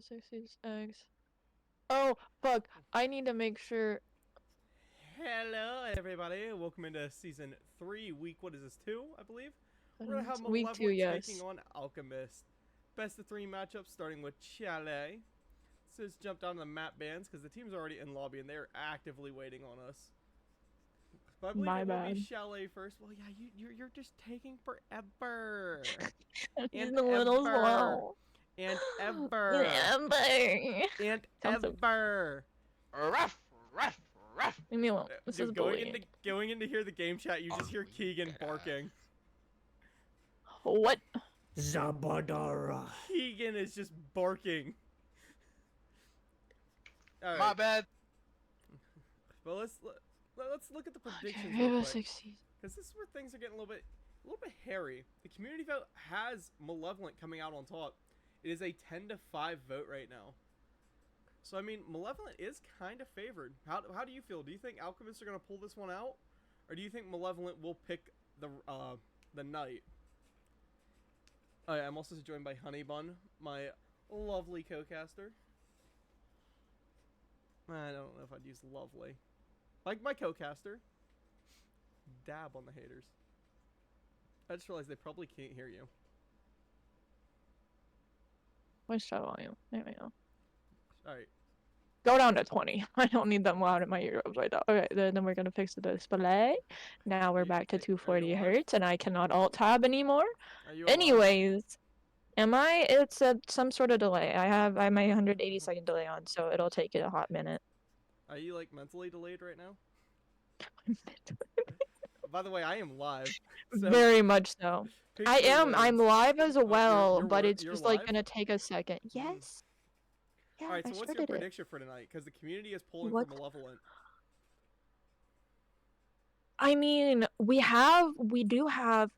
60 eggs. Oh, fuck. I need to make sure. Hello, everybody. Welcome into Season 3, Week, what is this, 2, I believe? We're going to have Week 2, Malevolent yes. taking on Alchemist. Best of 3 matchups, starting with Chalet. So let's jump down to the map bands, because the team's already in lobby, and they're actively waiting on us. But I believe My it will bad. be Chalet first. Well, yeah, you're just taking forever. And a little slow. And ever. And ever. Ruff, ruff, ruff. Leave me alone. This is bullying. Going into here the game chat, you just hear Keegan barking. What? Zabadara. Keegan is just barking. All right. My bad. Well, let's look at the predictions Okay, real quick, 60. because this is where things are getting a little bit hairy. The community vote has Malevolent coming out on top. It is a 10-5 vote right now. So I mean, Malevolent is kind of favored. How do you feel? Do you think Alchemists are gonna pull this one out, or do you think Malevolent will pick the knight? Oh yeah, I'm also joined by Honeybun, my lovely co-caster. I don't know if I'd use lovely. Like my co-caster. Dab on the haters. I just realized they probably can't hear you. Where's show volume? There we go. Alright. Go down to 20. I don't need them loud in my earlobes right now. Okay, then we're gonna fix the display. Now we're back to 240 hertz, and I cannot alt tab anymore. Anyways, am I? It's some sort of delay. I have my 180 second delay on, so it'll take it a hot minute. Are you like mentally delayed right now? By the way, I am live. So very much so. I am. I'm live as well, but it's just like live? gonna take a second. Yes. Yeah, Alright, so I what's your started it. prediction for tonight? Because the community is pulling What? for Malevolent. I mean, we do have.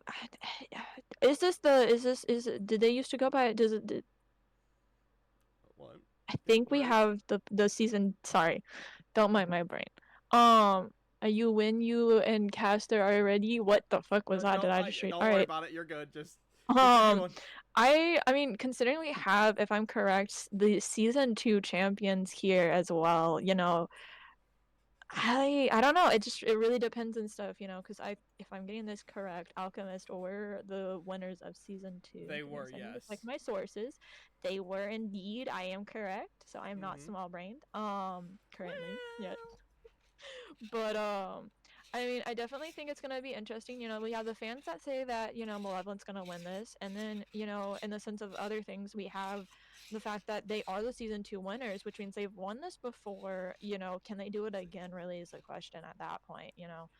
Did they used to go by? What? I think we have the season. Sorry, don't mind my brain. You and Caster are ready. What the fuck was that? Did I just read? Don't All worry right. about it. You're good. Just I mean, considering we have, if I'm correct, the season 2 champions here as well, you know, I don't know. It really depends and stuff, you know, because if I'm getting this correct, Alchemist were the winners of season 2. They were, yes. Like my sources, they were indeed. I am correct, so I'm not small brained. Currently yet. But I mean, I definitely think it's gonna be interesting. You know, we have the fans that say that, you know, Malevolent's gonna win this, and then, you know, in the sense of other things, we have the fact that they are the season 2 winners, which means they've won this before. You know, can they do it again? Really is the question at that point. You know,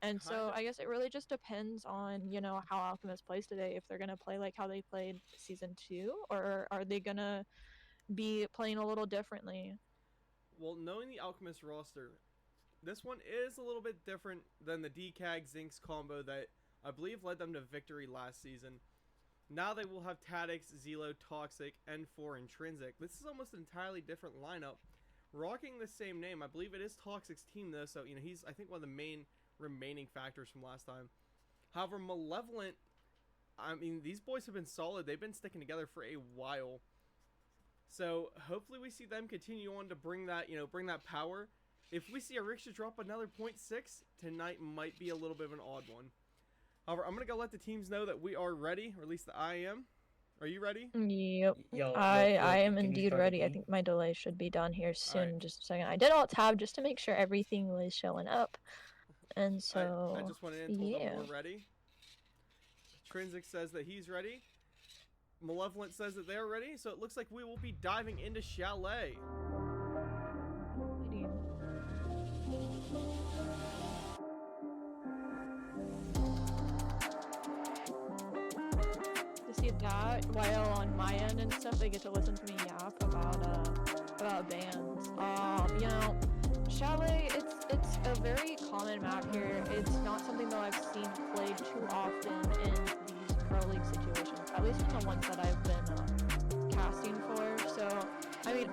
and so I guess it really just depends on, you know, how Alchemist plays today. If they're gonna play like how they played season 2, or are they gonna be playing a little differently? Well, knowing the Alchemist roster, this one is a little bit different than the DCAG Zinx combo that I believe led them to victory last season. Now they will have Tadix, Zelo, Toxic, N4, Intrinsic. This is almost an entirely different lineup. Rocking the same name, I believe it is Toxic's team though, so you know he's I think one of the main remaining factors from last time. However, Malevolent, I mean these boys have been solid. They've been sticking together for a while. So hopefully we see them continue on to bring that, you know, bring that power. If we see a Riksha drop another 0.6, tonight might be a little bit of an odd one. However, I'm going to go let the teams know that we are ready, or at least that I am. Are you ready? Yep. I am indeed ready. I think my delay should be done here soon. Right. Just a second. I did alt tab just to make sure everything was showing up. And so, I just went in and told them we're ready. Intrinsic says that he's ready. Malevolent says that they're ready. So it looks like we will be diving into Chalet. See that while on my end and stuff, they get to listen to me yap about bands. You know, Chalet, it's a very common map here. It's not something that I've seen played too often in these pro league situations, at least in the ones that I've been casting for. So I mean,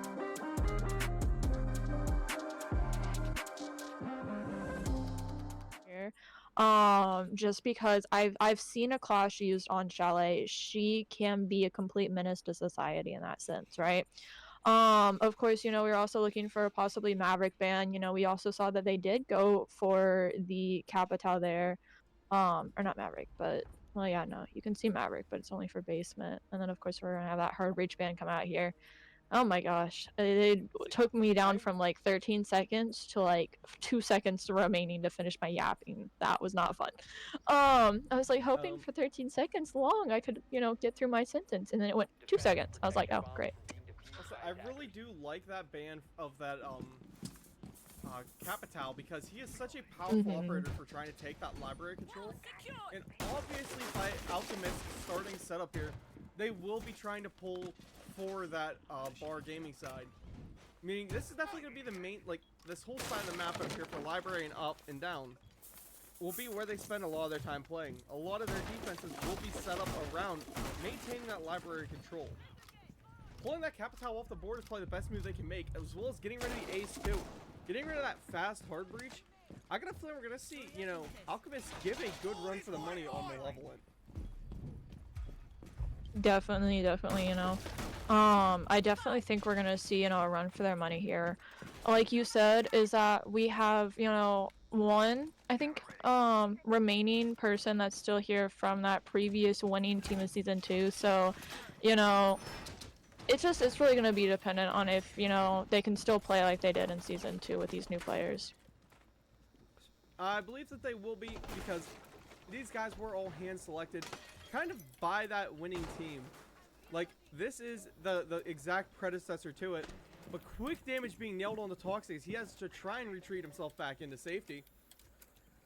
here Just because I've seen a class used on Chalet. She can be a complete menace to society in that sense, right? Of course, you know, we're also looking for a possibly Maverick ban. You know, we also saw that they did go for the Capital there. Or not Maverick, but well, yeah, no, you can see Maverick, but it's only for basement. And then of course we're gonna have that hard reach ban come out here. Oh my gosh, it See, took me down I from like 13 seconds to like 2 seconds remaining to finish my yapping. That was not fun. I was like hoping um for 13 seconds long I could, you know, get through my sentence, and then it went 2 seconds. I was like, oh great. also, I really do like that ban of that Capital, because he is such a powerful operator for trying to take that library control. And obviously by Alchemist starting setup here, they will be trying to pull for that bar gaming side. Meaning this is definitely going to be the main, like, this whole side of the map up here for library and up and down will be where they spend a lot of their time playing. A lot of their defenses will be set up around maintaining that library control. Pulling that Capital off the board is probably the best move they can make, as well as getting rid of the ace too. Getting rid of that fast hard breach. I got a feeling we're gonna see, you know, Alchemist give a good run for the money on Malevolent. Definitely, you know. I definitely think we're gonna see, you know, a run for their money here. Like you said, is that we have, you know, one, I think, remaining person that's still here from that previous winning team of season 2. So, you know, it's really gonna be dependent on if, you know, they can still play like they did in season 2 with these new players. I believe that they will be, because these guys were all hand selected kind of by that winning team. Like, this is the exact predecessor to it. But quick damage being nailed on the Toxics, he has to try and retreat himself back into safety.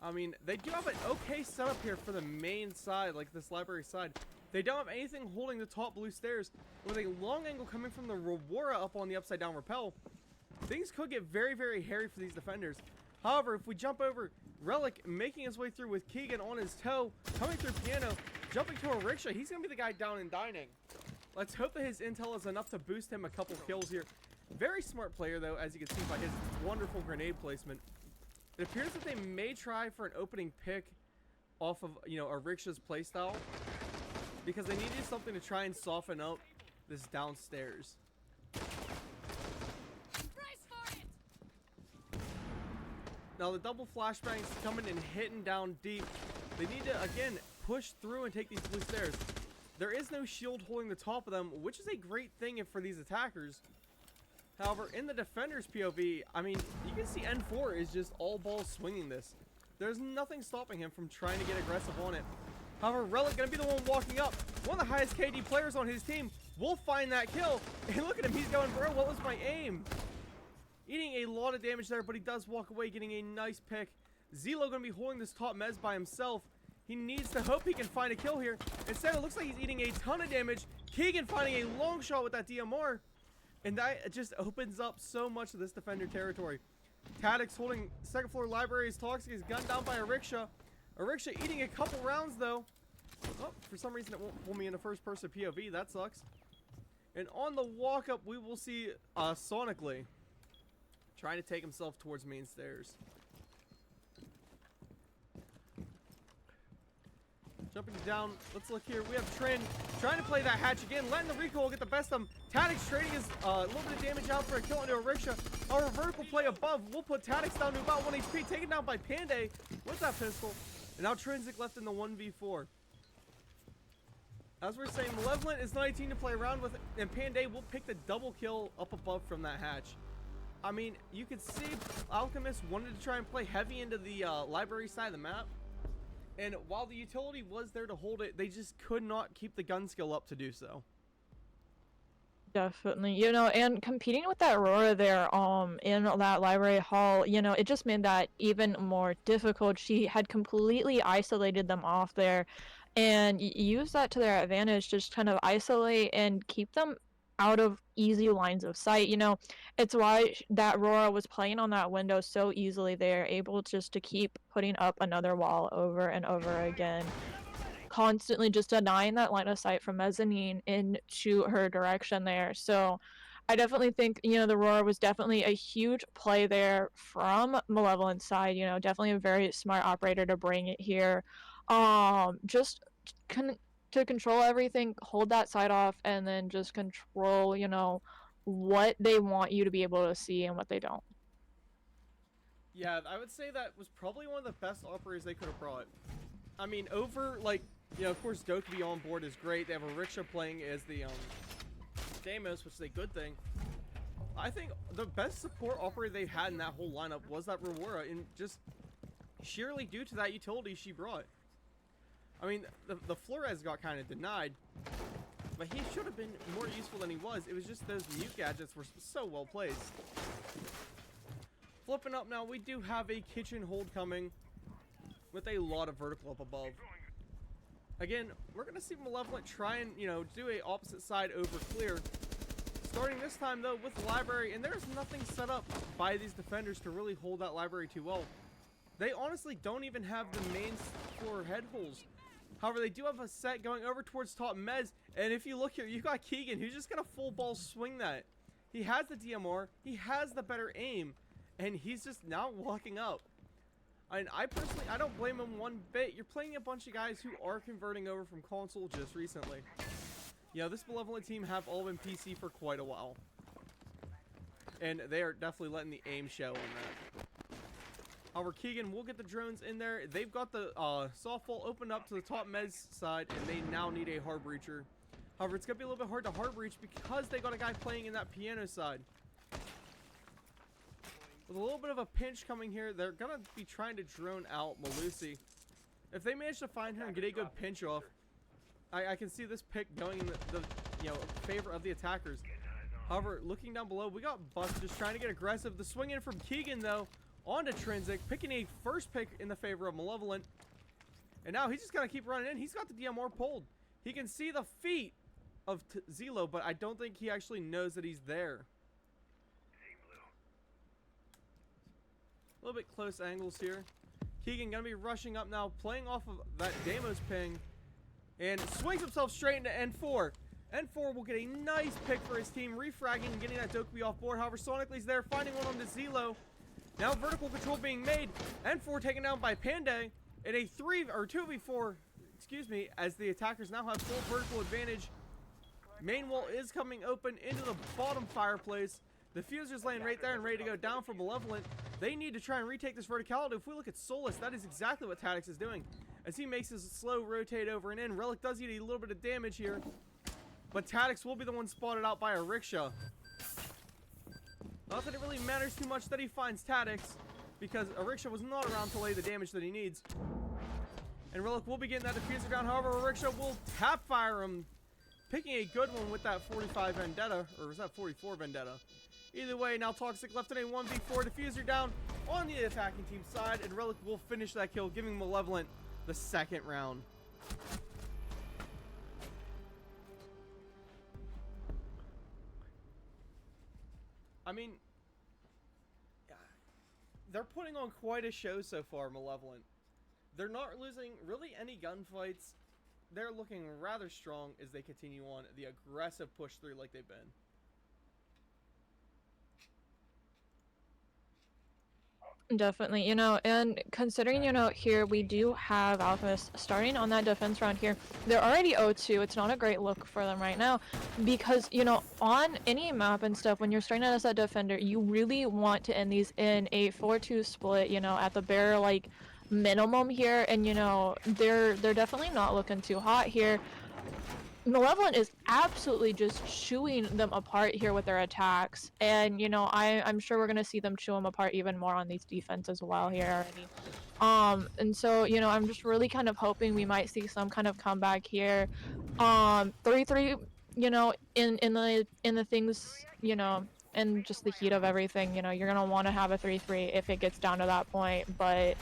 I mean, they do have an okay setup here for the main side, like this library side. They don't have anything holding the top blue stairs. With a long angle coming from the Rewara up on the upside down rappel, things could get very, very hairy for these defenders. However, if we jump over, Relic making his way through with Keegan on his toe, coming through piano, jumping to a rickshaw. He's going to be the guy down and dining. Let's hope that his intel is enough to boost him a couple kills here. Very smart player, though, as you can see by his wonderful grenade placement. It appears that they may try for an opening pick off of, you know, a rickshaws playstyle, because they needed something to try and soften up this downstairs. Now the double flashbangs coming and hitting down deep. They need to, again, push through and take these blue stairs. There is no shield holding the top of them, which is a great thing for these attackers. However, in the defender's POV, I mean, you can see N4 is just all balls swinging this. There's nothing stopping him from trying to get aggressive on it. However, Relic gonna be the one walking up. One of the highest KD players on his team will find that kill. And look at him, he's going, bro, what was my aim? Eating a lot of damage there, but he does walk away, getting a nice pick. Zelo gonna be holding this top mez by himself. He needs to hope he can find a kill here. Instead, it looks like he's eating a ton of damage. Keegan finding a long shot with that DMR. And that just opens up so much of this defender territory. Tadix holding second floor library. Is Toxic is gunned down by a rickshaw. A rickshaw eating a couple rounds, though. Oh, for some reason, it won't pull me in a first-person POV. That sucks. And on the walk-up, we will see Sonically trying to take himself towards main stairs. Jumping down. Let's look here. We have Trin trying to play that hatch again, letting the recoil get the best of him. Tadix trading his little bit of damage out for a kill into a rickshaw. Our vertical play above will put Tadix down to about 1 HP, taken down by Panday with that pistol. And now Trinsic left in the 1v4. As we're saying, Malevolent is 19 to play around with, and Panday will pick the double kill up above from that hatch. I mean, you could see Alchemist wanted to try and play heavy into the library side of the map. And while the utility was there to hold it, they just could not keep the gun skill up to do so. Definitely, you know, and competing with that Aurora there, in that library hall, you know, it just made that even more difficult. She had completely isolated them off there, and used that to their advantage, just kind of isolate and keep them out of easy lines of sight. You know, it's why that Aurora was playing on that window so easily. They're able just to keep putting up another wall over and over again, constantly just denying that line of sight from mezzanine into her direction there. So I definitely think, the Roar was definitely a huge play there from Malevolent side, definitely a very smart operator to bring it here. Just con to control everything, hold that side off, and then just control, what they want you to be able to see and what they don't. Yeah, I would say that was probably one of the best operators they could have brought. I mean, over, like, of course, Dokubi on board is great. They have a Riksha playing as the, Deimos, which is a good thing. I think the best support operator they had in that whole lineup was that Rewara, and just sheerly due to that utility she brought. I mean, the Flores got kind of denied, but he should have been more useful than he was. It was just those mute gadgets were so well placed. Flipping up now, we do have a kitchen hold coming with a lot of vertical up above. Again, we're going to see Malevolent try and, do a opposite side over clear. Starting this time, though, with library, and there's nothing set up by these defenders to really hold that library too well. They honestly don't even have the main floor head holes. However, they do have a set going over towards top mez, and if you look here, you've got Keegan, who's just going to full ball swing that. He has the DMR, he has the better aim, and he's just now walking up. And I personally, I don't blame him one bit. You're playing a bunch of guys who are converting over from console just recently. This Malevolent team have all been PC for quite a while. And they are definitely letting the aim show on that. However, Keegan will get the drones in there. They've got the softball opened up to the top mez side, and they now need a hard breacher. However, it's going to be a little bit hard to hard breach because they got a guy playing in that piano side. With a little bit of a pinch coming here, they're going to be trying to drone out Malusi. If they manage to find him and get a good pinch off, I can see this pick going in the favor of the attackers. However, looking down below, we got Bust just trying to get aggressive. The swing in from Keegan, though, onto Trinsic, picking a first pick in the favor of Malevolent. And now he's just going to keep running in. He's got the DMR pulled. He can see the feet of Zelo, but I don't think he actually knows that he's there. A little bit close angles here. Keegan going to be rushing up now, playing off of that Deimos ping. And swings himself straight into N4. N4 will get a nice pick for his team, refragging and getting that Dokubi off board. However, Sonically's there, finding one on the Zelo. Now vertical control being made. N4 taken down by Panday in a 2v4, as the attackers now have full vertical advantage. Main wall is coming open into the bottom fireplace. The fuser's laying right there and ready to go down for Malevolent. They need to try and retake this verticality. If we look at Solus, that is exactly what Tadix is doing. As he makes his slow rotate over and in, Relic does get a little bit of damage here. But Tadix will be the one spotted out by a Riksha. Not that it really matters too much that he finds Tadix, because a Riksha was not around to lay the damage that he needs. And Relic will be getting that diffuser down. However, a Riksha will tap fire him, picking a good one with that 45 Vendetta, or was that 44 Vendetta? Either way, now Toxic left in a 1v4 diffuser down on the attacking team side, and Relic will finish that kill, giving Malevolent the second round. I mean, they're putting on quite a show so far, Malevolent. They're not losing really any gunfights. They're looking rather strong as they continue on the aggressive push through like they've been. Definitely, and considering, here we do have Alchemist starting on that defense round here. They're already 0-2. It's not a great look for them right now because, on any map and stuff, when you're starting out as that defender, you really want to end these in a 4-2 split, at the bare, minimum here. And, they're definitely not looking too hot here. Malevolent is absolutely just chewing them apart here with their attacks, and I'm sure we're gonna see them chew them apart even more on these defense as well here already. And so I'm just really kind of hoping we might see some kind of comeback here. 3-3, in the things, in just the heat of everything, you're gonna want to have a 3-3 if it gets down to that point, but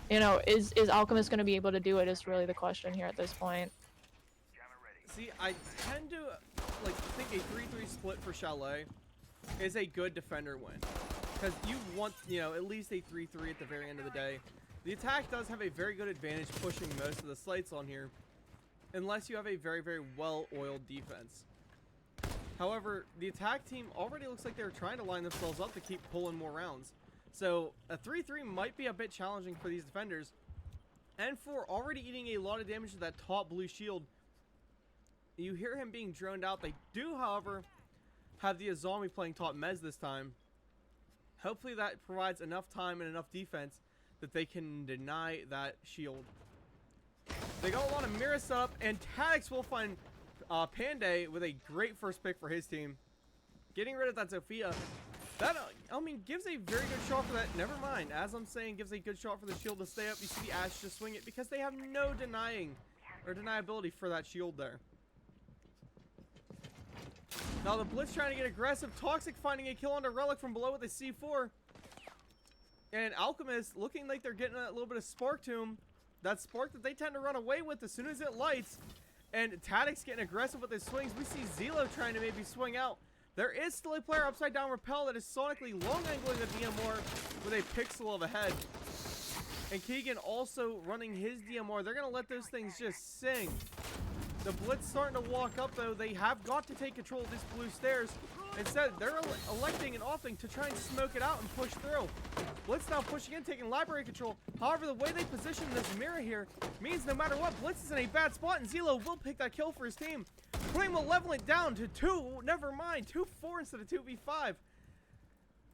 is Alchemist gonna be able to do it is really the question here at this point. See, I tend to think a 3-3 split for Chalet is a good defender win. Because you want, at least a 3-3 at the very end of the day. The attack does have a very good advantage pushing most of the sites on here. Unless you have a very, very well-oiled defense. However, the attack team already looks like they're trying to line themselves up to keep pulling more rounds. So a 3-3 might be a bit challenging for these defenders. N4 already eating a lot of damage to that top blue shield. You hear him being droned out. They do, however, have the Azami playing top mez this time. Hopefully that provides enough time and enough defense that they can deny that shield. They got a lot of mirror set up, and Tax will find Panday with a great first pick for his team. Getting rid of that Zofia. That, I mean, gives a very good shot for that. Never mind. As I'm saying, gives a good shot for the shield to stay up. You see the Ash just swing it because they have no denying or deniability for that shield there. Now the Blitz trying to get aggressive. Toxic finding a kill on the Relic from below with a C4. And Alchemist looking like they're getting a little bit of spark to him. That spark that they tend to run away with as soon as it lights. And Tadic's getting aggressive with his swings. We see Zelo trying to maybe swing out. There is still a player upside down rappel that is sonically long angling the DMR with a pixel of a head. And Keegan also running his DMR. They're going to let those things just sing. The Blitz starting to walk up though. They have got to take control of these blue stairs. Instead, they're electing and opting to try and smoke it out and push through. Blitz now pushing in, taking library control. However, the way they position this mirror here means no matter what, Blitz is in a bad spot, and Zelo will pick that kill for his team. Putting Malevolent down to 2-4 instead of 2v5.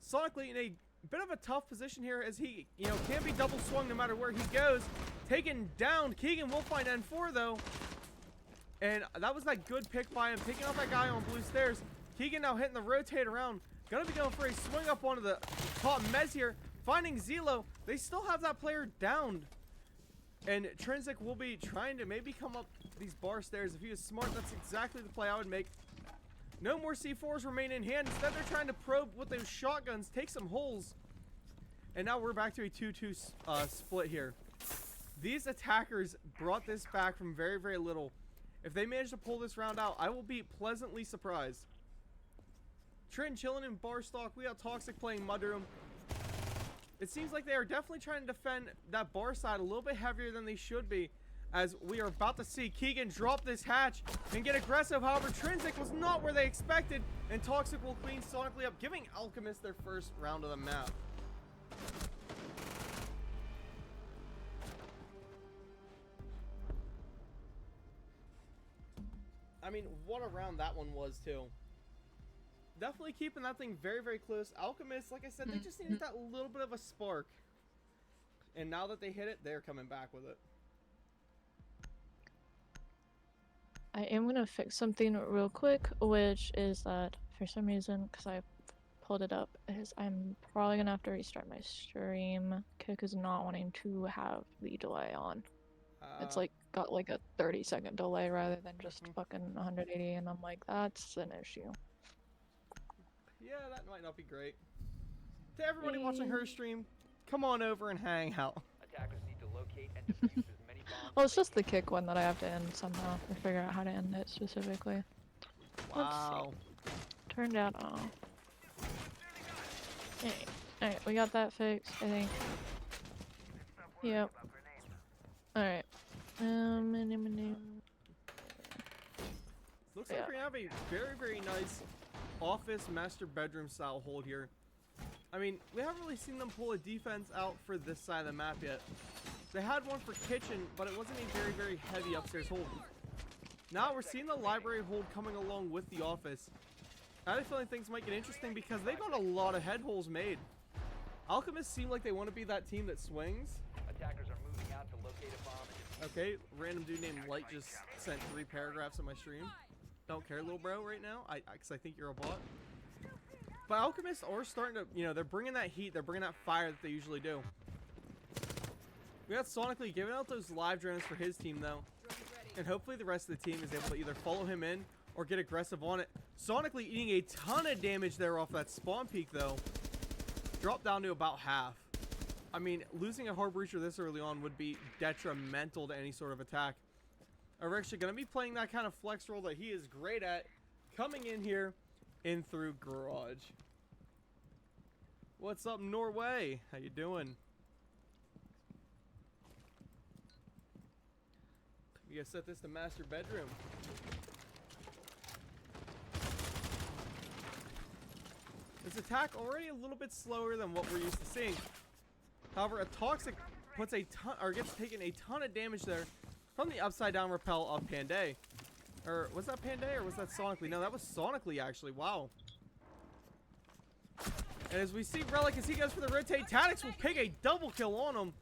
Sonically in a bit of a tough position here as he, can be double swung no matter where he goes. Taken down. Keegan will find N4 though. And that was that good pick by him, picking up that guy on blue stairs. Keegan now hitting the rotate around. Gonna be going for a swing up onto the top mez here. Finding Zelo. They still have that player downed. And Trinsic will be trying to maybe come up these bar stairs. If he was smart, that's exactly the play I would make. No more C4s remain in hand. Instead, they're trying to probe with those shotguns, take some holes. And now we're back to a 2-2 split here. These attackers brought this back from very, very little. If they manage to pull this round out, I will be pleasantly surprised. Trin chilling in bar stock. We got Toxic playing Mudroom. It seems like they are definitely trying to defend that bar side a little bit heavier than they should be, as we are about to see Keegan drop this hatch and get aggressive. However, Trinsic was not where they expected, and Toxic will clean sonically up, giving Alchemist their first round of the map. I mean, what a round that one was, too. Definitely keeping that thing very, very close. Alchemist, like I said, they just needed that little bit of a spark. And now that they hit it, they're coming back with it. I am gonna fix something real quick, which is that for some reason, because I pulled it up, is I'm probably gonna have to restart my stream. Kick is not wanting to have the delay on. It's like got like a 30-second delay rather than just fucking 180, and I'm like, that's an issue. Yeah, that might not be great. To everybody watching her stream, come on over and hang out. Attackers need to locate and defuse as many bombs. Well, it's just the kick one that I have to end somehow to figure out how to end it specifically. Wow. Turned out off. Alright, we got that fixed, I think. Yep. Alright. Looks like we have a very, very nice office master bedroom style hold here. I mean, we haven't really seen them pull a defense out for this side of the map yet. They had one for kitchen, but it wasn't a very, very heavy upstairs hold. Now we're seeing the library hold coming along with the office. I have a feeling things might get interesting because they got a lot of head holes made. Alchemists seem like they want to be that team that swings. Attackers are moving out to locate a bomb. Okay, random dude named Light just sent 3 paragraphs on my stream. Don't care, little bro, right now, because I think you're a bot. But Alchemists are starting to, they're bringing that heat, they're bringing that fire that they usually do. We got Sonically giving out those live drones for his team, though. And hopefully the rest of the team is able to either follow him in or get aggressive on it. Sonically eating a ton of damage there off that spawn peak, though. Dropped down to about half. I mean, losing a hard breacher this early on would be detrimental to any sort of attack. We're actually going to be playing that kind of flex role that he is great at. Coming in here in through garage. What's up, Norway? How you doing? You gotta set this to master bedroom. attack already a little bit slower than what we're used to seeing. However, a Toxic puts a ton, or gets taken a ton of damage there from the upside down repel of Panday. Or was that Panday or was that Sonically? No, that was Sonically actually. Wow. And as we see Relic as he goes for the rotate, Tadix will pick a double kill on him.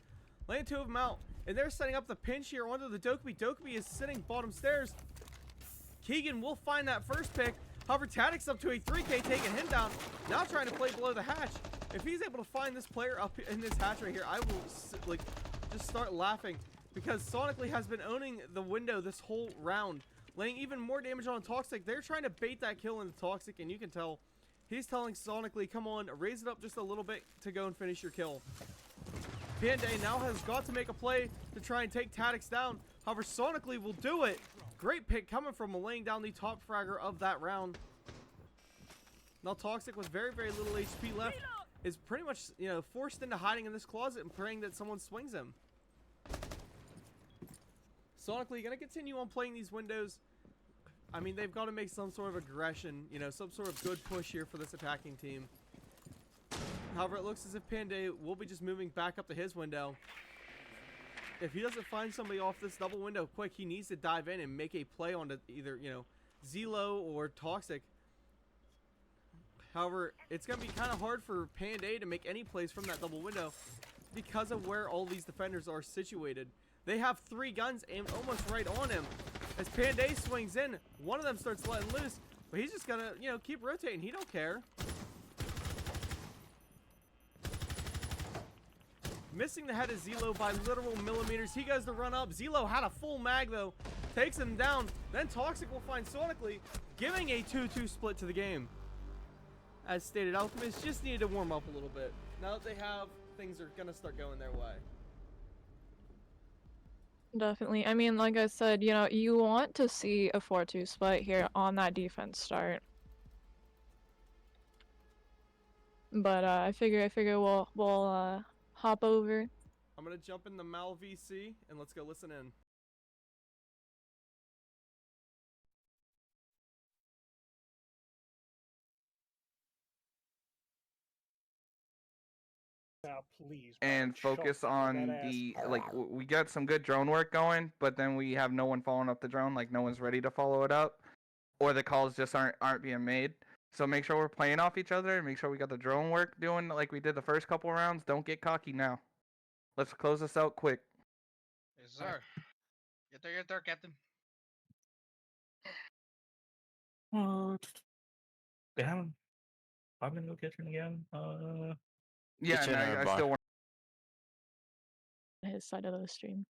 Laying two of them out. And they're setting up the pinch here onto the Dokkaebi. Dokkaebi is sitting bottom stairs. Keegan will find that first pick. However, Tadix up to a 3K, taking him down. Now trying to play below the hatch. If he's able to find this player up in this hatch right here, I will like just start laughing. Because Sonically has been owning the window this whole round. Laying even more damage on Toxic. They're trying to bait that kill into Toxic, and you can tell he's telling Sonically, come on, raise it up just a little bit to go and finish your kill. Panday now has got to make a play to try and take Tadix down. However, Sonically will do it. Great pick coming from him, laying down the top fragger of that round. Now Toxic with very, very little HP left is pretty much, you know, forced into hiding in this closet and praying that someone swings him. Sonically going to continue on playing these windows. I mean, they've got to make some sort of aggression, you know, some sort of good push here for this attacking team. However, it looks as if Panday will be just moving back up to his window. If he doesn't find somebody off this double window quick, he needs to dive in and make a play onto either, you know, Zelo or Toxic. However, it's going to be kind of hard for Panday to make any plays from that double window because of where all these defenders are situated. They have 3 guns aimed almost right on him. As Panday swings in, one of them starts letting loose, but he's just going to, you know, keep rotating. He don't care. Missing the head of Zelo by literal millimeters. He goes to run up. Zelo had a full mag though. Takes him down. Then Toxic will find Sonically, giving a 2-2 split to the game. As stated, Alchemist just needed to warm up a little bit. Now that they have, things are going to start going their way. Definitely. I mean, like I said, you know, you want to see a 4-2 split here on that defense start. But I figure we'll hop over. I'm going to jump in the Mal VC and let's go listen in. Now, please. And Brian, focus shove on that the ass. like we got some good drone work going, but then we have no one following up the drone, like no one's ready to follow it up, or the calls just aren't being made. So make sure we're playing off each other and make sure we got the drone work doing like we did the first couple rounds. Don't get cocky now. Let's close this out quick. Yes, sir. Get there, Captain. They haven't. I'm gonna go kitchen again. Yeah, Kitchen and or I bar? still want. His side of the stream.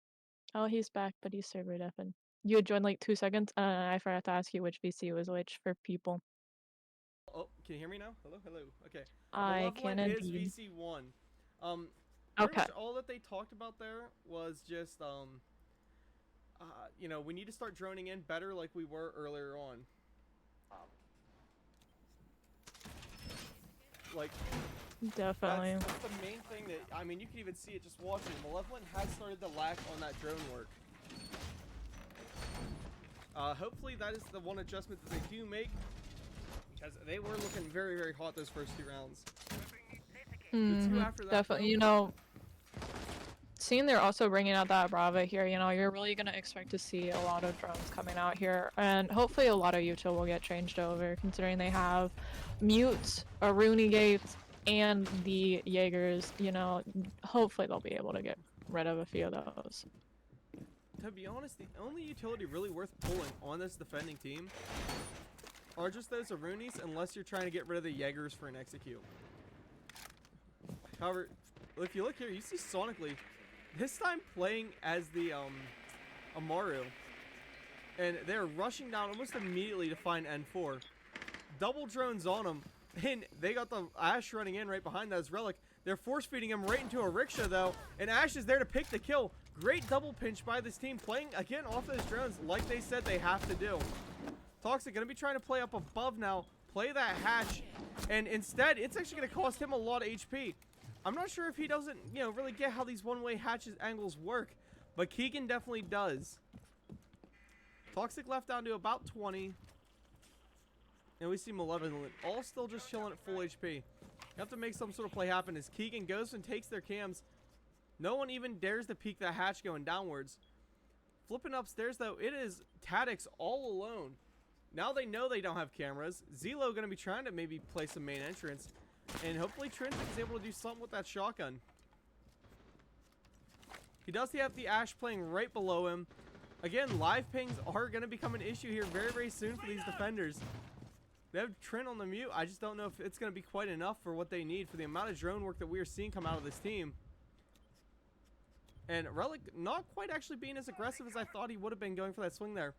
Oh, he's back, but he's server deafened. You had joined like 2 seconds. I forgot to ask you which VC was which for people. Oh, can you hear me now? Hello, hello. Okay. I can Malevolent is indeed. VC1. Pretty Okay. much all that they talked about there was just, you know, we need to start droning in better like we were earlier on. Like, Definitely. that's the main thing that, I mean, you can even see it just watching. Malevolent has started to lack on that drone work. Hopefully that is the one adjustment that they do make, because they were looking very, very hot those first 2 rounds. The 2 after that, Definitely. though, You know, seeing they're also bringing out that Brava here, you know, you're really gonna expect to see a lot of drones coming out here, and hopefully a lot of util will get changed over, considering they have mutes, Aruni gates, and the Jaegers. You know, hopefully they'll be able to get rid of a few of those. to be honest, the only utility really worth pulling on this defending team are just those Arunis, unless you're trying to get rid of the Jaegers for an execute. However, if you look here, you see Sonically, this time playing as the Amaru, and they're rushing down almost immediately to find N4. Double drones on him, and they got the Ash running in right behind that as Relic. They're force feeding him right into a rickshaw though, and Ash is there to pick the kill. Great double pinch by this team, playing again off those drones like they said they have to do. Toxic gonna be trying to play up above now, play that hatch, and instead it's actually gonna cost him a lot of HP. I'm not sure if he doesn't, you know, really get how these one-way hatches angles work, but Keegan definitely does. Toxic left down to about 20. And we see Malevolent all still just chilling at full HP. You have to make some sort of play happen as Keegan goes and takes their cams. No one even dares to peek that hatch going downwards. Flipping upstairs, though, it is Tadix all alone. Now they know they don't have cameras. Zelo going to be trying to maybe play some main entrance. And hopefully Trinsic is able to do something with that shotgun. He does have the Ash playing right below him. Again, live pings are going to become an issue here very, very soon for these defenders. They have Trent on the mute. I just don't know if it's going to be quite enough for what they need for the amount of drone work that we are seeing come out of this team. And Relic not quite actually being as aggressive as I thought he would have been going for that swing there.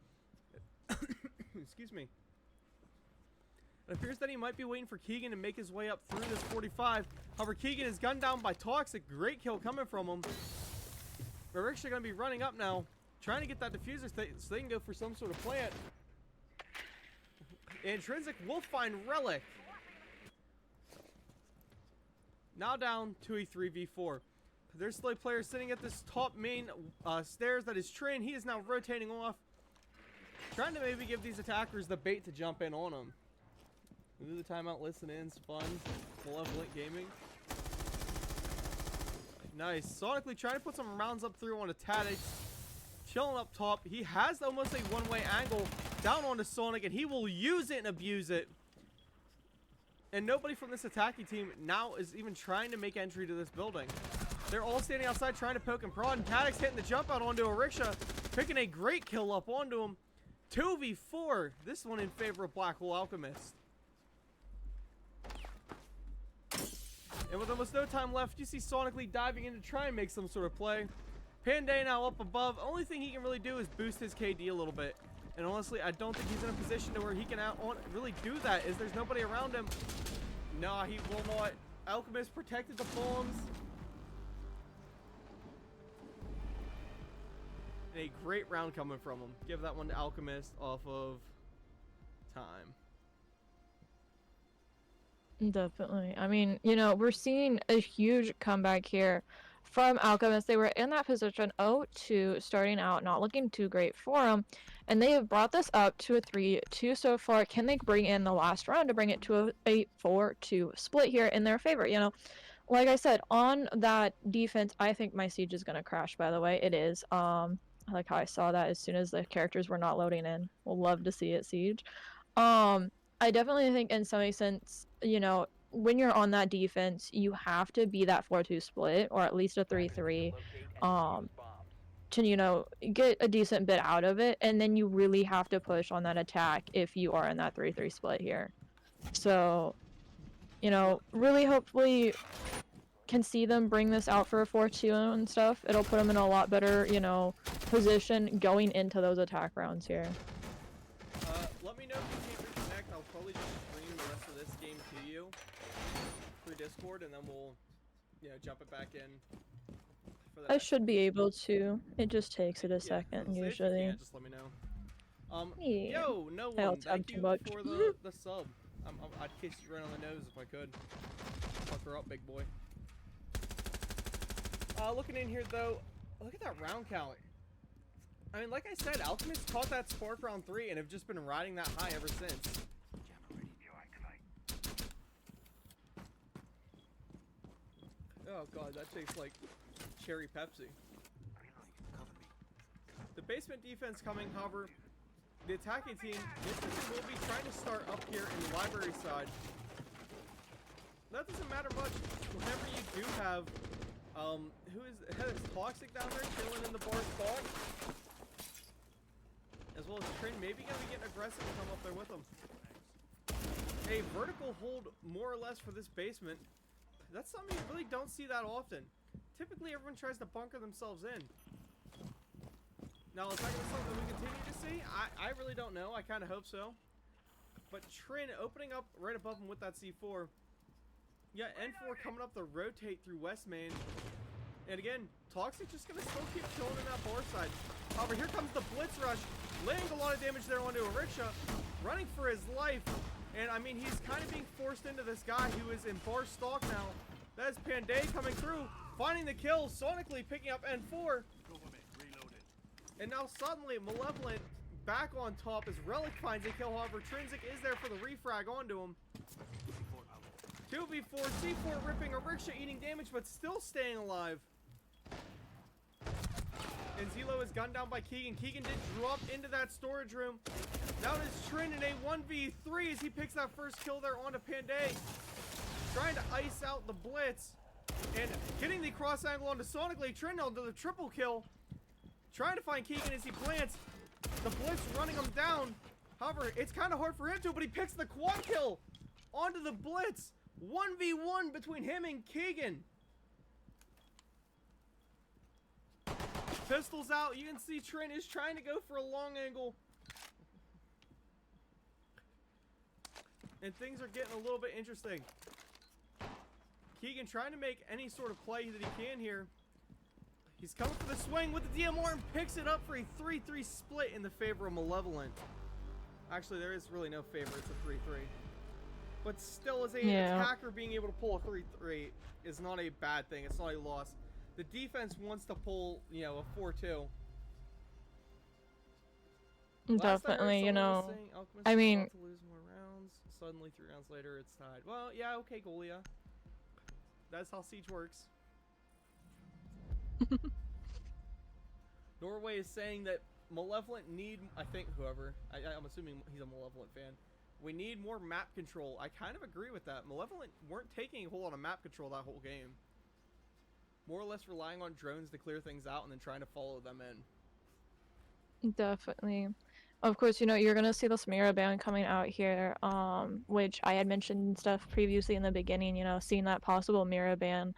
Excuse me. It appears that he might be waiting for Keegan to make his way up through this 45. However, Keegan is gunned down by Toxic. Great kill coming from him. They're actually going to be running up now, trying to get that diffuser so they can go for some sort of plant. Intrinsic will find Relic. Now down to a 3v4. There's still a player sitting at this top main stairs that is Trin. He is now rotating off, trying to maybe give these attackers the bait to jump in on him. Do the timeout, listen in, fun, Malevolent gaming. Nice. Sonically trying to put some rounds up through on a Tadix. Chilling up top. He has almost a one-way angle down onto Sonic, and he will use it and abuse it. And nobody from this attacking team now is even trying to make entry to this building. They're all standing outside trying to poke and prod, and Tadix hitting the jump out onto a rickshaw, picking a great kill up onto him. 2v4. This one in favor of Black Hole Alchemist. And with almost no time left, you see Sonically diving in to try and make some sort of play. Panday now up above. Only thing he can really do is boost his KD a little bit. And honestly, I don't think he's in a position to where he can really do that, as there's nobody around him. Nah, he will not. Alchemist protected the bombs. And a great round coming from him. Give that one to Alchemist off of time. Definitely. I mean, you know, we're seeing a huge comeback here from Alchemist. They were in that position 0-2 starting out, not looking too great for them, and they have brought this up to a 3-2 so far. Can they bring in the last round to bring it to a 4-2 split here in their favor? You know, like I said, on that defense, I think my Siege is going to crash, by the way. It is. I like how I saw that as soon as the characters were not loading in. We'll love to see it, Siege. I definitely think in some sense, you know, when you're on that defense, you have to be that 4-2 split, or at least a 3-3, to, you know, get a decent bit out of it, and then you really have to push on that attack if you are in that 3-3 split here. So, you know, really hopefully can see them bring this out for a 4-2 and stuff. It'll put them in a lot better, you know, position going into those attack rounds here. Let me know if you can't reconnect. I'll probably just stream the rest of this game to you through Discord, and then we'll, you know, jump it back in. For that. I should be able to. It just takes it a second usually. Yeah, just let me know. Yeah. Yo, no I'll one. Thank too you much. for the sub. I'd kiss you right on the nose if I could. Fuck her up, big boy. Looking in here though, look at that round count. I mean, like I said, Alchemist caught that spark round 3 and have just been riding that high ever since. Oh god, that tastes like cherry Pepsi. The basement defense coming, however, the attacking team will be trying to start up here in the library side. That doesn't matter much whenever you do have, who is Toxic down there chilling in the bar spot. As well as Trin maybe gonna be getting aggressive and come up there with them. A vertical hold more or less for this basement. That's something you really don't see that often. Typically everyone tries to bunker themselves in. Now is that gonna be something we continue to see? I really don't know. I kinda hope so. But Trin opening up right above him with that C4. Yeah, N4 coming up to rotate through West Main. And again, Toxic just gonna still keep chilling in that bar side. However, here comes the Blitz Rush, laying a lot of damage there onto a rickshaw, running for his life. And I mean, he's kind of being forced into this guy who is in bar stalk now. That is Panday coming through, finding the kill, sonically picking up N4. And now suddenly, Malevolent back on top as Relic finds a kill. However, Trinsic is there for the refrag onto him. 2v4, C4 ripping a rickshaw, eating damage, but still staying alive. And Zelo is gunned down by Keegan. Keegan did drop into that storage room. Now it is Trin in a 1v3 as he picks that first kill there onto Panday. Trying to ice out the Blitz. And getting the cross angle onto Sonically. Trin onto the triple kill. Trying to find Keegan as he plants. The Blitz running him down. However, it's kind of hard for him to, but he picks the quad kill onto the Blitz. 1v1 between him and Keegan. Pistols out. You can see Trin is trying to go for a long angle. And things are getting a little bit interesting. Keegan trying to make any sort of play that he can here. He's coming for the swing with the DMR and picks it up for a 3-3 split in the favor of Malevolent. Actually, there is really no favor. It's a 3-3. But still, as an attacker, being able to pull a 3-3 is not a bad thing. It's not a loss. The defense wants to pull, you know, a 4-2. Definitely, you know. I mean, to lose more rounds. Suddenly, 3 rounds later, it's tied. Well, yeah, okay, Golia. That's how Siege works. Norway is saying that Malevolent need, I think, whoever. I'm assuming he's a Malevolent fan. We need more map control. I kind of agree with that. Malevolent weren't taking a whole lot of map control that whole game. More or less relying on drones to clear things out and then trying to follow them in. definitely. Of course, you know, you're gonna see this mirror ban coming out here, which I had mentioned and stuff previously in the beginning, you know, seeing that possible mirror ban,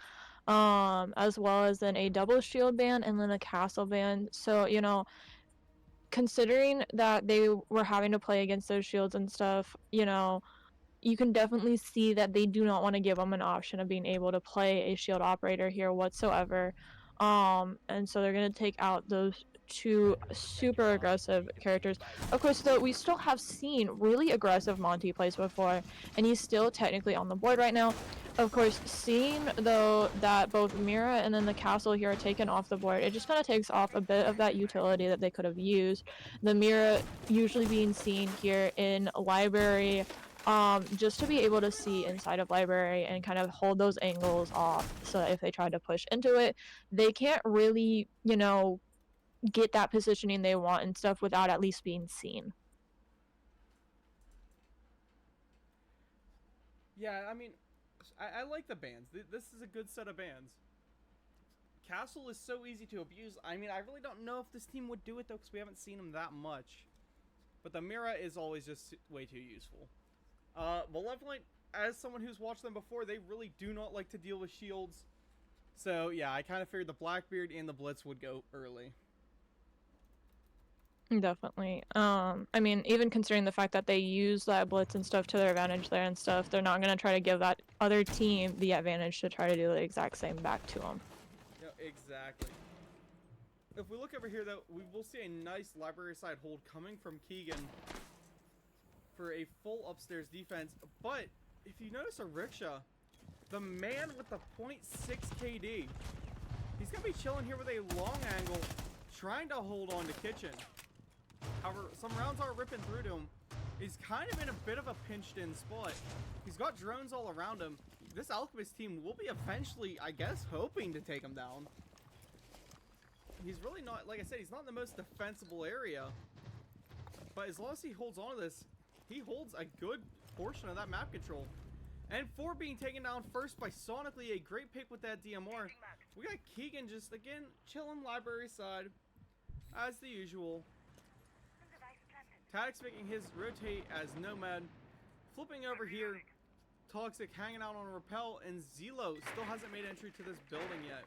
as well as then a double shield ban and then a castle ban. So, you know, considering that they were having to play against those shields and stuff, you know, you can definitely see that they do not want to give them an option of being able to play a shield operator here whatsoever. And so they're going to take out those two super aggressive characters. Of course, though, we still have seen really aggressive Monty plays before, and he's still technically on the board right now. Of course, seeing, though, that both Mira and then the castle here are taken off the board, it just kind of takes off a bit of that utility that they could have used. The Mira usually being seen here in library, just to be able to see inside of library and kind of hold those angles off so that if they try to push into it, they can't really, you know, get that positioning they want and stuff without at least being seen. Yeah, I mean, I like the bans. This is a good set of bans. Castle is so easy to abuse. I mean, I really don't know if this team would do it, though, because we haven't seen them that much. But the Mira is always just way too useful. Malevolent, as someone who's watched them before, they really do not like to deal with shields. So, yeah, I kind of figured the Blackbeard and the Blitz would go early. Definitely. I mean, even considering the fact that they use that blitz and stuff to their advantage there and stuff, they're not going to try to give that other team the advantage to try to do the exact same back to them. Yeah, exactly. If we look over here, though, we will see a nice library side hold coming from Keegan for a full upstairs defense. But if you notice a rickshaw, the man with the 0.6 KD, he's going to be chilling here with a long angle, trying to hold on to Kitchen. However, some rounds are ripping through to him. He's kind of in a bit of a pinched-in spot. He's got drones all around him. This Alchemist team will be eventually, I guess, hoping to take him down. He's really not, like I said, he's not in the most defensible area. But as long as he holds on to this, he holds a good portion of that map control. And for being taken down first by Sonically, a great pick with that DMR. We got Keegan just, again, chilling library side, as the usual. Tadix making his rotate as Nomad. Flipping over here, Toxic hanging out on a rappel, and Zelo still hasn't made entry to this building yet.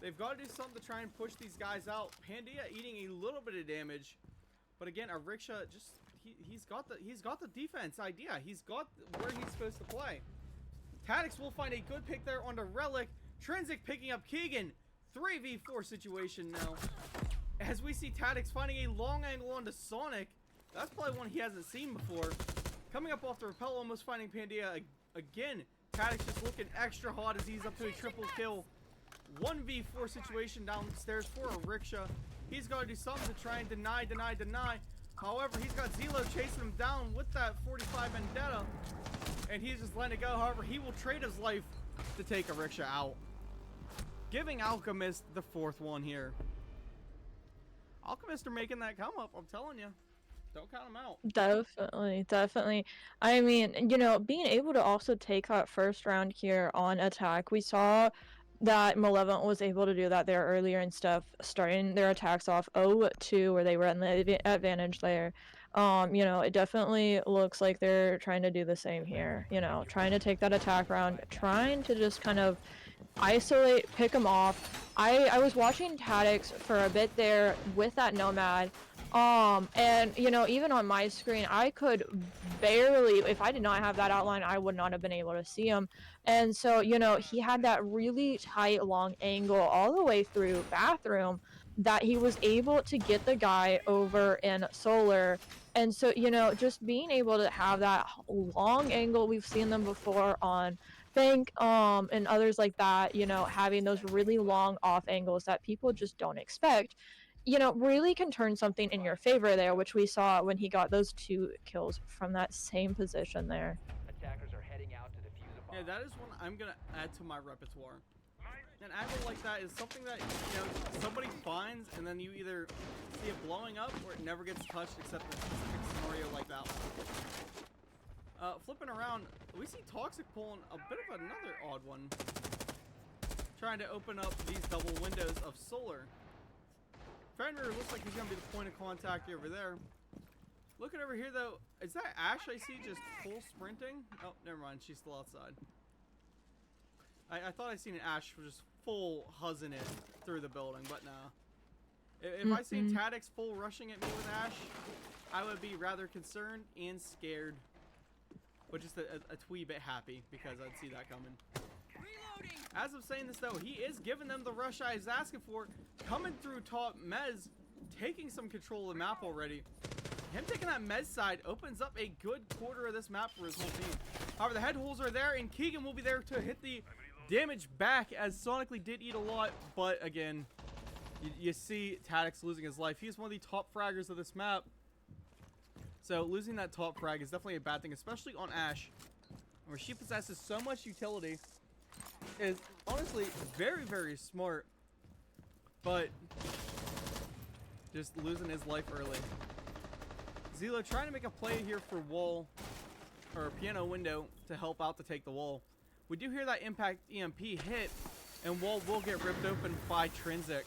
They've got to do something to try and push these guys out. Pandia eating a little bit of damage, but again, a rickshaw just he's got the defense idea. He's got where he's supposed to play. Tadix will find a good pick there onto Relic. Trinsic picking up Keegan. 3v4 situation now. As we see Tadix finding a long angle onto Sonic. That's probably one he hasn't seen before. Coming up off the rappel, almost finding Pandia again. Tadix just looking extra hot as he's up to a triple kill. 1v4 situation downstairs for a rickshaw. He's got to do something to try and deny. However, he's got Zelo chasing him down with that 45 Vendetta, and he's just letting it go. However, he will trade his life to take a rickshaw out, giving Alchemist the 4th one here. Alchemist are making that come up, I'm telling you. Don't count them out. Definitely, definitely. I mean, you know, being able to also take that first round here on attack, we saw that Malevolent was able to do that there earlier and stuff, starting their attacks off 0-2, where they were in the advantage there. You know, it definitely looks like they're trying to do the same here, you know, trying to take that attack round, trying to just kind of isolate, pick them off. I was watching Tactics for a bit there with that Nomad, and you know, even on my screen, I could barely, if I did not have that outline, I would not have been able to see him. And so, you know, he had that really tight, long angle all the way through bathroom that he was able to get the guy over in solar. And so, you know, just being able to have that long angle, we've seen them before on Bank, and others like that, you know, having those really long off angles that people just don't expect, you know, really can turn something in your favor there, which we saw when he got those 2 kills from that same position there. Attackers are heading out to defuse a bomb. Yeah, that is one I'm gonna add to my repertoire. An angle like that is something that, you know, somebody finds and then you either see it blowing up or it never gets touched except in a specific scenario like that one. Flipping around, we see Toxic pulling a bit of another odd one. Trying to open up these double windows of solar. Fenrir looks like he's gonna be the point of contact over there. Looking over here though, is that Ash I see just full sprinting? Oh, never mind, she's still outside. I thought I seen an Ash just full huzzing it through the building, but nah. If I seen Tactics full rushing at me with Ash, I would be rather concerned and scared. But just a twee bit happy because I'd see that coming. As of saying this though, he is giving them the rush I was asking for. Coming through top Mez, taking some control of the map already. Him taking that Mez side opens up a good quarter of this map for his whole team. However, the head holes are there and Keegan will be there to hit the damage back as Sonically did eat a lot. But again, you see Tactics losing his life. He's one of the top fraggers of this map. So losing that top frag is definitely a bad thing, especially on Ash, where she possesses so much utility. Is honestly very, very smart, but just losing his life early. Zelo trying to make a play here for wall, or piano window, to help out to take the wall. We do hear that impact EMP hit, and wall will get ripped open by Trinsic.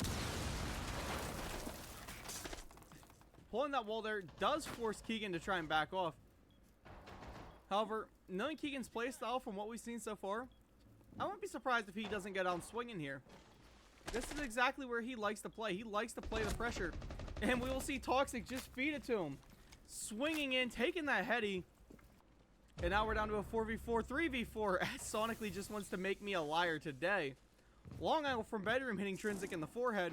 Pulling that wall there does force Keegan to try and back off. However, knowing Keegan's playstyle from what we've seen so far, I wouldn't be surprised if he doesn't get on swinging here. This is exactly where he likes to play. He likes to play the pressure. And we will see Toxic just feed it to him. Swinging in, taking that heady. And now we're down to a 4v4, 3v4 as Sonically just wants to make me a liar today. Long angle from bedroom hitting Trinsic in the forehead.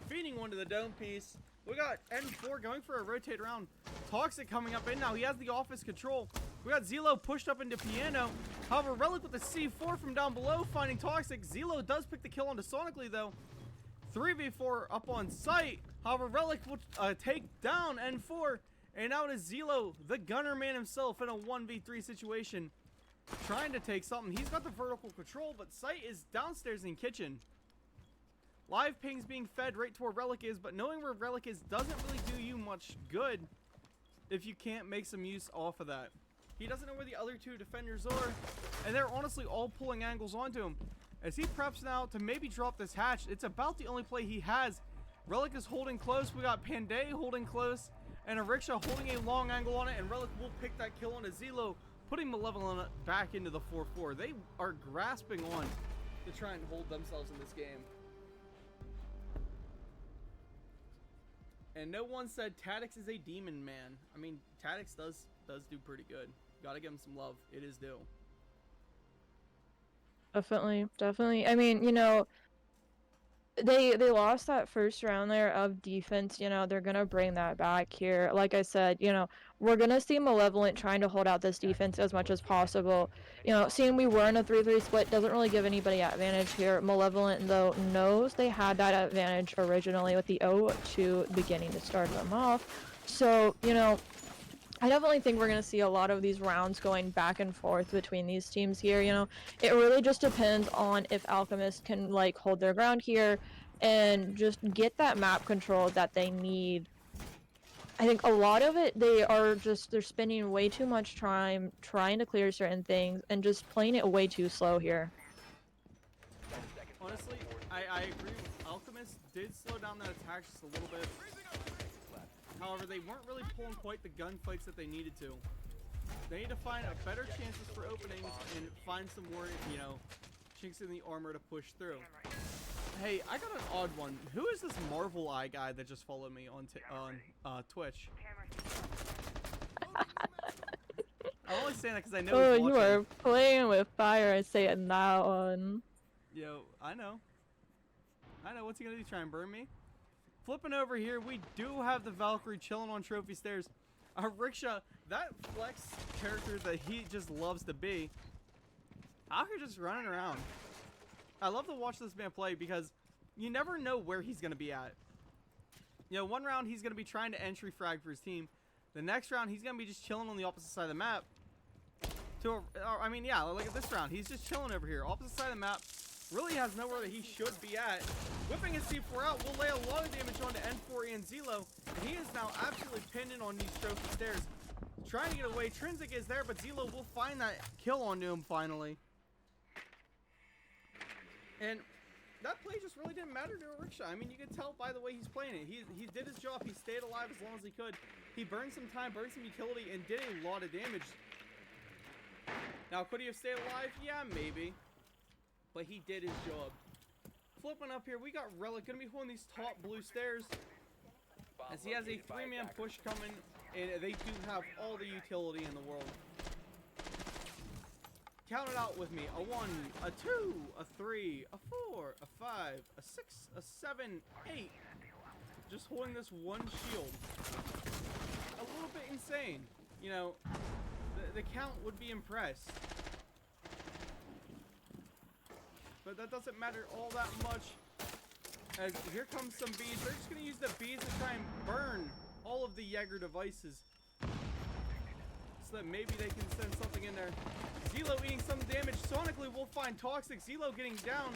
Feeding one to the dome piece. We got N4 going for a rotate around. Toxic coming up in now. He has the office control. We got Zelo pushed up into piano. However, Relic with the C4 from down below finding Toxic. Zelo does pick the kill onto Sonically though. 3v4 up on site. However, Relic will take down N4. And now it is Zelo, the gunner man himself, in a 1v3 situation. Trying to take something. He's got the vertical control, but Sight is downstairs in kitchen. Live ping's being fed right to where Relic is, but knowing where Relic is doesn't really do you much good if you can't make some use off of that. He doesn't know where the other 2 defenders are, and they're honestly all pulling angles onto him. As he preps now to maybe drop this hatch, it's about the only play he has. Relic is holding close. We got Panday holding close, and a Rickshaw holding a long angle on it, and Relic will pick that kill on a Zelo, putting Malevolent back into the 4-4. They are grasping on to try and hold themselves in this game. And no one said Tactics is a demon man. I mean, Tactics does do pretty good. Gotta give him some love. It is due. Definitely, definitely. I mean, you know, they lost that first round there of defense. You know, they're gonna bring that back here. Like I said, you know, we're gonna see Malevolent trying to hold out this defense as much as possible. You know, seeing we were in a 3-3 split doesn't really give anybody advantage here. Malevolent, though, knows they had that advantage originally with the 0-2 beginning to start them off. So, you know, I definitely think we're going to see a lot of these rounds going back and forth between these teams here, you know. It really just depends on if Alchemist can, like, hold their ground here and just get that map control that they need. I think a lot of it, they're spending way too much time trying to clear certain things and just playing it way too slow here. Seconds left Honestly, before I agree. Alchemist did slow down that attack just a little bit. However, they weren't really pulling quite the gunfights that they needed to. They need to find a better chances for openings and find some more, you know, chinks in the armor to push through. Hey, I got an odd one. Who is this Marvel Eye guy that just followed me on Twitch? I'm only saying that because I know Oh, he's you watching. are playing with fire, I say it that one. Yo, I know. What's he gonna do? Try and burn me? Flipping over here, we do have the Valkyrie chilling on trophy stairs. Rickshaw, that flex character that he just loves to be, out here just running around. I love to watch this man play because you never know where he's gonna be at. You know, one round he's gonna be trying to entry frag for his team. The next round he's gonna be just chilling on the opposite side of the map. I mean, yeah, look at this round. He's just chilling over here, opposite side of the map. Really has nowhere that he should be at. Whipping his C4 out will lay a lot of damage onto N4 and Zelo. And he is now absolutely pinned on these trophy stairs. Trying to get away. Trinsic is there, but Zelo will find that kill onto him finally. And that play just really didn't matter to Rickshaw. I mean, you can tell by the way he's playing it. He did his job. He stayed alive as long as he could. He burned some time, burned some utility, and did a lot of damage. Now, could he have stayed alive? Yeah, maybe. But he did his job. Flipping up here, we got Relic gonna be holding these top blue stairs as he has a 3-man push coming, and they do have all the utility in the world. Count it out with me: a 1, a 2, a 3, a 4, a 5, a 6, a 7, 8. Just holding this one shield. A little bit insane. You know, the count would be impressed. But that doesn't matter all that much, as here comes some beads. They're just going to use the beads to try and burn all of the Jaeger devices, so that maybe they can send something in there. Zelo eating some damage. Sonically will find Toxic. Zelo getting down.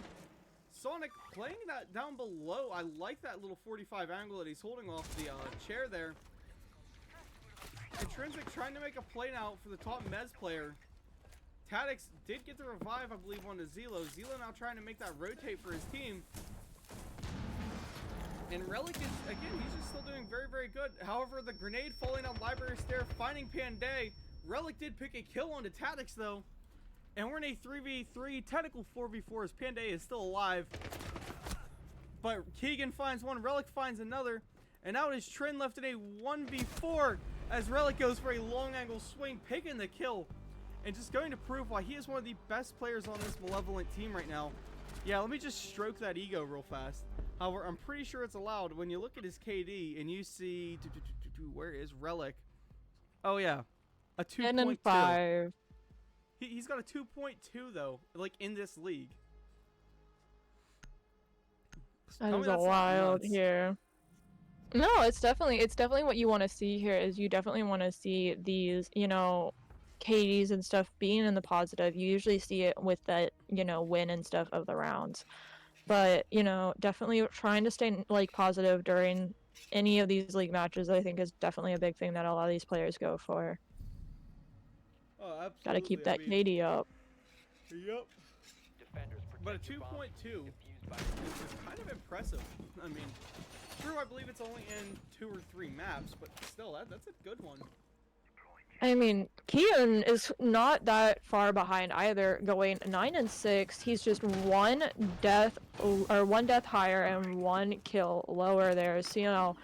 Sonic playing that down below. I like that little 45 angle that he's holding off the chair there. Intrinsic trying to make a play now for the top Mez player. Tadix did get the revive, I believe, onto Zelo. Zelo now trying to make that rotate for his team. And Relic is, again, he's just still doing very, very good. However, the grenade falling on Library Stair, finding Panday. Relic did pick a kill onto Tadix, though. And we're in a 3v3, technical 4v4 as Panday is still alive. But Keegan finds one, Relic finds another. And now it is Trin left in a 1v4 as Relic goes for a long angle swing, picking the kill. And just going to prove why he is one of the best players on this Malevolent team right now. Yeah, let me just stroke that ego real fast. However, I'm pretty sure it's allowed. When you look at his KD and you see... Where is Relic? Oh, yeah. A 2.2. 10 and 5. He's got a 2.2, though, like, in this league. That Tell is me a that's not wild nuts. here. No, it's definitely what you want to see here. Is you definitely want to see these, you know, KDs and stuff being in the positive. You usually see it with that, you know, win and stuff of the rounds. But, you know, definitely trying to stay, like, positive during any of these league matches, I think, is definitely a big thing that a lot of these players go for. Oh, absolutely. Gotta keep that I mean, KD up. Yep. Defenders But a protect your bombs. 2.2 Defused by is kind of impressive. I mean, true, I believe it's only in 2 or 3 maps, but still, that's a good one. I mean, Kean is not that far behind either, going 9 and 6. He's just one death higher and 1 kill lower there. So, you know,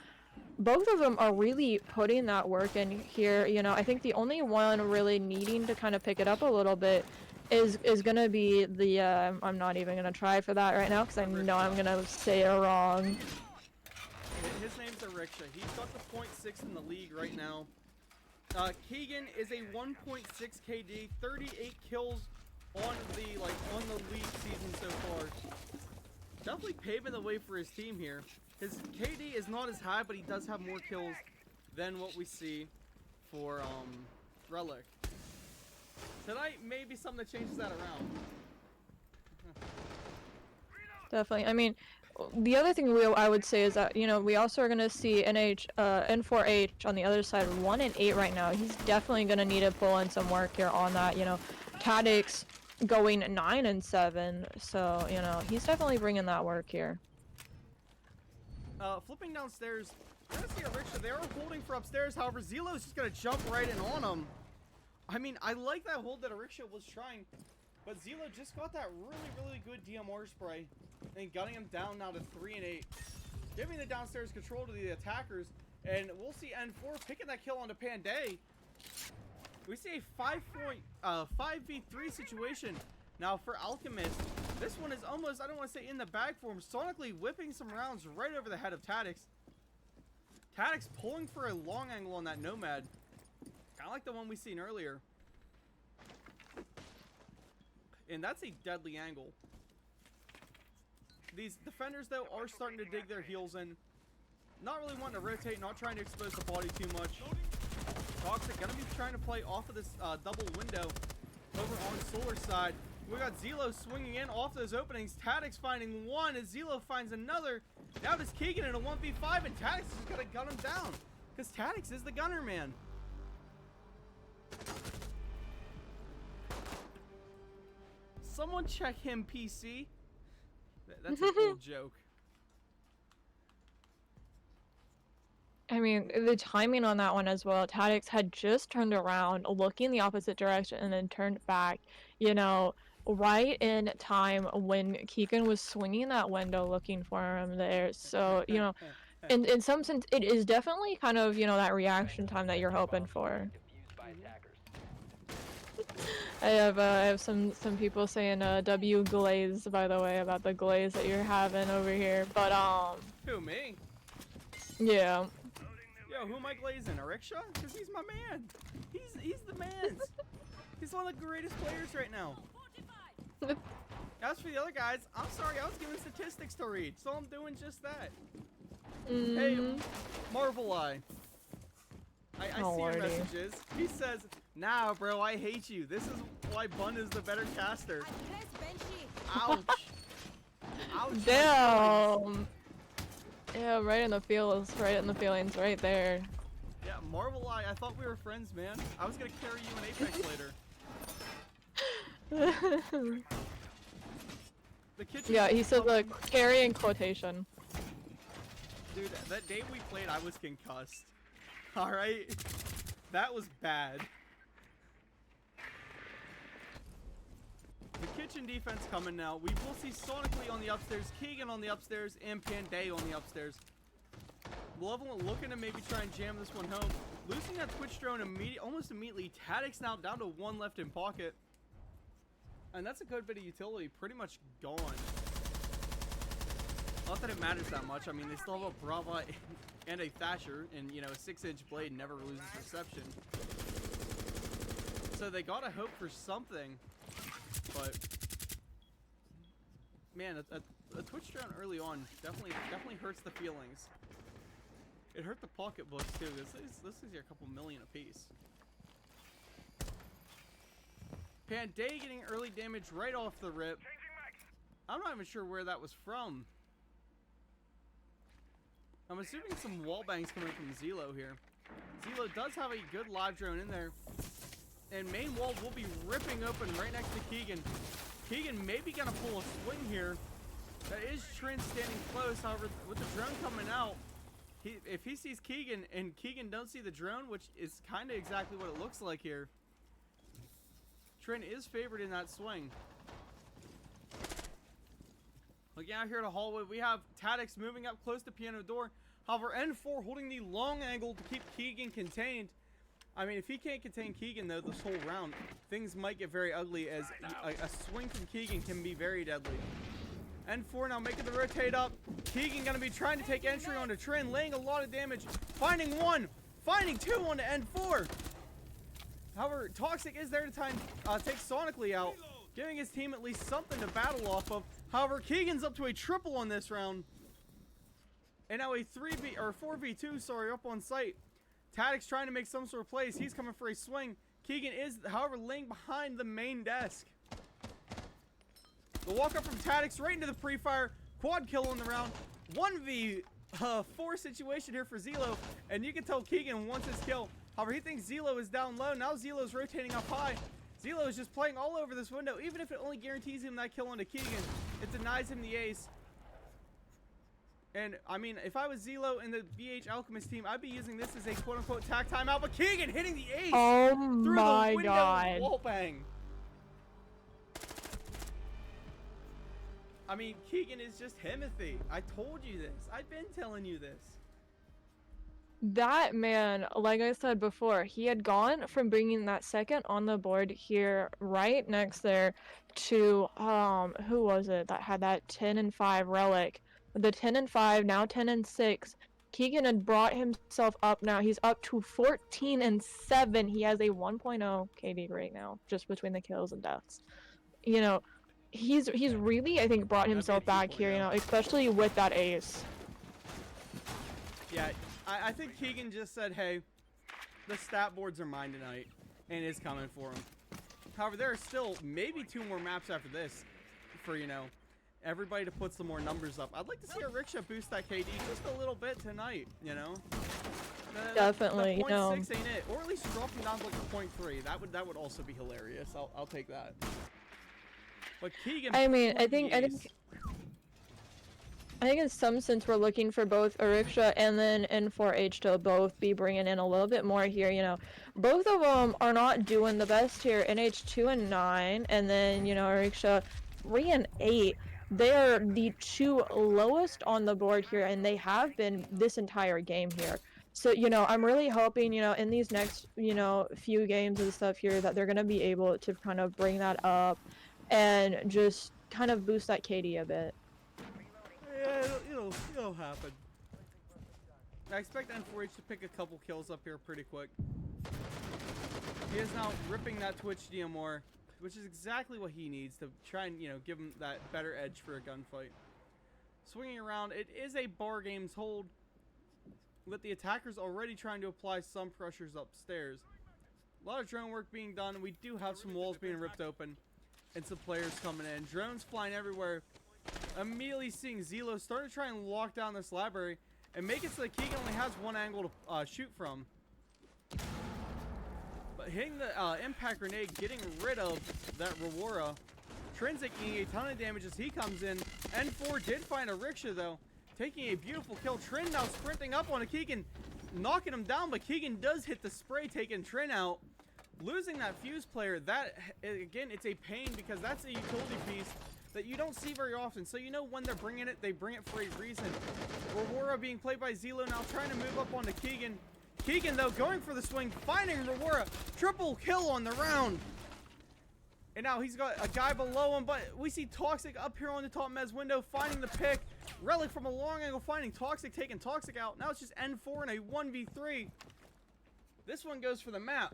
both of them are really putting that work in here. You know, I think the only one really needing to kind of pick it up a little bit is gonna be the I'm not even gonna try for that right now because I know I'm gonna say it wrong. His name's Rickshaw. He's got the 0.6 in the league right now. Keegan is a 1.6 KD, 38 kills on the league season so far. Definitely paving the way for his team here. His KD is not as high, but he does have more kills than what we see for Relic. Tonight may be something that changes that around. Definitely. I mean, the other thing I would say is that, you know, we also are going to see N4H on the other side, 1 and 8 right now. He's definitely going to need to pull in some work here on that, you know. Tadix going 9 and 7, so, you know, he's definitely bringing that work here. Flipping downstairs, we're gonna see a Riksha. They are holding for upstairs, however, Zilo's just gonna jump right in on him. I mean, I like that hold that Riksha was trying, but Zilo just got that really good DMR spray and gunning him down now to 3 and 8, giving the downstairs control to the attackers, and we'll see N4 picking that kill onto Panday. We see a 5v3 situation now for Alchemist. This one is almost, I don't want to say in the bag for him, sonically whipping some rounds right over the head of Tadix. Tadix pulling for a long angle on that Nomad, kind of like the one we seen earlier. And that's a deadly angle. These defenders, though, are starting to dig their heels in. Not really wanting to rotate, not trying to expose the body too much. Toxic gonna be trying to play off of this double window over on Solar side. We got Zilo swinging in off those openings. Tadix finding one as Zilo finds another. Now does Keegan in a 1v5, and Tadix is gonna gun him down because Tadix is the gunner man. Someone check him, PC. That's an old joke. I mean, the timing on that one as well. Tadix had just turned around, looking the opposite direction, and then turned back, you know, right in time when Keegan was swinging that window looking for him there. So, you know, in some sense, it is definitely kind of, you know, that reaction time that you're hoping for. Defused by attackers. I have some people saying W glaze, by the way, about the glaze that you're having over here. But Who, me? yeah. Yo, who am I glazing? A rickshaw? Because he's my man. He's the man. He's one of the greatest players right now. As for the other guys, I'm sorry, I was given statistics to read, so I'm doing just that. Hey, Marvel Eye. I see your messages. He says, nah, bro, I hate you. This is why Bun is the better caster. Ouch. Ouch. Damn. Yeah, right in the feels, right in the feelings, right there. Yeah, Marvel Eye, I thought we were friends, man. I was gonna carry you in Apex later. The kitchen. Yeah, he said like carry in quotation. Dude, that day we played, I was concussed. Alright? That was bad. The kitchen defense coming now. We will see Sonically on the upstairs, Keegan on the upstairs, and Panday on the upstairs. Malevolent looking to maybe try and jam this one home. Losing that Twitch drone almost immediately. Tadix now down to 1 left in pocket. And that's a good bit of utility. Pretty much gone. Not that it matters that much. I mean, they still have a Brava and a Thatcher. And, you know, a 6-inch blade never loses reception. So they gotta hope for something. But man, a Twitch drone early on definitely hurts the feelings. It hurt the pocketbooks too. This is a couple million apiece. Panday getting early damage right off the rip. I'm not even sure where that was from. I'm assuming some wall bangs coming from Zilo here. Zilo does have a good live drone in there. And main wall will be ripping open right next to Keegan. Keegan maybe gonna pull a swing here. That is Trin standing close. However, with the drone coming out, if he sees Keegan and Keegan don't see the drone, which is kind of exactly what it looks like here, Trin is favored in that swing. Looking out here at the hallway, we have Tadix moving up close to piano door. However, N4 holding the long angle to keep Keegan contained. I mean, if he can't contain Keegan, though, this whole round, things might get very ugly, as a swing from Keegan can be very deadly. N4 now making the rotate up. Keegan going to be trying to take entry onto Trin, laying a lot of damage. Finding one, finding two onto N4. However, Toxic is there to take Sonically out, giving his team at least something to battle off of. However, Keegan's up to a triple on this round. And now a 4v2, sorry, up on site. Tadic's trying to make some sort of plays. He's coming for a swing. Keegan is, however, laying behind the main desk. The walk up from Tadic's right into the pre-fire. Quad kill on the round. 1v4 situation here for Zelo. And you can tell Keegan wants his kill. However, he thinks Zelo is down low. Now Zelo's rotating up high. Zelo is just playing all over this window. Even if it only guarantees him that kill onto Keegan, it denies him the ace. And, I mean, if I was Zelo in the BH Alchemist team, I'd be using this as a quote-unquote tack timeout. But Keegan hitting the ace Oh through my the window god. wall bang. I mean, Keegan is just Himothy. I told you this. I've been telling you this. That man, like I said before, he had gone from bringing that second on the board here right next there to who was it that had that 10 and 5 relic? The 10 and 5, now 10 and 6. Keegan had brought himself up now. He's up to 14 and 7. He has a 1.0 KD right now, just between the kills and deaths. You know, he's really, I think, brought himself back here, you know, especially with that ace. Yeah, I think Keegan just said, hey, the stat boards are mine tonight, and is coming for him. However, there are still maybe 2 more maps after this for, you know, everybody to put some more numbers up. I'd like to see a Rickshaw boost that KD just a little bit tonight, you know? Definitely, the you know. 0.6 ain't it. Or at least drop him down to like a 0.3. That would also be hilarious. I'll take that. But Keegan, I mean, I pulling think the ace. in some sense we're looking for both Ariksha and then N4H to both be bringing in a little bit more here, you know. Both of them are not doing the best here. NH 2 and 9, and then, you know, Ariksha 3 and 8. They are the 2 lowest on the board here, and they have been this entire game here. So, you know, I'm really hoping, you know, in these next, you know, few games and stuff here that they're going to be able to kind of bring that up and just kind of boost that KD a bit. Yeah, it'll happen. I expect N4H to pick a couple kills up here pretty quick. He is now ripping that Twitch DMR, which is exactly what he needs to try and, you know, give him that better edge for a gunfight. Swinging around, it is a bar games hold, with the attackers already trying to apply some pressures upstairs. A lot of drone work being done, and we do have some walls being ripped open, and some players coming in. Drones flying everywhere. Immediately seeing Zelo start to try and lock down this library and make it so that Keegan only has one angle to shoot from. But hitting the impact grenade, getting rid of that Rewara. Trin's taking a ton of damage as he comes in. N4 did find a Rickshaw though, taking a beautiful kill. Trin now sprinting up on a Keegan, knocking him down, but Keegan does hit the spray, taking Trin out. Losing that fuse player, that, again, it's a pain because that's a utility piece that you don't see very often. So you know when they're bringing it, they bring it for a reason. Rewara being played by Zelo now trying to move up onto Keegan. Keegan, though, going for the swing, finding Rewara. Triple kill on the round. And now he's got a guy below him, but we see Toxic up here on the top mez window, finding the pick. Relic from a long angle, finding Toxic, taking Toxic out. Now it's just N4 and a 1v3. This one goes for the map.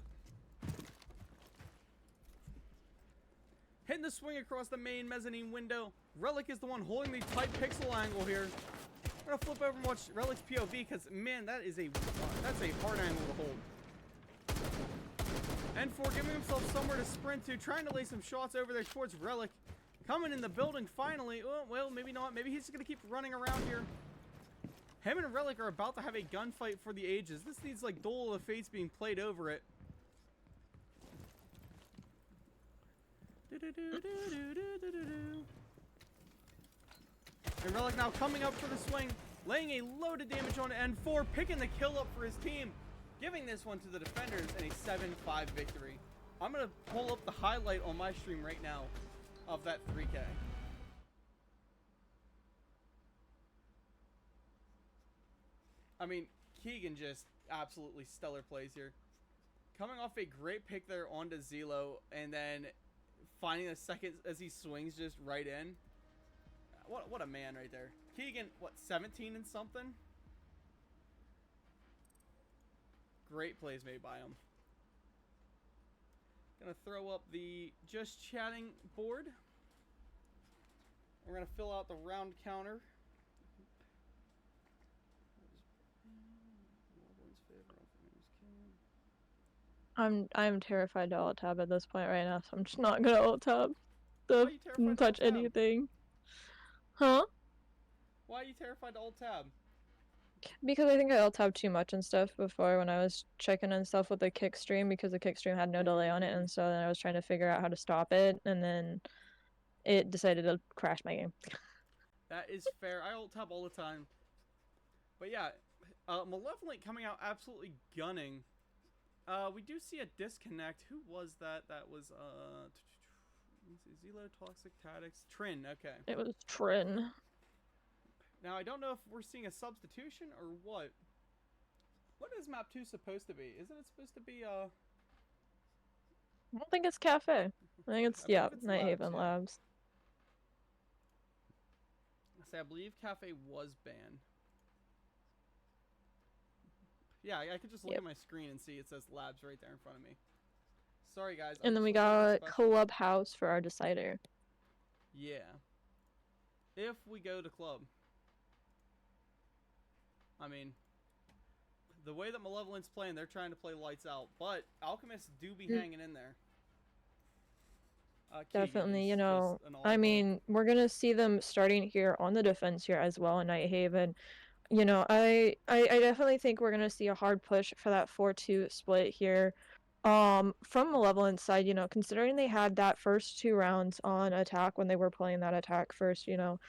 Hitting the swing across the main mezzanine window. Relic is the one holding the tight pixel angle here. I'm gonna flip over and watch Relic's POV because, man, that's a hard angle to hold. N4 giving himself somewhere to sprint to, trying to lay some shots over there towards Relic. Coming in the building finally. Oh, well, maybe not. Maybe he's gonna keep running around here. Him and Relic are about to have a gunfight for the ages. This needs like Duel of the Fates being played over it. And Relic now coming up for the swing, laying a load of damage on N4, picking the kill up for his team, giving this one to the defenders in a 7-5 victory. I'm going to pull up the highlight on my stream right now of that 3K. I mean, Keegan just absolutely stellar plays here. Coming off a great pick there onto Zelo, and then finding a second as he swings just right in. What a man right there. Keegan, what, 17 and something? Great plays made by him. Gonna throw up the just chatting board. We're gonna fill out the round counter. I'm terrified to alt tab at this point right now, so I'm just not gonna alt tab. Why are you terrified to Touch alt tab? anything. Huh? Why are you terrified to alt tab? Because I think I alt tabbed too much and stuff before when I was checking and stuff with the kick stream because the kick stream had no delay on it, and so then I was trying to figure out how to stop it, and then it decided to crash my game. That is fair. I alt tab all the time. But yeah, Malevolent coming out absolutely gunning. We do see a disconnect. Who was that? That was Zelo, Toxic Tactics, Trin. Okay. It was Trin. Now I don't know if we're seeing a substitution or what. What is map 2 supposed to be? Isn't it supposed to be I don't think it's Cafe. I think it's, believe yeah, it's Night Labs, Haven yeah. Labs. I believe Cafe was banned. Yeah, I could just look Yep. at my screen and see it says Labs right there in front of me. Sorry guys. And then we got Clubhouse for our decider. Yeah. If we go to club. I mean, the way that Malevolent's playing, they're trying to play lights out, but Alchemists do be hanging in there. Definitely, is you know, just an I all-pro. mean, we're gonna see them starting here on the defense here as well in Night Haven. You know, I definitely think we're gonna see a hard push for that 4-2 split here. From Malevolent side, you know, considering they had that first 2 rounds on attack when they were playing that attack first, you know,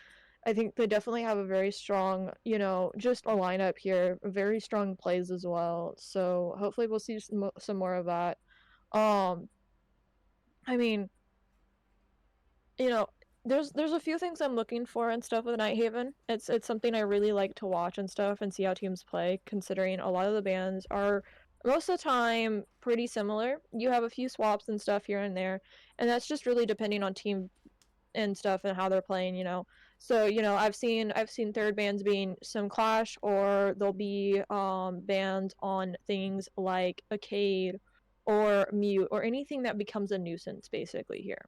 I think they definitely have a very strong, you know, just a lineup here, very strong plays as well. So hopefully we'll see some more of that. I mean, you know, there's a few things I'm looking for and stuff with Night Haven. It's something I really like to watch and stuff and see how teams play, considering a lot of the bans are most of the time pretty similar. You have a few swaps and stuff here and there, and that's just really depending on team and stuff and how they're playing, you know. So, you know, I've seen third bans being some clash, or they'll be banned on things like Arcade or Mute or anything that becomes a nuisance basically here.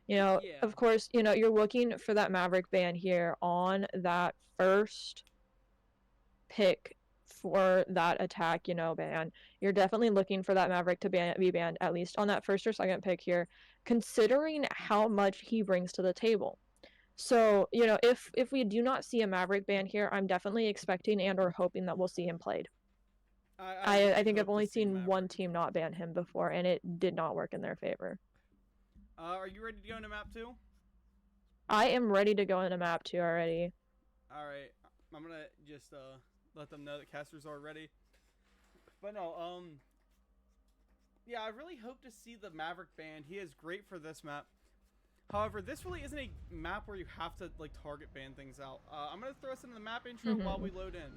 You know, Yeah. of course, you know, you're looking for that Maverick ban here on that first pick for that attack, you know, ban. You're definitely looking for that Maverick to be banned at least on that first or second pick here, considering how much he brings to the table. So, you know, if we do not see a Maverick ban here, I'm definitely expecting and or hoping that we'll see him played. I think I've only seen one team not ban him before, and it did not work in their favor. Are you ready to go into map 2? I am ready to go into map 2 already. Alright, I'm gonna just let them know that casters are ready. But no, yeah, I really hope to see the Maverick ban. He is great for this map. However, this really isn't a map where you have to like target ban things out. I'm gonna throw us into the map intro while we load in.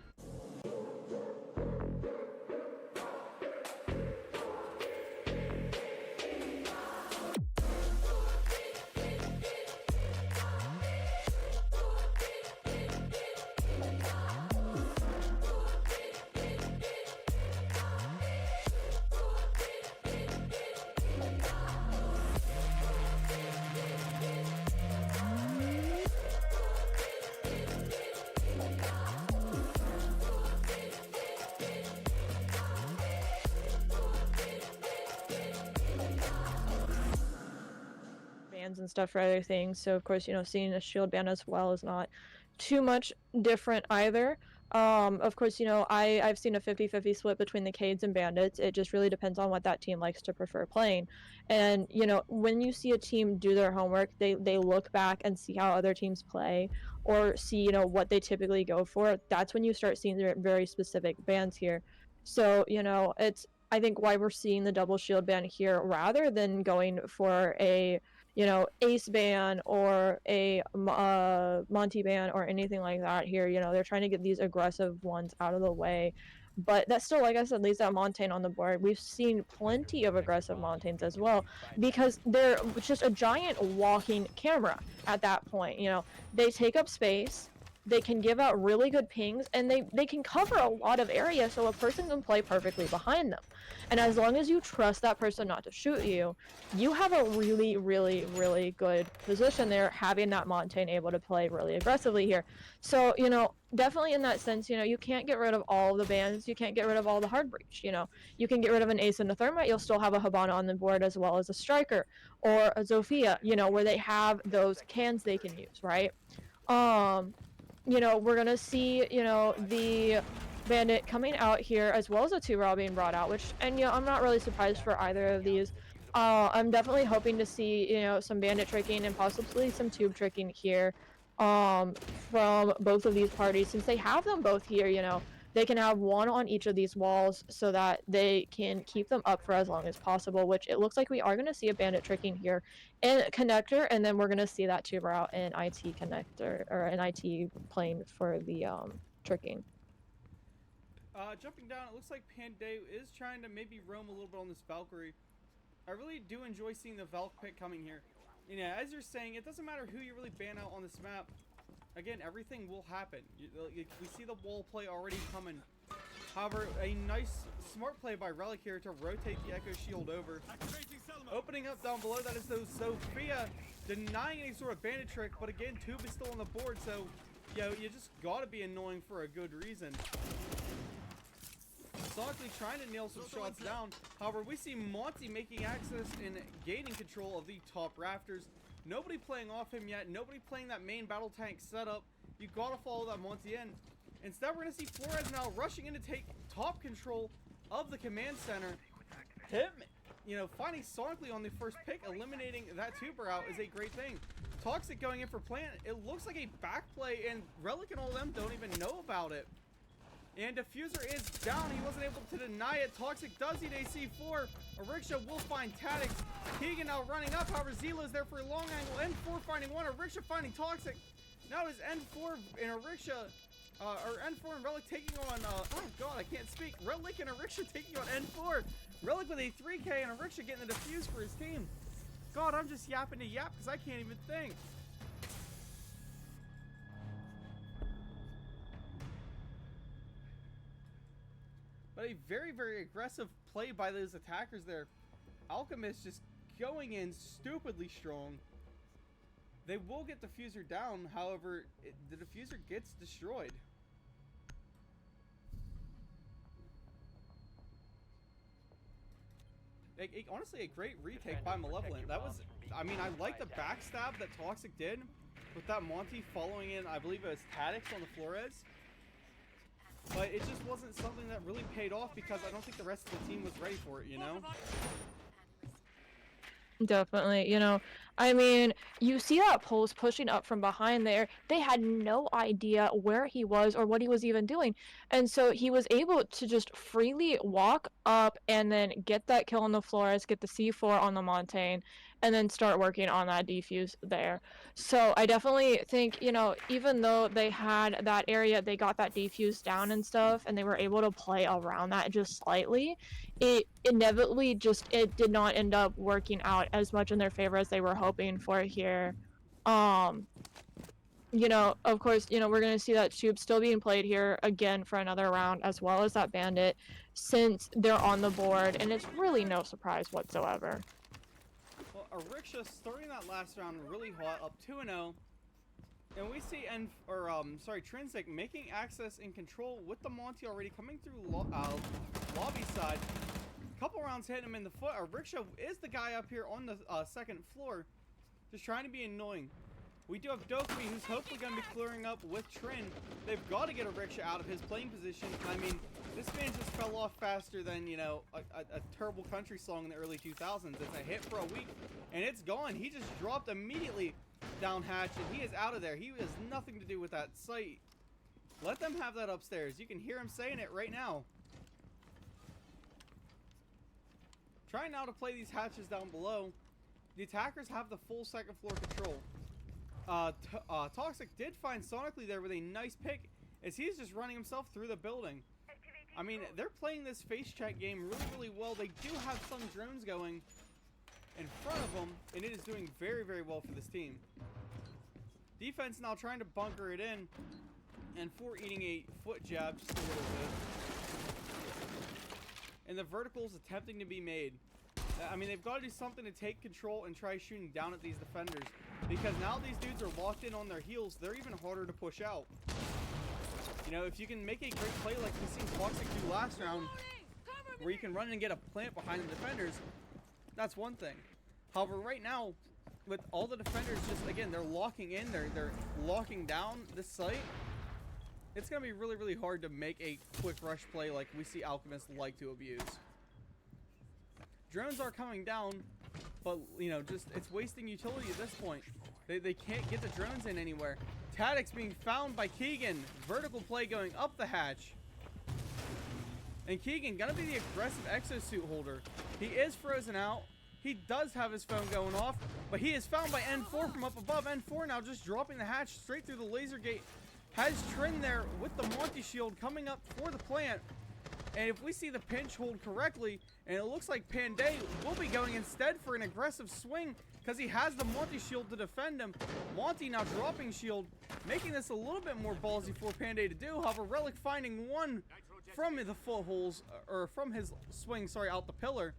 Bans and stuff for other things. So of course, you know, seeing a shield ban as well is not too much different either. Of course, you know, I've seen a 50-50 split between the Cades and Bandits. It just really depends on what that team likes to prefer playing. And, you know, when you see a team do their homework, they look back and see how other teams play or see, you know, what they typically go for. That's when you start seeing their very specific bans here. So, you know, it's, I think, why we're seeing the double shield ban here rather than going for a, you know, ace ban or a Monty ban or anything like that here. You know, they're trying to get these aggressive ones out of the way. But that still, like I said, leaves that Montaigne on the board. We've seen plenty of aggressive Montaignes as well because they're just a giant walking camera at that point. You know, they take up space, they can give out really good pings, and they can cover a lot of area, so a person can play perfectly behind them. And as long as you trust that person not to shoot you, you have a really, really, really good position there, having that Montaigne able to play really aggressively here. So, you know, definitely in that sense, you know, you can't get rid of all of the bans, you can't get rid of all the hard breach, you know. You can get rid of an ace and a thermite, you'll still have a Habana on the board as well as a striker or a Zofia, you know, where they have those cans they can use, right? You know, we're gonna see, you know, the bandit coming out here as well as a 2-row being brought out, which, and you know, I'm not really surprised for either of these. I'm definitely hoping to see, you know, some bandit tricking and possibly some tube tricking here from both of these parties, since they have them both here. You know, they can have one on each of these walls so that they can keep them up for as long as possible, which it looks like we are going to see a bandit tricking here in connector, and then we're going to see that tube route in IT connector, or an IT plane for the tricking. Jumping down, it looks like Panday is trying to maybe roam a little bit on this Valkyrie. I really do enjoy seeing the Valk pick coming here. You know, as you're saying, it doesn't matter who you really ban out on this map. Again, everything will happen. We see the wall play already coming. However, a nice, smart play by Relic here to rotate the Echo Shield over. Opening up down below, that is though Sophia denying any sort of bandit trick, but again, Tube is still on the board, so, yo, you just gotta be annoying for a good reason. Sonically trying to nail some shots down. However, we see Monty making access and gaining control of the top rafters. Nobody playing off him yet. Nobody playing that main battle tank setup. You gotta follow that Monty in. Instead, we're gonna see Flores now rushing in to take top control of the command center. Him, you know, finding Sonically on the first pick, eliminating that tuber out is a great thing. Toxic going in for plant. It looks like a back play, and Relic and all them don't even know about it. And Diffuser is down. He wasn't able to deny it. Toxic does need a C4. Ariksha will find Tadix. Keegan now running up. However, Zilo's there for a long angle. N4 finding one. Ariksha finding Toxic. Now it is N4 and Ariksha, or N4 and Relic taking on, oh god, I can't speak. Relic and Ariksha taking on N4. Relic with a 3K and Ariksha getting the defuse for his team. God, I'm just yapping to yap because I can't even think. But a very, very aggressive play by those attackers there. Alchemist just going in stupidly strong. They will get Diffuser down, however, the Diffuser gets destroyed. Honestly, a great retake by Malevolent. That was, I mean, I like the backstab that Toxic did with that Monty following in, I believe it was Tadix on the Flores. But it just wasn't something that really paid off because I don't think the rest of the team was ready for it, you know? Definitely, you know, I mean, you see that Pulse pushing up from behind there. They had no idea where he was or what he was even doing. And so he was able to just freely walk up and then get that kill on the Flores, get the C4 on the Montaigne, and then start working on that defuse there. So I definitely think, you know, even though they had that area, they got that defuse down and stuff, and they were able to play around that just slightly, it inevitably just, it did not end up working out as much in their favor as they were hoping for here. You know, of course, you know, we're going to see that tube still being played here again for another round, as well as that bandit, since they're on the board, and it's really no surprise whatsoever. Well, Ariksha starting that last round really hot, up 2-0. And we see Trinsic making access and control with the Monty already coming through lobby side. Couple rounds hitting him in the foot. Ariksha is the guy up here on the second floor, just trying to be annoying. We do have Dokumi, who's hopefully going to be clearing up with Trin. They've got to get Ariksha out of his playing position. I mean, this man just fell off faster than, you know, a terrible country song in the early 2000s. It's a hit for a week, and it's gone. He just dropped immediately down hatch, and he is out of there. He has nothing to do with that site. Let them have that upstairs. You can hear him saying it right now. Trying now to play these hatches down below. The attackers have the full second floor control. Toxic did find Sonically there with a nice pick, as he's just running himself through the building. I mean, they're playing this face check game really, really well. They do have some drones going in front of them, and it is doing very, very well for this team. Defense now trying to bunker it in. And 4 eating a foot jab just a little bit. And the vertical's attempting to be made. I mean, they've got to do something to take control and try shooting down at these defenders. Because now these dudes are locked in on their heels, they're even harder to push out. You know, if you can make a great play like we seen Toxic do last round, where you can run and get a plant behind the defenders, that's one thing. However, right now, with all the defenders just, again, they're locking in, they're locking down this site, it's going to be really, really hard to make a quick rush play like we see Alchemist like to abuse. Drones are coming down, but, you know, just, it's wasting utility at this point. They can't get the drones in anywhere. Tadix being found by Keegan. Vertical play going up the hatch. And Keegan gonna be the aggressive exosuit holder. He is frozen out. He does have his phone going off, but he is found by N4 from up above. N4 now just dropping the hatch straight through the laser gate. Has Trin there with the Monty shield coming up for the plant. And if we see the pinch hold correctly, and it looks like Panday will be going instead for an aggressive swing because he has the Monty shield to defend him. Monty now dropping shield, making this a little bit more ballsy for Panday to do. However, Relic finding one from the footholes, or from his swing, sorry, out the pillar.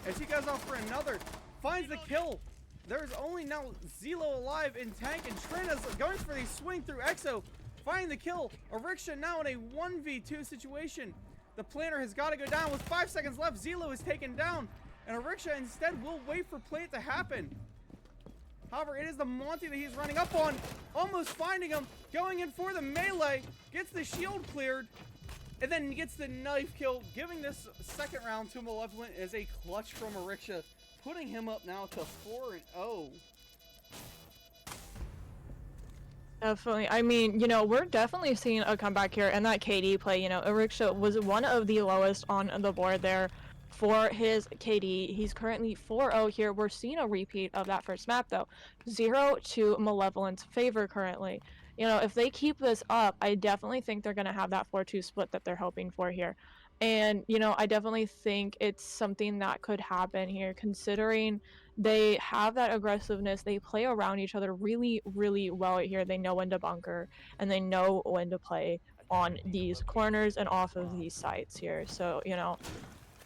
As he goes out for another, finds the kill. There's only now Zelo alive in tank, and Trina's going for a swing through Exo, finding the kill. Ariksha now in a 1v2 situation. The planter has got to go down with 5 seconds left. Zelo is taken down, and Ariksha instead will wait for plant to happen. However, it is the Monty that he's running up on, almost finding him, going in for the melee, gets the shield cleared, and then gets the knife kill, giving this second round to Malevolent as a clutch from Ariksha, putting him up now to 4-0. Definitely. I mean, you know, we're definitely seeing a comeback here, and that KD play, you know, Ariksha was one of the lowest on the board there for his KD. He's currently 4-0 here. We're seeing a repeat of that first map, though. 0 to Malevolent's favor currently. You know, if they keep this up, I definitely think they're going to have that 4-2 split that they're hoping for here. And, you know, I definitely think it's something that could happen here, considering they have that aggressiveness. They play around each other really, really well here. They know when to bunker, and they know when to play on these corners and off of these sites here. So, you know,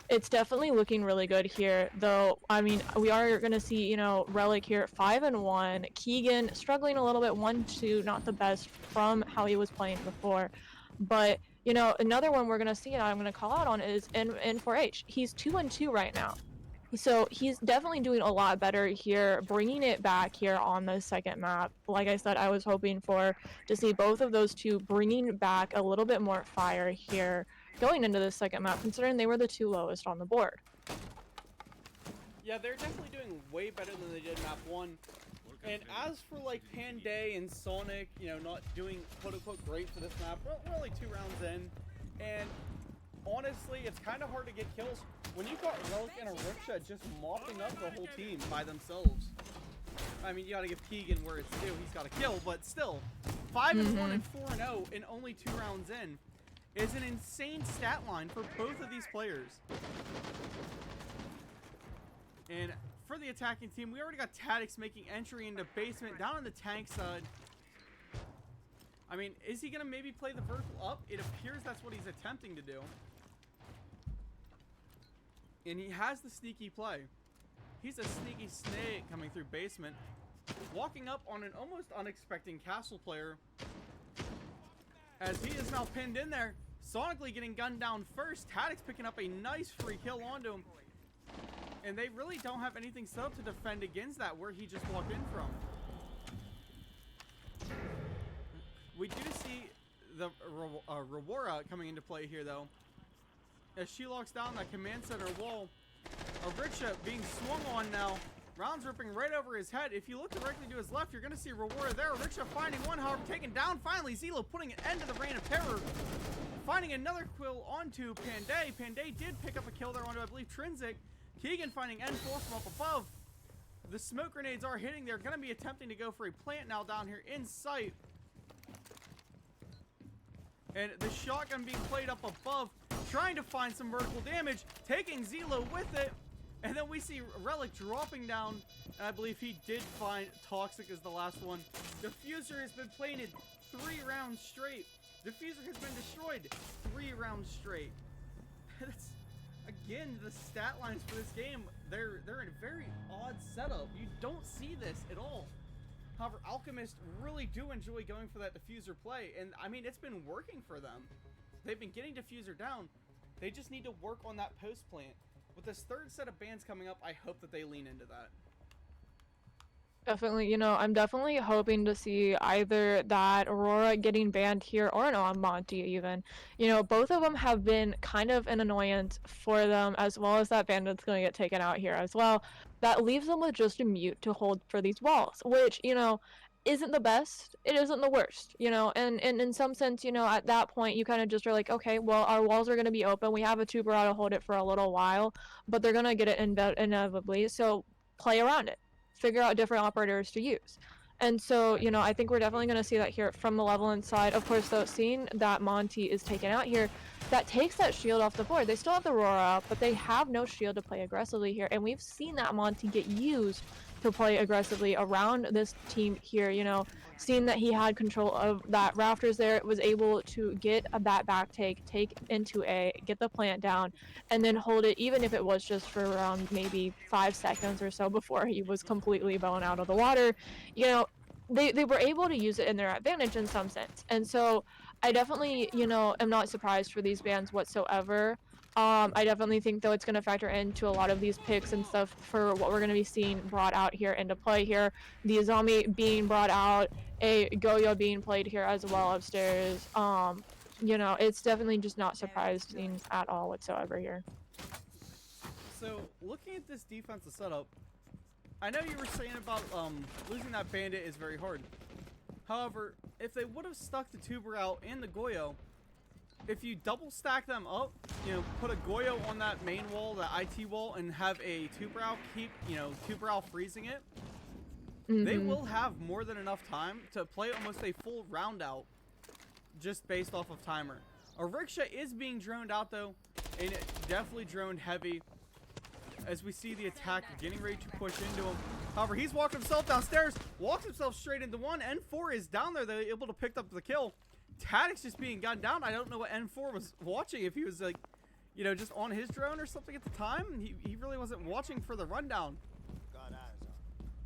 it's definitely looking really good here, though. I mean, we are going to see, you know, Relic here 5-1. Keegan struggling a little bit, 1-2, not the best from how he was playing before. But, you know, another one we're going to see, and I'm going to call out on, is N4H. He's 2-2 right now. So he's definitely doing a lot better here, bringing it back here on the second map. Like I said, I was hoping to see both of those two bringing back a little bit more fire here going into the second map, considering they were the two lowest on the board. Yeah, they're definitely doing way better than they did map 1. And as for like Panday and Sonic, you know, not doing quote-unquote great for this map, we're only 2 rounds in. And honestly, it's kind of hard to get kills when you've got Relic and Ariksha just mopping up the whole team by themselves. I mean, you gotta give Keegan where it's due. He's got a kill, but still, 5-1 and 4-0 in only 2 rounds in is an insane stat line for both of these players. And for the attacking team, we already got Tadix making entry into basement down on the tank side. I mean, is he gonna maybe play the vertical up? It appears that's what he's attempting to do. And he has the sneaky play. He's a sneaky snake coming through basement, walking up on an almost unexpected castle player, as he is now pinned in there. Sonically getting gunned down first. Tadix picking up a nice free kill onto him. And they really don't have anything set up to defend against that where he just walked in from. We do see the Rewara coming into play here, though, as she locks down that command center wall. Ariksha being swung on now. Rounds ripping right over his head. If you look directly to his left, you're going to see Rewara there. Ariksha finding one, however, taken down. Finally, Zelo putting an end to the reign of terror. Finding another kill onto Panday. Panday did pick up a kill there onto, I believe, Trinsic. Keegan finding N4 from up above. The smoke grenades are hitting. They're going to be attempting to go for a plant now down here in sight. And the shotgun being played up above, trying to find some vertical damage, taking Zelo with it. And then we see Relic dropping down. And I believe he did find Toxic as the last one. Diffuser has been planted 3 rounds straight. Diffuser has been destroyed 3 rounds straight. That's, again, the stat lines for this game, they're in a very odd setup. You don't see this at all. However, Alchemist really do enjoy going for that diffuser play, and I mean, it's been working for them. They've been getting diffuser down. They just need to work on that post plant. With this third set of bans coming up, I hope that they lean into that. Definitely, you know, I'm definitely hoping to see either that Aurora getting banned here or an Monty even. You know, both of them have been kind of an annoyance for them, as well as that Bandit's going to get taken out here as well. That leaves them with just a mute to hold for these walls, which, you know, isn't the best. It isn't the worst, you know, and in some sense, you know, at that point, you kind of just are like, okay, well, our walls are going to be open. We have a tuber out to hold it for a little while, but they're going to get it inevitably, so play around it. Figure out different operators to use. And so, you know, I think we're definitely going to see that here from Malevolent side. Of course, though, seeing that Monty is taken out here, that takes that shield off the board. They still have the Aurora up, but they have no shield to play aggressively here. And we've seen that Monty get used to play aggressively around this team here, you know, seeing that he had control of that rafters there, was able to get that back take into A, get the plant down, and then hold it, even if it was just for around maybe 5 seconds or so before he was completely blown out of the water. You know, they were able to use it in their advantage in some sense. And so I definitely, you know, am not surprised for these bans whatsoever. I definitely think, though, it's going to factor into a lot of these picks and stuff for what we're going to be seeing brought out here into play here. The zombie being brought out, a Goyo being played here as well upstairs. You know, it's definitely just not surprising at all whatsoever here. So, looking at this defensive setup, I know you were saying about losing that bandit is very hard. However, if they would have stuck the tuber out and the Goyo, if you double stack them up, you know, put a Goyo on that main wall, the IT wall, and have a Tuberow keep, you know, Tuberow freezing it, they will have more than enough time to play almost a full round out just based off of timer. A rickshaw is being droned out though, and it definitely droned heavy as we see the attack getting ready to push into him. However, he's walking himself downstairs, walks himself straight into one. N4 is down there. They're able to pick up the kill. Tadic's just being gunned down. I don't know what N4 was watching, if he was like, you know, just on his drone or something at the time. He really wasn't watching for the rundown.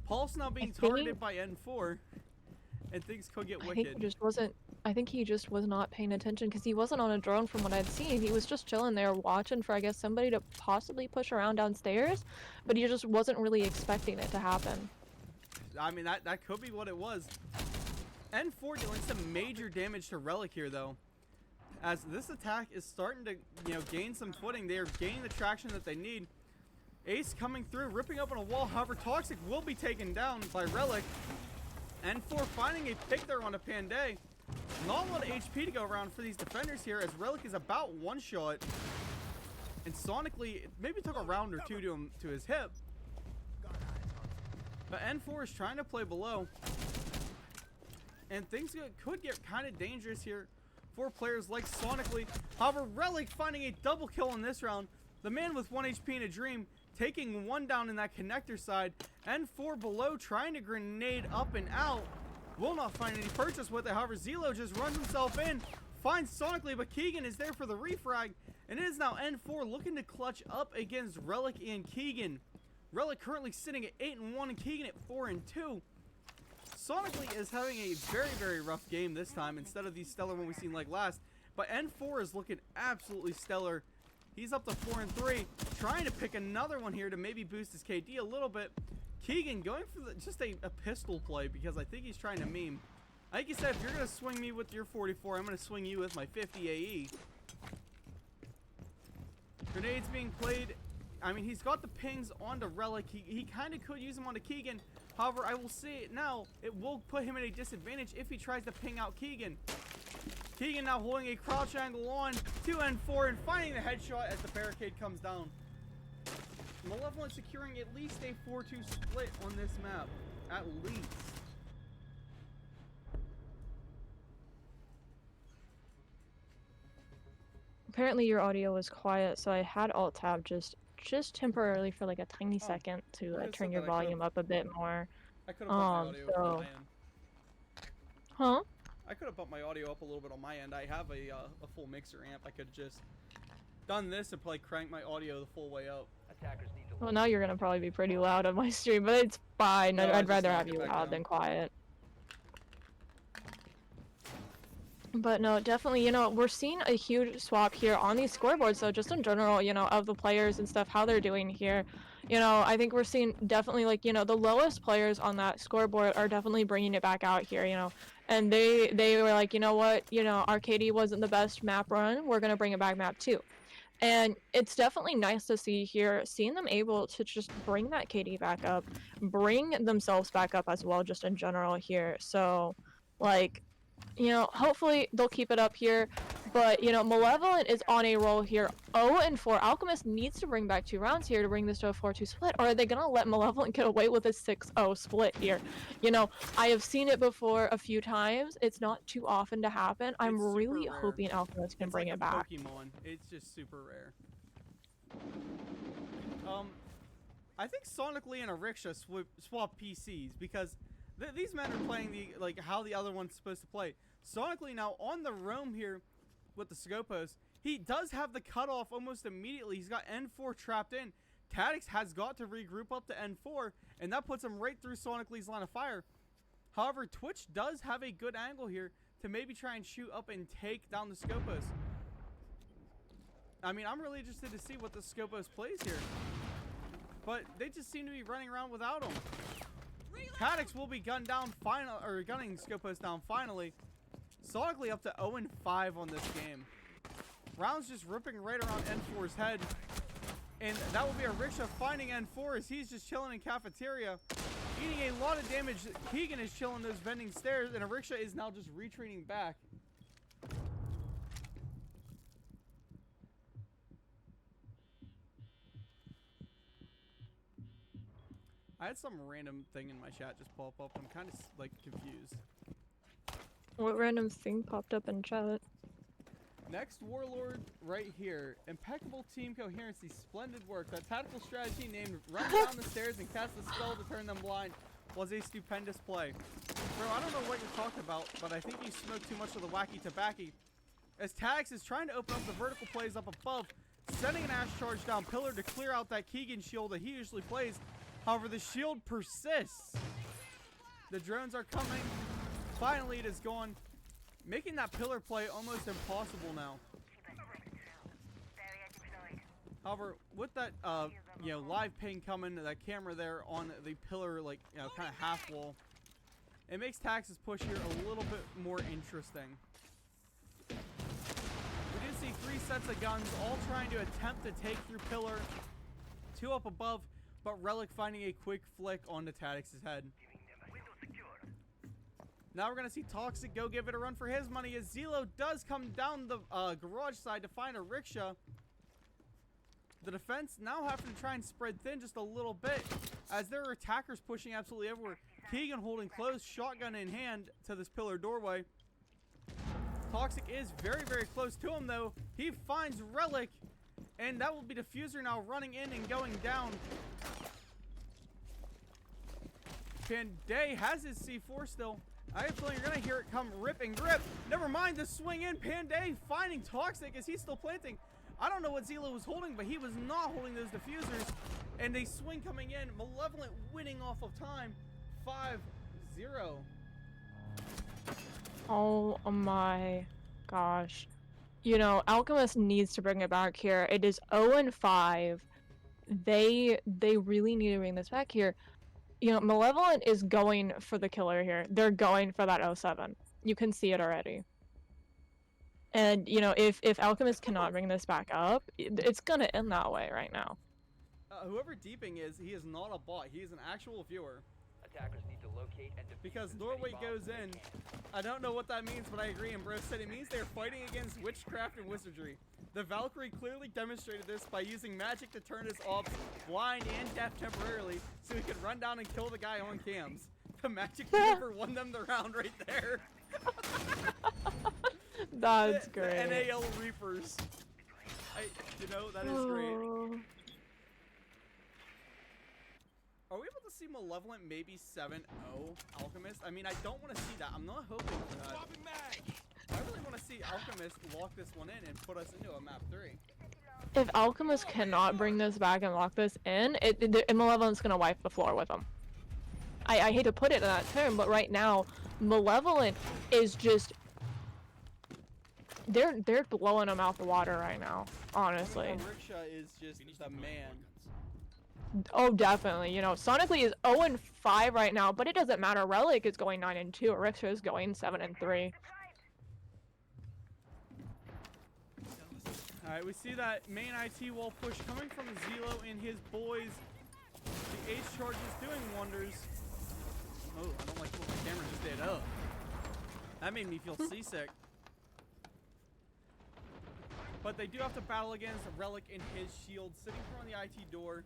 Pulse now being targeted by N4, and things could get wicked. I think he just was not paying attention, because he wasn't on a drone from what I'd seen. He was just chilling there watching for, I guess, somebody to possibly push around downstairs, but he just wasn't really expecting it to happen. I mean, that could be what it was. N4 dealing some major damage to Relic here, though. As this attack is starting to, you know, gain some footing. They are gaining the traction that they need. Ace coming through, ripping open a wall. However, Toxic will be taken down by Relic. N4 finding a pick there on a Panday. Not a lot of HP to go around for these defenders here, as Relic is about one shot. And sonically, it maybe took a round or two to his hip. But N4 is trying to play below. And things could get kind of dangerous here for players like Sonically. However, Relic finding a double kill in this round. The man with 1 HP in a dream, taking one down in that connector side. N4 below, trying to grenade up and out. Will not find any purchase with it. However, Zelo just runs himself in, finds Sonically, but Keegan is there for the refrag. And it is now N4 looking to clutch up against Relic and Keegan. Relic currently sitting at 8-1 and Keegan at 4-2. Sonically is having a very, very rough game this time instead of the stellar one we've seen like last. But N4 is looking absolutely stellar. He's up to 4-3, trying to pick another one here to maybe boost his KD a little bit. Keegan going for just a pistol play, because I think he's trying to meme. I think he said, if you're going to swing me with your 44, I'm going to swing you with my 50 AE. Grenades being played. I mean, he's got the pings onto Relic. He kind of could use them onto Keegan. However, I will say it now, it will put him at a disadvantage if he tries to ping out Keegan. Keegan now holding a crouch angle on to N4 and finding the headshot as the barricade comes down. Malevolent securing at least a 4-2 split on this map. At least. Apparently your audio was quiet, so I had Alt-Tab just temporarily for like a tiny second to turn your volume up a bit more. I could have my audio so... on my end. Huh? I could have bumped my audio up a little bit on my end. I have a full mixer amp. I could have just done this and probably crank my audio the full way up. Attackers need to Well, now you're gonna probably be pretty loud on my stream, but it's fine. No, I I'd just rather knocked have it you back loud down. than quiet. But no, definitely, you know, we're seeing a huge swap here on these scoreboards. So just in general, you know, of the players and stuff, how they're doing here. You know, I think we're seeing definitely like, you know, the lowest players on that scoreboard are definitely bringing it back out here, you know. And they were like, you know what, you know, Arcady wasn't the best map run. We're going to bring it back map 2. And it's definitely nice to see here, seeing them able to just bring that KD back up, bring themselves back up as well, just in general here. So, like, you know, hopefully they'll keep it up here. But, you know, Malevolent is on a roll here. 0-4. Alchemist needs to bring back 2 rounds here to bring this to a 4-2 split. Or are they going to let Malevolent get away with a 6-0 split here? You know, I have seen it before a few times. It's not too often to happen. I'm It's super really rare. hoping Alchemist can It's bring like it a back. Pokemon. It's just super rare. I think Sonically and Ariksha swap PCs because these men are playing how the other one's supposed to play. Sonically now on the roam here with the Scopos, he does have the cutoff almost immediately. He's got N4 trapped in. Tadix has got to regroup up to N4, and that puts him right through Sonically's line of fire. However, Twitch does have a good angle here to maybe try and shoot up and take down the Scopos. I mean, I'm really interested to see what the Scopos plays here. But they just seem to be running around without him. Tadix will be gunning Scopos down finally. Sonically up to 0-5 on this game. Rounds just ripping right around N4's head. And that will be Ariksha finding N4 as he's just chilling in cafeteria. Eating a lot of damage. Keegan is chilling those vending stairs, and Ariksha is now just retreating back. I had some random thing in my chat just pop up. I'm kind of like confused. What random thing popped up in chat? Next Warlord right here. Impeccable team coherency. Splendid work. That tactical strategy named run down the stairs and cast the spell to turn them blind was a stupendous play. Bro, I don't know what you're talking about, but I think you smoked too much of the wacky tobacco. As Tax is trying to open up the vertical plays up above, sending an Ash Charge down pillar to clear out that Keegan shield that he usually plays. However, the shield persists. The drones are coming. Finally, it is gone, making that pillar play almost impossible now. However, with that, you know, live ping coming, that camera there on the pillar, like, you know, kind of half wall, it makes Tax's push here a little bit more interesting. We do see 3 sets of guns, all trying to attempt to take through pillar. 2 up above, but Relic finding a quick flick onto Tadix's head. Now we're going to see Toxic go give it a run for his money as Zelo does come down the garage side to find Ariksha. The defense now having to try and spread thin just a little bit as there are attackers pushing absolutely everywhere. Keegan holding close, shotgun in hand to this pillar doorway. Toxic is very, very close to him though. He finds Relic, and that will be Diffuser now running in and going down. Panday has his C4 still. I have a feeling you're going to hear it come rip and grip. Never mind the swing in. Panday finding Toxic as he's still planting. I don't know what Zelo was holding, but he was not holding those diffusers. And a swing coming in. Malevolent winning off of time. 5-0. Oh my gosh. You know, Alchemist needs to bring it back here. It is 0-5. They really need to bring this back here. You know, Malevolent is going for the killer here. They're going for that 0-7. You can see it already. And, you know, if Alchemist cannot bring this back up, it's gonna end that way right now. Whoever Deeping is, he is not a bot. He is an actual viewer. Attackers need to locate and defuse Because as Norway many bombs goes as they in. can. I don't know what that means, but I agree. And Bro said it means they're fighting against witchcraft and wizardry. The Valkyrie clearly demonstrated this by using magic to turn his ops blind and deaf temporarily so he could run down and kill the guy on cams. The magic maneuver won them the round right there. That's the great. NAL Reapers. You know, that is great. Oh. Are we able to see Malevolent maybe 7-0 Alchemist. I mean, I don't want to see that. I'm not hoping for that. I really want to see Alchemist lock this one in and put us into a map 3. If Alchemist cannot bring this back and lock this in, Malevolent's gonna wipe the floor with them. I hate to put it in that term, but right now, Malevolent is just... They're blowing them out the water right now, honestly. I mean, Riksha is just the man. Oh, definitely. You know, Sonically is 0-5 right now, but it doesn't matter. Relic is going 9-2. Riksha is going 7-3. Alright, we see that main IT wall push coming from Zelo and his boys. The Ace charge is doing wonders. Oh, I don't like what the camera just did. Oh. That made me feel seasick. But they do have to battle against Relic and his shield sitting from the IT door.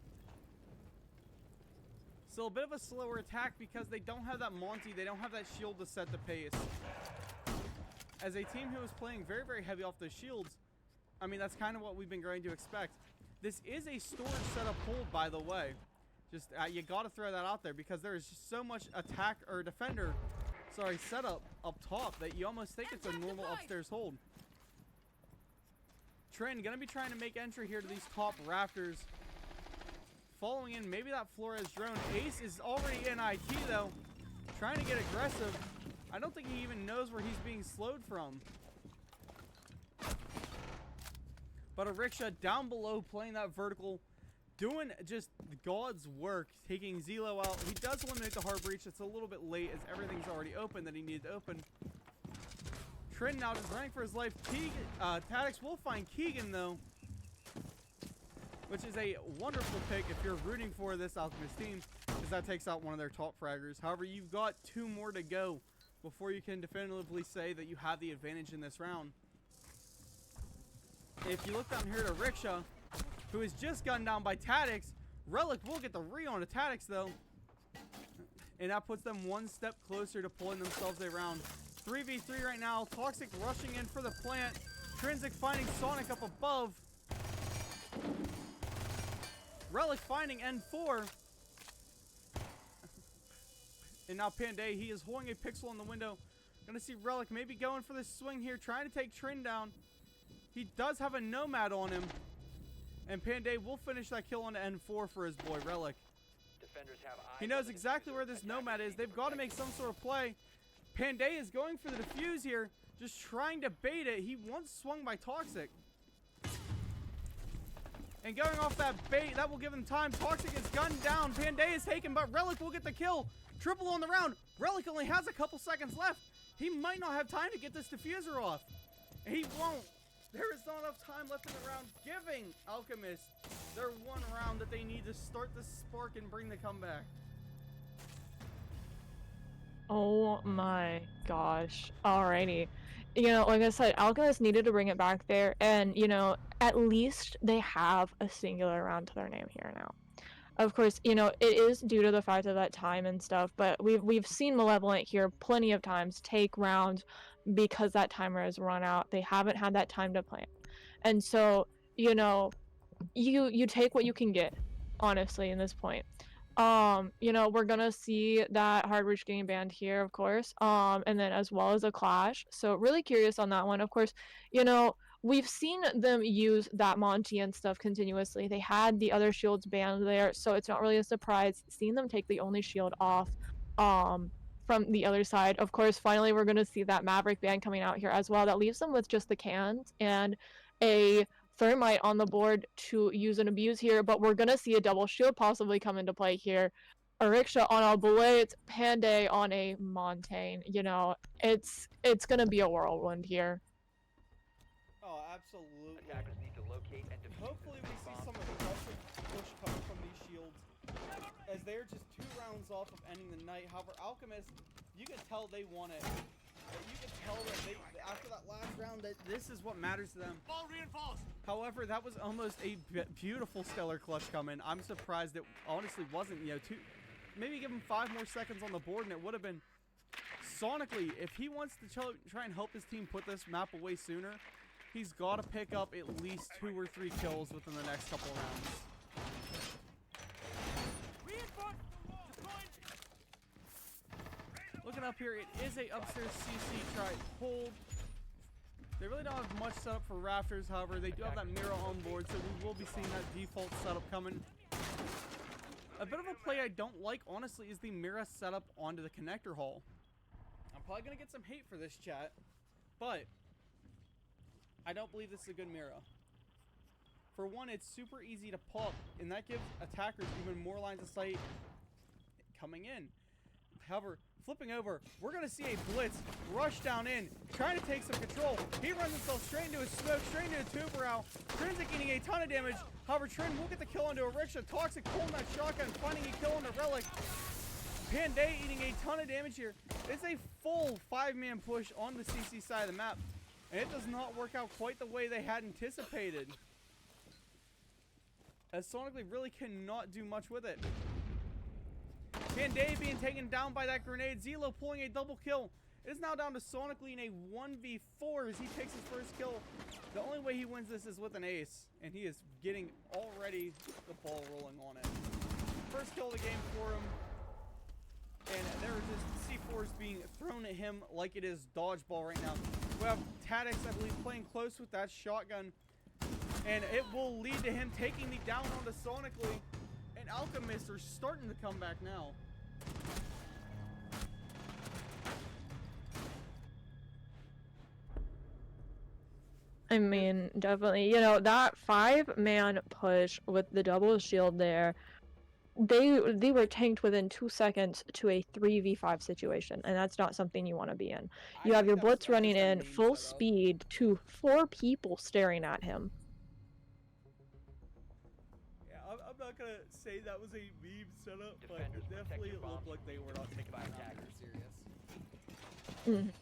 Still a bit of a slower attack because they don't have that Monty, they don't have that shield to set the pace. As a team who is playing very, very heavy off the shields, I mean, that's kind of what we've been going to expect. This is a storage setup hold, by the way. Just, you gotta throw that out there because there is just so much attack or defender, sorry, setup up top that you almost think it's a normal upstairs hold. Trin gonna be trying to make entry here to these top rafters. Following in, maybe that Flores drone. Ace is already in IT though, trying to get aggressive. I don't think he even knows where he's being slowed from. But a Riksha down below playing that vertical, doing just God's work, taking Zelo out. He does eliminate the hard breach. It's a little bit late as everything's already open that he needed to open. Trin now just running for his life. Tadix will find Keegan though, which is a wonderful pick if you're rooting for this Alchemist team, because that takes out one of their top fraggers. However, you've got 2 more to go before you can definitively say that you have the advantage in this round. If you look down here to Riksha, who is just gunned down by Tadix, Relic will get the re on Tadix though, and that puts them 1 step closer to pulling themselves a round. 3v3 right now. Toxic rushing in for the plant. Trinsic finding Sonic up above. Relic finding N4. And now Panday, he is holding a pixel in the window. Gonna see Relic maybe going for this swing here, trying to take Trin down. He does have a Nomad on him. And Panday will finish that kill on N4 for his boy, Relic. He knows exactly where this Nomad is. They've got to make some sort of play. Panday is going for the defuse here, just trying to bait it. He once swung by Toxic. And going off that bait, that will give him time. Toxic is gunned down. Panday is taken, but Relic will get the kill. Triple on the round. Relic only has a couple seconds left. He might not have time to get this diffuser off. He won't. There is not enough time left in the round, giving Alchemist their 1 round that they need to start the spark and bring the comeback. Oh my gosh. Alrighty. You know, like I said, Alchemist needed to bring it back there, and, you know, at least they have a singular round to their name here now. Of course, you know, it is due to the fact of that time and stuff, but we've seen Malevolent here plenty of times take rounds because that timer has run out. They haven't had that time to plan. And so, you know, you take what you can get, honestly, in this point. You know, we're gonna see that hard reach getting banned here, of course, and then as well as a clash. So really curious on that one. Of course, you know, we've seen them use that Monty and stuff continuously. They had the other shields banned there, so it's not really a surprise seeing them take the only shield off from the other side. Of course, finally we're gonna see that Maverick ban coming out here as well. That leaves them with just the cans and a Thermite on the board to use and abuse here, but we're gonna see a double shield possibly come into play here. A Riksha on a Blade, Panday on a Montaigne. You know, it's gonna be a whirlwind here. Oh, absolutely. Attackers need to locate and defuse. Hopefully we see some aggressive push coming from these shields, as they're just 2 rounds off of ending the night. However, Alchemist, you can tell they want it. You can tell that they, after that last round, that this is what matters to them. Ball reinforced. However, that was almost a beautiful stellar clutch coming. I'm surprised it honestly wasn't, you know, maybe give him 5 more seconds on the board and it would have been. Sonically, if he wants to try and help his team put this map away sooner, he's got to pick up at least 2 or 3 kills within the next couple rounds. up here. It is a upstairs CC try hold. They really don't have much set up for rafters, however, they do have that mirror on board, so we will be seeing that default setup coming. A bit of a play I don't like, honestly, is the mirror setup onto the connector hall. I'm probably going to get some hate for this, chat, but I don't believe this is a good mirror. For one, it's super easy to pop, and that gives attackers even more lines of sight coming in. However, flipping over, we're going to see a blitz rush down in, trying to take some control. He runs himself straight into a smoke, straight into a tuber out. Trinsic eating a ton of damage. However, Trin will get the kill onto a rickshaw. Toxic pulling that shotgun, finding a kill on the relic. Panday eating a ton of damage here. It's a full 5-man push on the CC side of the map, and it does not work out quite the way they had anticipated, as Sonically really cannot do much with it. Panday being taken down by that grenade. Zelo pulling a double kill. It is now down to Sonically in a 1v4 as he takes his first kill. The only way he wins this is with an ace, and he is getting already the ball rolling on it. First kill of the game for him, and there are just C4s being thrown at him like it is dodgeball right now. We have Tadix, I believe, playing close with that shotgun, and it will lead to him taking the down onto Sonically. And Alchemist are starting to come back now. I mean, definitely, you know, that 5-man push with the double shield there, they were tanked within 2 seconds to a 3v5 situation, and that's not something you want to be in. You have your blitz running in full speed to 4 people staring at him. I'm not gonna say that was a meme setup, but it Defenders, protect definitely your looked bombs. like they were not taking that Attackers. serious.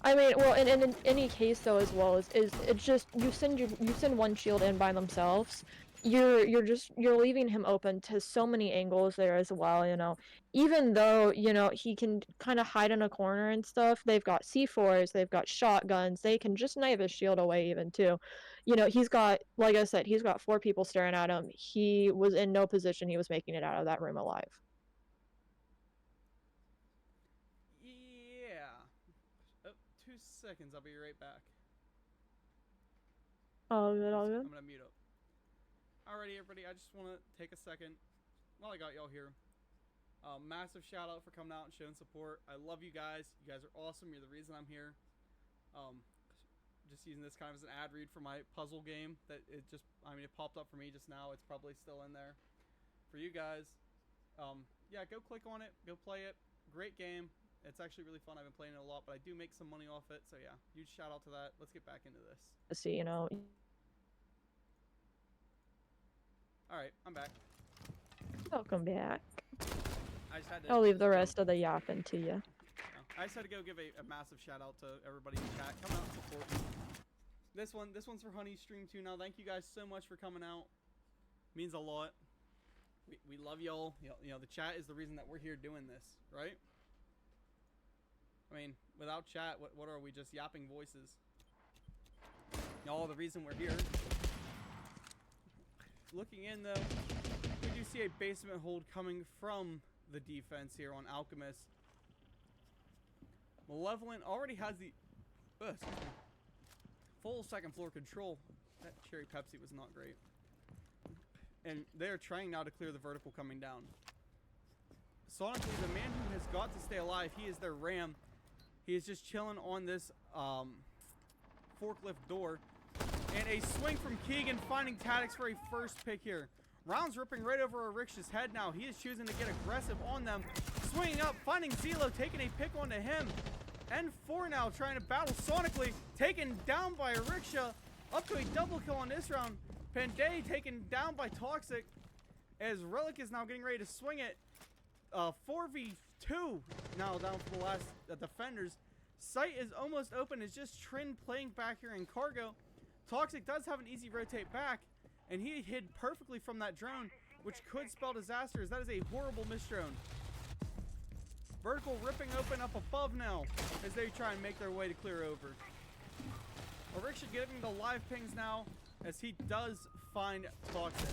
I mean, well, and in any case though, as well, is it just you send one shield in by themselves, you're leaving him open to so many angles there as well, you know. Even though, you know, he can kind of hide in a corner and stuff, they've got C4s, they've got shotguns, they can just knife his shield away even too. You know, he's got, like I said, he's got 4 people staring at him. He was in no position he was making it out of that room alive. Yeah. Oh, 2 seconds, I'll be right back. All good, all good. I'm gonna mute up. Alrighty, everybody, I just want to take a second while I got y'all here. Massive shout out for coming out and showing support. I love you guys. You guys are awesome. You're the reason I'm here. Just using this kind of as an ad read for my puzzle game that it popped up for me just now. It's probably still in there for you guys. Yeah, go click on it. Go play it. Great game. It's actually really fun. I've been playing it a lot, but I do make some money off it. So yeah, huge shout out to that. Let's get back into this. See, you know. Alright, I'm back. Welcome back. I just had to I'll leave the rest of the yapping to you. I just had to go give a massive shout out to everybody in chat. Come out and support me. This one's for Honey Stream 2 now. Thank you guys so much for coming out. Means a lot. We love y'all. You know, the chat is the reason that we're here doing this, right? I mean, without chat, what are we, just yapping voices? Y'all, the reason we're here. Looking in though, we do see a basement hold coming from the defense here on Alchemist. Malevolent already has the full second floor control. That cherry Pepsi was not great. And they are trying now to clear the vertical coming down. Sonically, the man who has got to stay alive, he is their ram. He is just chilling on this forklift door. And a swing from Keegan, finding Tadix for a first pick here. Rounds ripping right over Arix's head now. He is choosing to get aggressive on them. Swinging up, finding Zelo, taking a pick onto him. N4 now trying to battle Sonically. Taken down by Arixa. Up to a double kill on this round. Panday taken down by Toxic. As Relic is now getting ready to swing it. 4v2 now down for the last defenders. Sight is almost open. It's just Trin playing back here in cargo. Toxic does have an easy rotate back, and he hid perfectly from that drone, which could spell disaster, as that is a horrible miss drone. Vertical ripping open up above now, as they try and make their way to clear over. Arixa getting the live pings now, as he does find Toxic.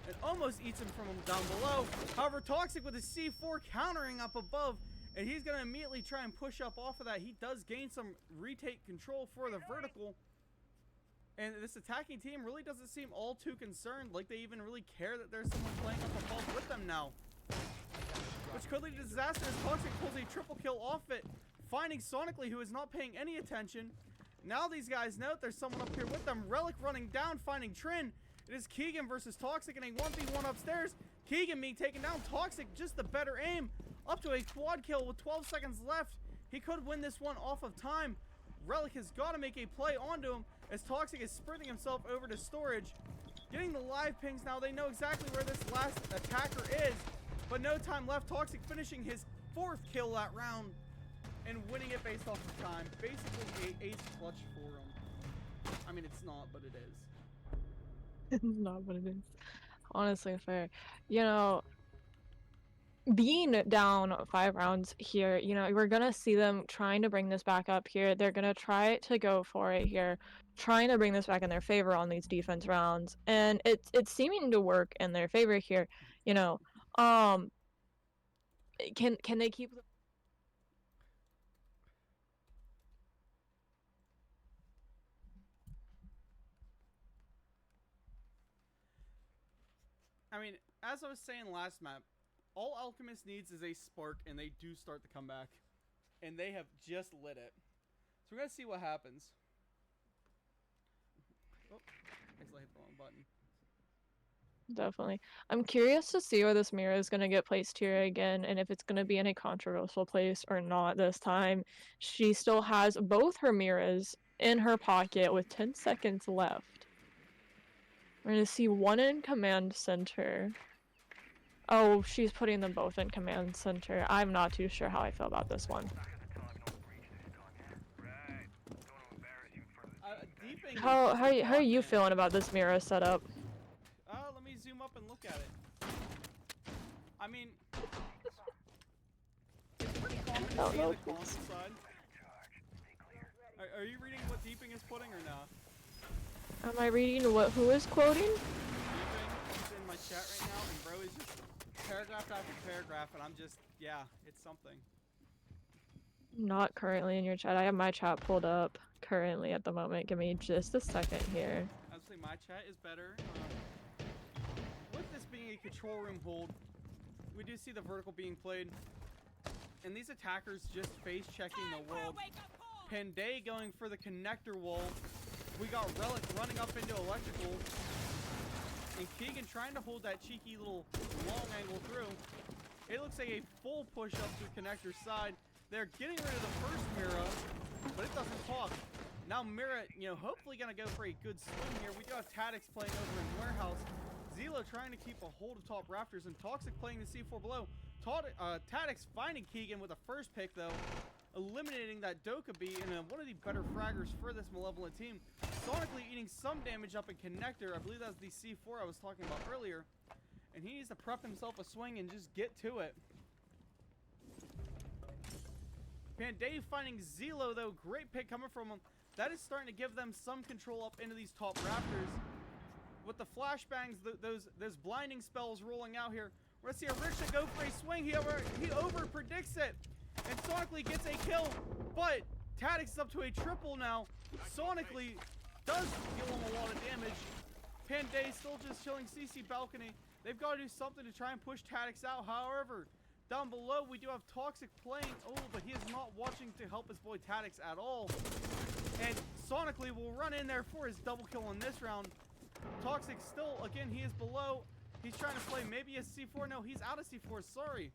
It almost eats him from down below. However, Toxic with his C4 countering up above, And he's going to immediately try and push up off of that. He does gain some retake control for the vertical. And this attacking team really doesn't seem all too concerned, like they even really care that there's someone playing up above with them now. Which could lead to disaster as Toxic pulls a triple kill off it, finding Sonically, who is not paying any attention. Now these guys know that there's someone up here with them. Relic running down, finding Trin. It is Keegan versus Toxic in a 1v1 upstairs. Keegan being taken down. Toxic just the better aim. Up to a quad kill with 12 seconds left. He could win this one off of time. Relic has got to make a play onto him as Toxic is sprinting himself over to storage. Getting the live pings now. They know exactly where this last attacker is. But no time left. Toxic finishing his 4th kill that round and winning it based off of time. Basically a ace clutch for him. I mean, it's not, but it is. It's not what it is. Honestly, fair. You know, being down 5 rounds here, you know, we're gonna see them trying to bring this back up here. They're gonna try to go for it here, trying to bring this back in their favor on these defense rounds, and it's seeming to work in their favor here. You know, can they keep? I mean, as I was saying last map, all Alchemist needs is a spark, and they do start the comeback. And they have just lit it. So we're going to see what happens. Oh, actually I hit the wrong button. Definitely. I'm curious to see where this mirror is going to get placed here again, and if it's going to be in a controversial place or not this time. She still has both her mirrors in her pocket with 10 seconds left. We're going to see one in command center. Oh, she's putting them both in command center. I'm not too sure how I feel about this one. How are you feeling about this mirror setup? Let me zoom up and look at it. I mean, it's pretty common to see the console side. Are you reading what Deeping is putting or not? Am I reading what? Who is quoting? Deeping is in my chat right now, and bro is just paragraph after paragraph, and I'm just, yeah, it's something. Not currently in your chat. I have my chat pulled up currently at the moment. Give me just a second here. Obviously, my chat is better. With this being a control room hold, we do see the vertical being played, and these attackers just face checking the world. Panday going for the connector wall. We got Relic running up into electrical, and Keegan trying to hold that cheeky little long angle through. It looks like a full push up to the connector side. They're getting rid of the first Mira, but it doesn't talk. Now Mira, you know, hopefully gonna go for a good swing here. We do have Tadix playing over in Warehouse. Zelo trying to keep a hold of top rafters, and Toxic playing the C4 below. Tadix finding Keegan with a first pick though, eliminating that Doka B, and one of the better fraggers for this Malevolent team. Sonically eating some damage up in connector. I believe that's the C4 I was talking about earlier. And he needs to prep himself a swing and just get to it. Panday finding Zelo though. Great pick coming from him. That is starting to give them some control up into these top rafters. With the flashbangs, those blinding spells rolling out here. We're going to see a Riksha go for a swing. He over predicts it. And Sonically gets a kill. But Tadix is up to a triple now. Sonically does deal him a lot of damage. Panday still just chilling CC balcony. They've got to do something to try and push Tadix out. However, down below we do have Toxic playing. Oh, but he is not watching to help his boy Tadix at all. And Sonically will run in there for his double kill in this round. Toxic still, again, he is below. He's trying to play maybe a C4. No, he's out of C4, sorry.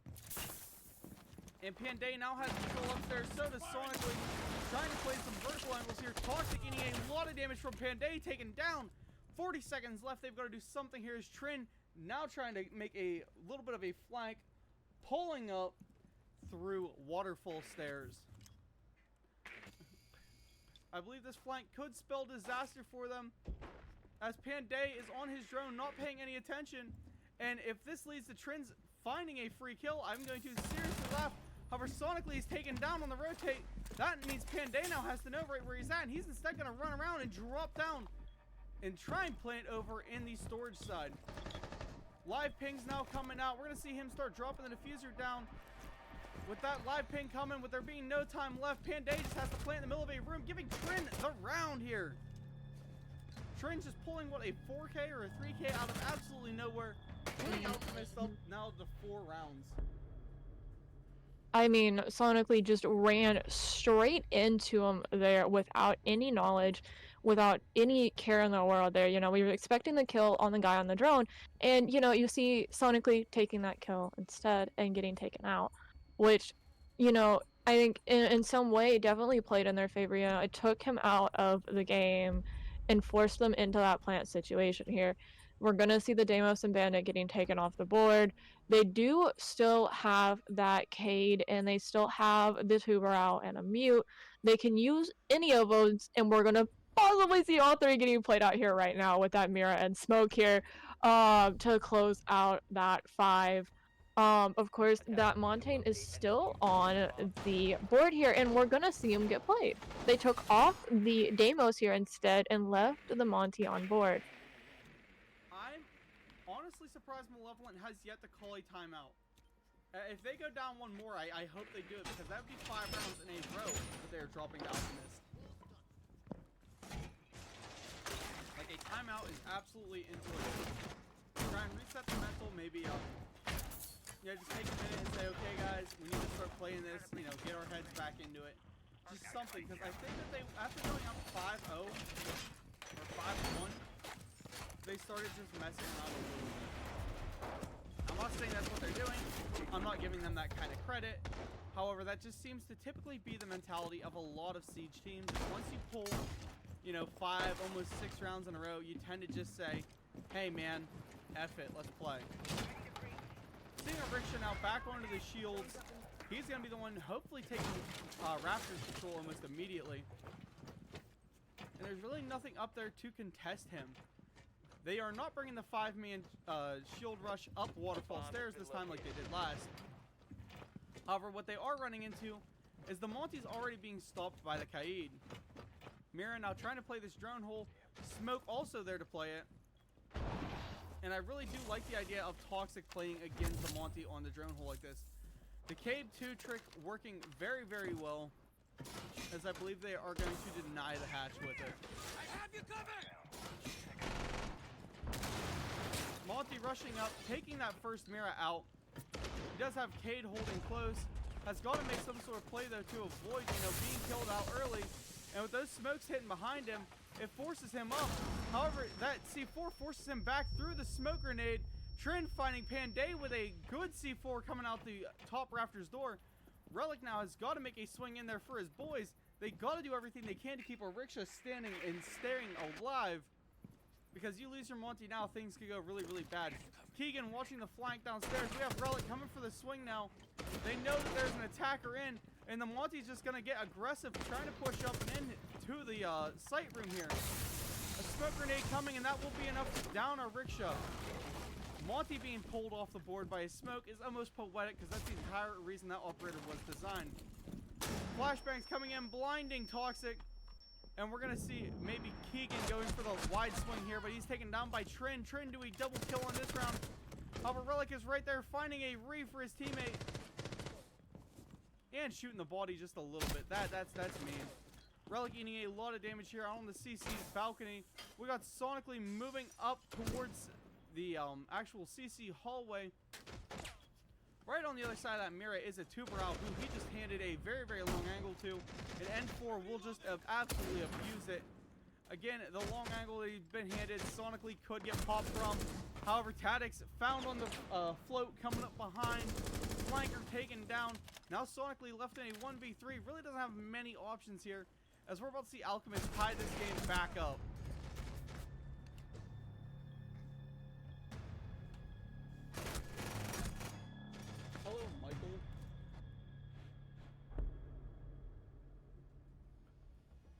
And Panday now has control upstairs. So does Sonically. Trying to play some vertical angles here. Toxic getting a lot of damage from Panday, taken down. 40 seconds left. They've got to do something here. Is Trin now trying to make a little bit of a flank, pulling up through waterfall stairs. I believe this flank could spell disaster for them, as Panday is on his drone, not paying any attention. And if this leads to Trin's finding a free kill, I'm going to seriously laugh. However, Sonically is taken down on the rotate. That means Panday now has to know right where he's at, and he's instead going to run around and drop down and try and plant over in the storage side. Live pings now coming out. We're going to see him start dropping the diffuser down. with that live ping coming, with there being no time left, Panday just has to plant in the middle of a room, giving Trin the round here. Trin's just pulling, what, a 4K or a 3K out of absolutely nowhere, putting Alchemist up now to 4 rounds. I mean, Sonically just ran straight into him there without any knowledge, without any care in the world there. You know, we were expecting the kill on the guy on the drone, and, you know, you see Sonically taking that kill instead and getting taken out, which, you know, I think in some way definitely played in their favor. You know, it took him out of the game and forced them into that plant situation here. We're gonna see the Deimos and Bandit getting taken off the board. They do still have that Cade, and they still have this Hoover out and a Mute. They can use any of those, and we're gonna possibly see all three getting played out here right now with that Mira and Smoke here, to close out that 5. Of course, that Montaigne is still on the board here, and we're gonna see him get played. They took off the Deimos here instead and left the Monty on board. I'm honestly surprised Malevolent has yet to call a timeout. If they go down one more, I hope they do it, because that would be 5 rounds in a row that they're dropping to Alchemist. Like, a timeout is absolutely enjoyable. Try and reset the mental, maybe, yeah, just take a minute and say, okay, guys, we need to start playing this, you know, get our heads back into it. Just something, because I think that they, after going up 5-0, or 5-1, they started just messing around a little bit. I'm not saying that's what they're doing. I'm not giving them that kind of credit. However, that just seems to typically be the mentality of a lot of Siege teams. Once you pull, you know, 5, almost 6 rounds in a row, you tend to just say, hey man, F it, let's play. Seeing a Riksha now back onto the shields, he's going to be the one hopefully taking Raptors control almost immediately. And there's really nothing up there to contest him. They are not bringing the 5-man shield rush up Waterfall Stairs this time like they did last. However, what they are running into is the Monty's already being stopped by the Kaid. Mira now trying to play this drone hole. Smoke also there to play it. And I really do like the idea of Toxic playing against the Monty on the drone hole like this. The Cave 2 trick working very, very well, as I believe they are going to deny the hatch with it. I have you covered! Monty rushing up, taking that first Mira out. He does have Cade holding close. Has got to make some sort of play, though, to avoid, you know, being killed out early. And with those smokes hitting behind him, it forces him up. However, that C4 forces him back through the smoke grenade. Trin finding Panday with a good C4 coming out the top rafters door. Relic now has got to make a swing in there for his boys. They got to do everything they can to keep a Riksha standing and staring alive. Because you lose your Monty now, things could go really, really bad. Keegan watching the flank downstairs. We have Relic coming for the swing now. They know that there's an attacker in, and the Monty's just going to get aggressive, trying to push up and in to the sight room here. A smoke grenade coming, and that will be enough to down our Riksha. Monty being pulled off the board by a smoke is almost poetic, because that's the entire reason that operator was designed. Flashbangs coming in, blinding Toxic. And we're going to see maybe Keegan going for the wide swing here, but he's taken down by Trin. Trin do a double kill on this round. However, Relic is right there finding a re for his teammate. And shooting the body just a little bit. That's mean. Relic eating a lot of damage here out on the CC's balcony. We got Sonically moving up towards the actual CC hallway. Right on the other side of that Mira is a Tuberal who he just handed a very, very long angle to. And N4 will just absolutely abuse it. Again, the long angle that he's been handed, Sonically could get popped from. However, Tadix found on the float coming up behind. Flanker taken down. Now Sonically left in a 1v3. Really doesn't have many options here, as we're about to see Alchemist tie this game back up. Hello, Michael.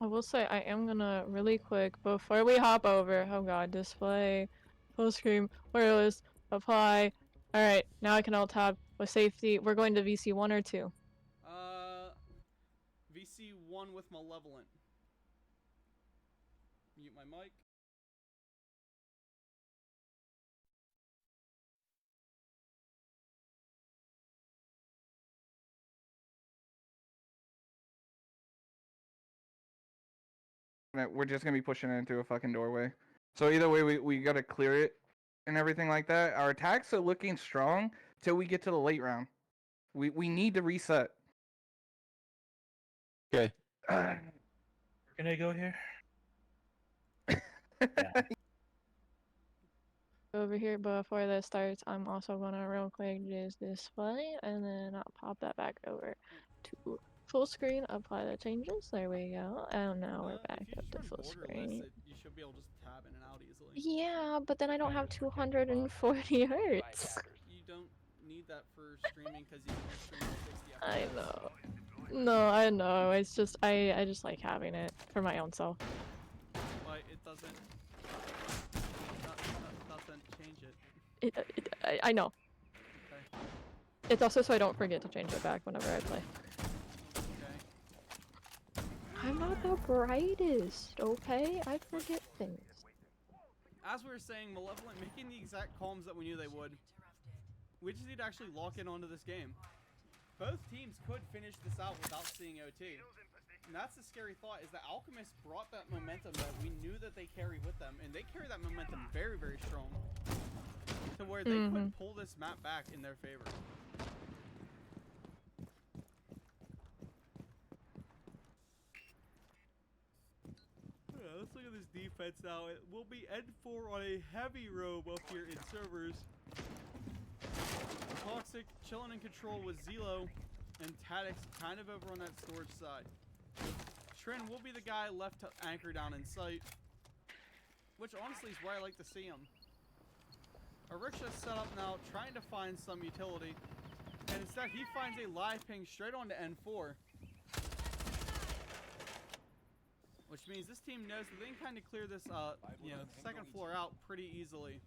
I will say I am gonna really quick before we hop over. Oh god, display, full screen, wireless, apply. Alright, now I can alt tab with safety. We're going to VC 1 or 2. VC 1 with Malevolent. Mute my mic. we're just gonna be pushing it into a fucking doorway. So either way, we gotta clear it and everything like that. Our attacks are looking strong till we get to the late round. We need to reset. Okay. Can I go here? Over here before this starts, I'm also gonna real quick just display and then I'll pop that back over to full screen, apply the changes. There we go. And now we're back If you up just to run full borderless, screen. you should be able to just tab in and out easily. Yeah, but then I don't have 240 hertz. You don't need that for streaming because you can stream at 60 I FPS. know. No, I know. It's just I just like having it for my own self. But it doesn't. Doesn't change it. I know. Okay. It's also so I don't forget to change it back whenever I play. Okay. I'm not the brightest, okay? I forget things. As we were saying, Malevolent making the exact calms that we knew they would. We just need to actually lock in onto this game. Both teams could finish this out without seeing OT. And that's the scary thought, is that Alchemist brought that momentum that we knew that they carry with them, and they carry that momentum very, very strong. To where they could pull this map back in their favor. Yeah, let's look at this defense now. It will be N4 on a heavy roam up here in servers. Toxic chilling in control with Zelo, and Tadix kind of over on that storage side. Trin will be the guy left to anchor down in sight, which honestly is where I like to see him. Ariksha's set up now, trying to find some utility, and instead he finds a live ping straight onto N4. Which means this team knows that they can kind of clear this, second floor out pretty easily.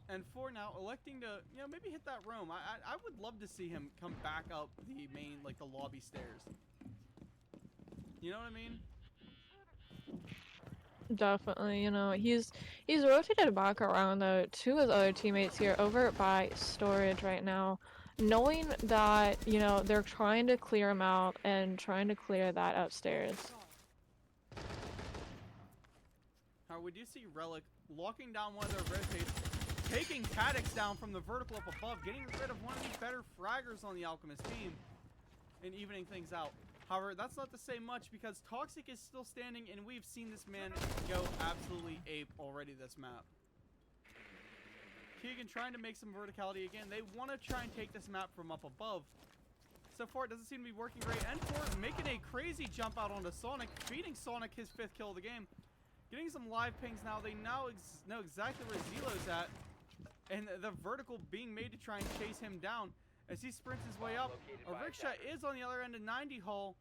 And 4 now electing to, maybe hit that roam. I would love to see him come back up the main, the lobby stairs. You know what I mean? Definitely, he's rotated back around though to his other teammates here over by storage right now, knowing that, they're trying to clear him out and trying to clear that upstairs. However, we do see Relic locking down one of their rotates, taking Tadix down from the vertical up above, getting rid of one of the better fraggers on the Alchemist team, and evening things out. However, that's not to say much because Toxic is still standing, and we've seen this man go absolutely ape already this map. Keegan trying to make some verticality again. They want to try and take this map from up above. So far, it doesn't seem to be working great. N4 making a crazy jump out onto Sonic, feeding Sonic his 5th kill of the game. Getting some live pings now. They now know exactly where Zelo's at. And the vertical being made to try and chase him down as he sprints his way up. Ariksha is on the other end of 90 hull,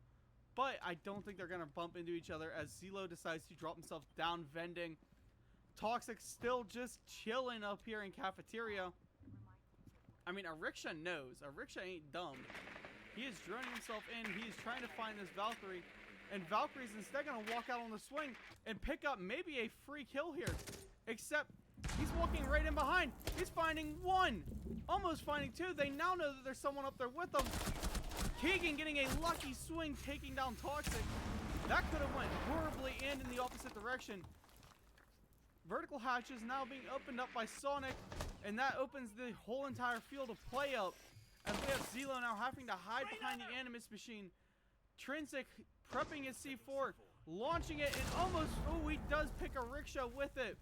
but I don't think they're going to bump into each other as Zelo decides to drop himself down vending. Toxic still just chilling up here in cafeteria. I mean, Ariksha knows. Ariksha ain't dumb. He is droning himself in. He is trying to find this Valkyrie. And Valkyrie's instead going to walk out on the swing and pick up maybe a free kill here. Except he's walking right in behind. He's finding 1. Almost finding 2. They now know that there's someone up there with them. Keegan getting a lucky swing, taking down Toxic. That could have went horribly and in the opposite direction. Vertical hatches now being opened up by Sonic. And that opens the whole entire field of play up. As we have Zelo now having to hide behind the Animus machine. Trinsic prepping his C4, launching it, and almost, he does pick a rickshaw with it.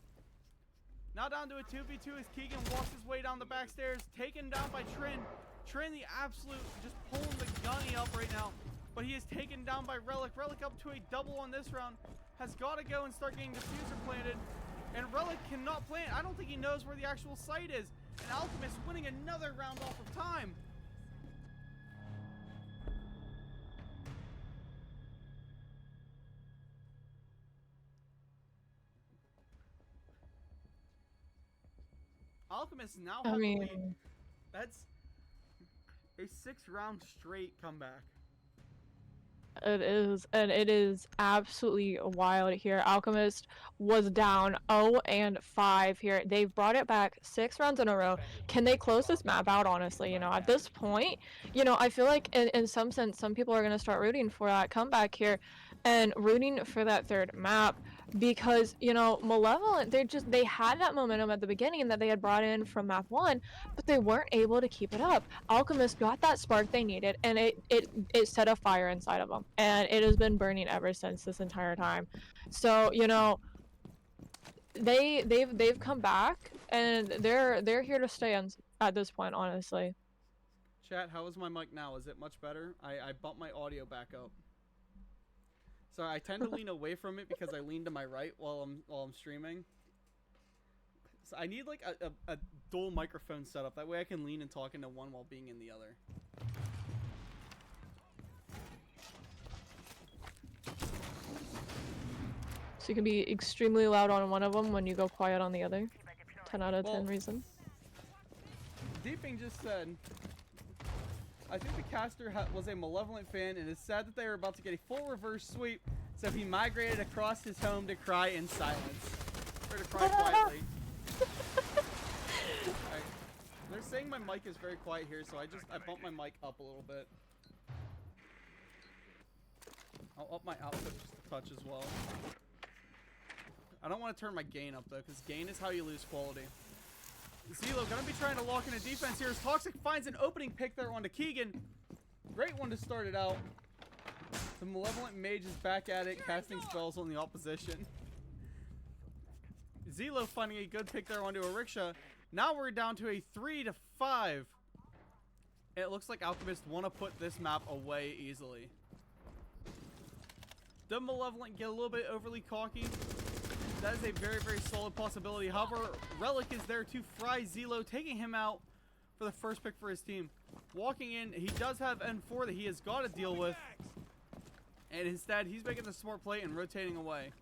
Now down to a 2v2 as Keegan walks his way down the back stairs, taken down by Trin. Trin, the absolute, just pulling the gunny up right now. But he is taken down by Relic. Relic up to a double on this round. Has got to go and start getting diffuser planted. And Relic cannot plant. I don't think he knows where the actual site is. And Alchemist winning another round off of time. Alchemist now have the lead. That's a 6-round straight comeback. It is, and it is absolutely wild here. Alchemist was down 0-5 here. They've brought it back 6 rounds in a row. Can they close this map out, honestly? At this point, I feel like in some sense, some people are going to start rooting for that comeback here. and rooting for that third map because, you know, Malevolent, they had that momentum at the beginning that they had brought in from map 1, but they weren't able to keep it up. Alchemist got that spark they needed, and it set a fire inside of them, and it has been burning ever since this entire time. So, you know, they've come back, and they're here to stay at this point, honestly. Chat, how is my mic now? Is it much better? I bumped my audio back up. Sorry, I tend to lean away from it because I lean to my right while I'm streaming. So I need like a dual microphone setup. That way I can lean and talk into one while being in the other. So you can be extremely loud on one of them when you go quiet on the other. 10 out of 10 reason. Deeping just said, I think the caster was a Malevolent fan and is sad that they were about to get a full reverse sweep, so he migrated across his home to cry in silence. Or to cry quietly. Right. They're saying my mic is very quiet here, so I bumped my mic up a little bit. I'll up my output just a touch as well. I don't want to turn my gain up though, because gain is how you lose quality. Zelo gonna be trying to lock in a defense here as Toxic finds an opening pick there onto Keegan. Great one to start it out. The Malevolent Mage is back at it, casting spells on the opposition. Zelo finding a good pick there onto a rickshaw. Now we're down to a 3-5. It looks like Alchemist want to put this map away easily. The Malevolent get a little bit overly cocky. That is a very, very solid possibility. However, Relic is there to fry Zelo, taking him out for the first pick for his team. Walking in, he does have N4 that he has got to deal with. And instead, he's making the smart play and rotating away.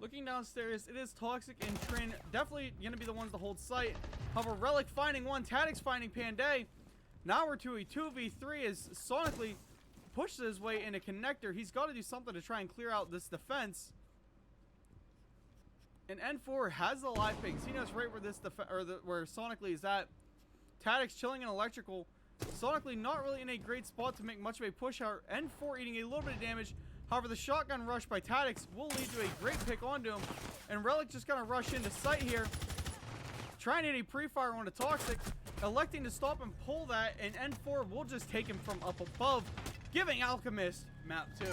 Looking downstairs, it is Toxic and Trin. Definitely going to be the ones to hold sight. However, Relic finding one, Tadix finding Panday. Now we're to a 2v3 as Sonically pushes his way into connector. He's got to do something to try and clear out this defense. And N4 has the live pings. He knows right where this where Sonically is at. Tadix chilling in electrical. Sonically not really in a great spot to make much of a push. However, N4 eating a little bit of damage. However, the shotgun rush by Tadix will lead to a great pick onto him. And Relic just gonna rush into sight here. Trying to hit a pre-fire onto Toxic. Electing to stop and pull that. And N4 will just take him from up above, giving Alchemist map 2.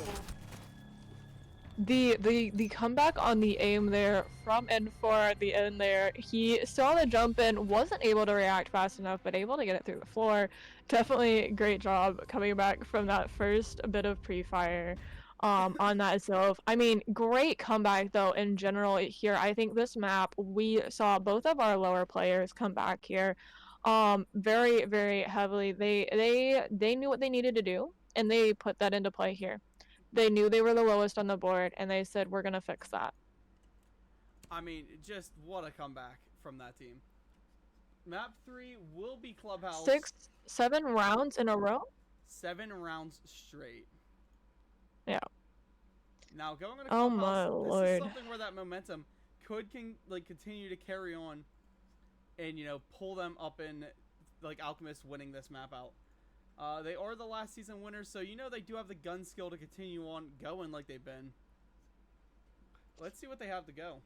The comeback on the aim there from N4 at the end there, he saw the jump in, wasn't able to react fast enough, but able to get it through the floor. Definitely great job coming back from that first bit of pre-fire on that itself. I mean, great comeback though in general here. I think this map, we saw both of our lower players come back here very, very heavily. They knew what they needed to do, and they put that into play here. They knew they were the lowest on the board, and they said, we're going to fix that. I mean, just what a comeback from that team. Map 3 will be Clubhouse. 7 rounds in a row? 7 rounds straight. Yeah. Now, going on to Oh Clubhouse, my this lord. is something where that momentum could continue to carry on and, you know, pull them up in, like, Alchemist winning this map out. They are the last season winners, so you know they do have the gun skill to continue on going like they've been. Let's see what they have to go.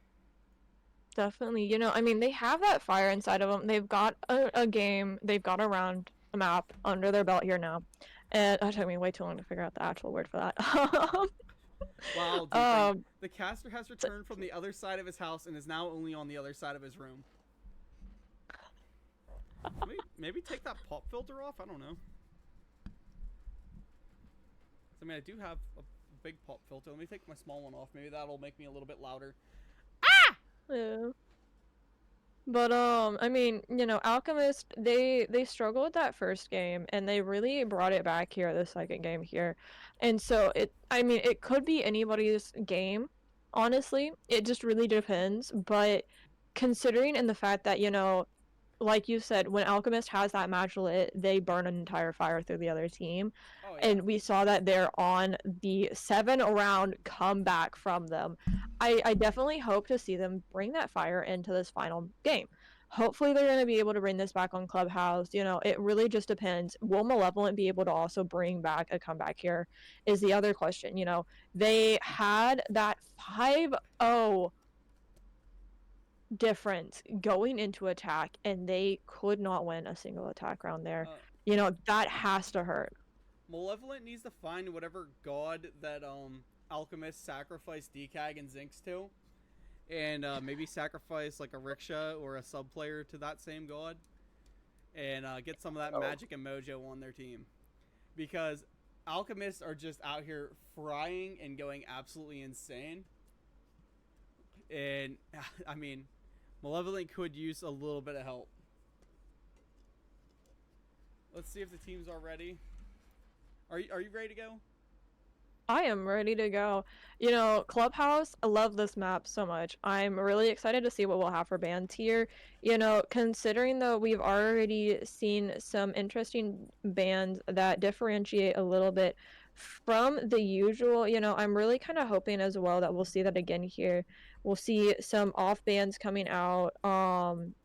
Definitely. You know, I mean, they have that fire inside of them. They've got a game, they've got a round, a map under their belt here now. And it took me way too long to figure out the actual word for that. Wow, the caster has returned from the other side of his house and is now only on the other side of his room. Maybe take that pop filter off? I don't know. I mean, I do have a big pop filter. Let me take my small one off. Maybe that'll make me a little bit louder. Ah! Yeah. But I mean, you know, Alchemist, they struggled with that first game, and they really brought it back here the second game here. And so I mean, it could be anybody's game, honestly. It just really depends. But considering in the fact that, you know, like you said, when Alchemist has that match lit, they burn an entire fire through the other team. Oh, yeah. And we saw that they're on the 7-round comeback from them. I definitely hope to see them bring that fire into this final game. Hopefully they're going to be able to bring this back on Clubhouse. You know, it really just depends. Will Malevolent be able to also bring back a comeback here is the other question. You know, they had that 5-0 difference going into attack, and they could not win a single attack round there. You know, that has to hurt. Malevolent needs to find whatever god that Alchemist sacrificed Decag and Zinx to, and maybe sacrifice like a rickshaw or a sub player to that same god, and get some of that magic and mojo on their team, because Alchemists are just out here frying and going absolutely insane. And I mean, Malevolent could use a little bit of help. Let's see if the teams are ready. Are you ready to go? I am ready to go. You know, Clubhouse, I love this map so much. I'm really excited to see what we'll have for bands here. You know, considering though we've already seen some interesting bands that differentiate a little bit from the usual, you know, I'm really kind of hoping as well that we'll see that again here. We'll see some off bands coming out,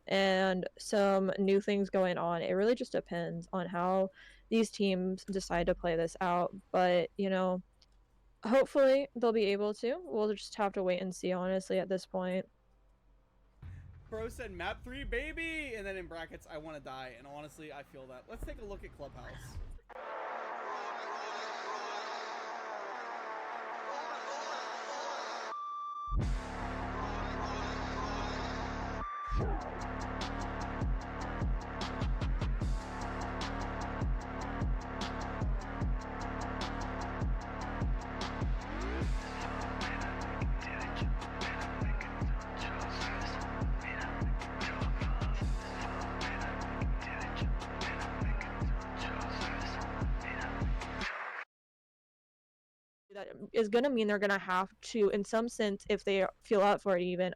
and some new things going on. It really just depends on how these teams decide to play this out. But, you know, hopefully they'll be able to. We'll just have to wait and see, honestly, at this point. Bro said map 3, baby! And then in brackets, I want to die. And honestly, I feel that. Let's take a look at Clubhouse. That is going to mean they're going to have to, in some sense, if they feel up for it even,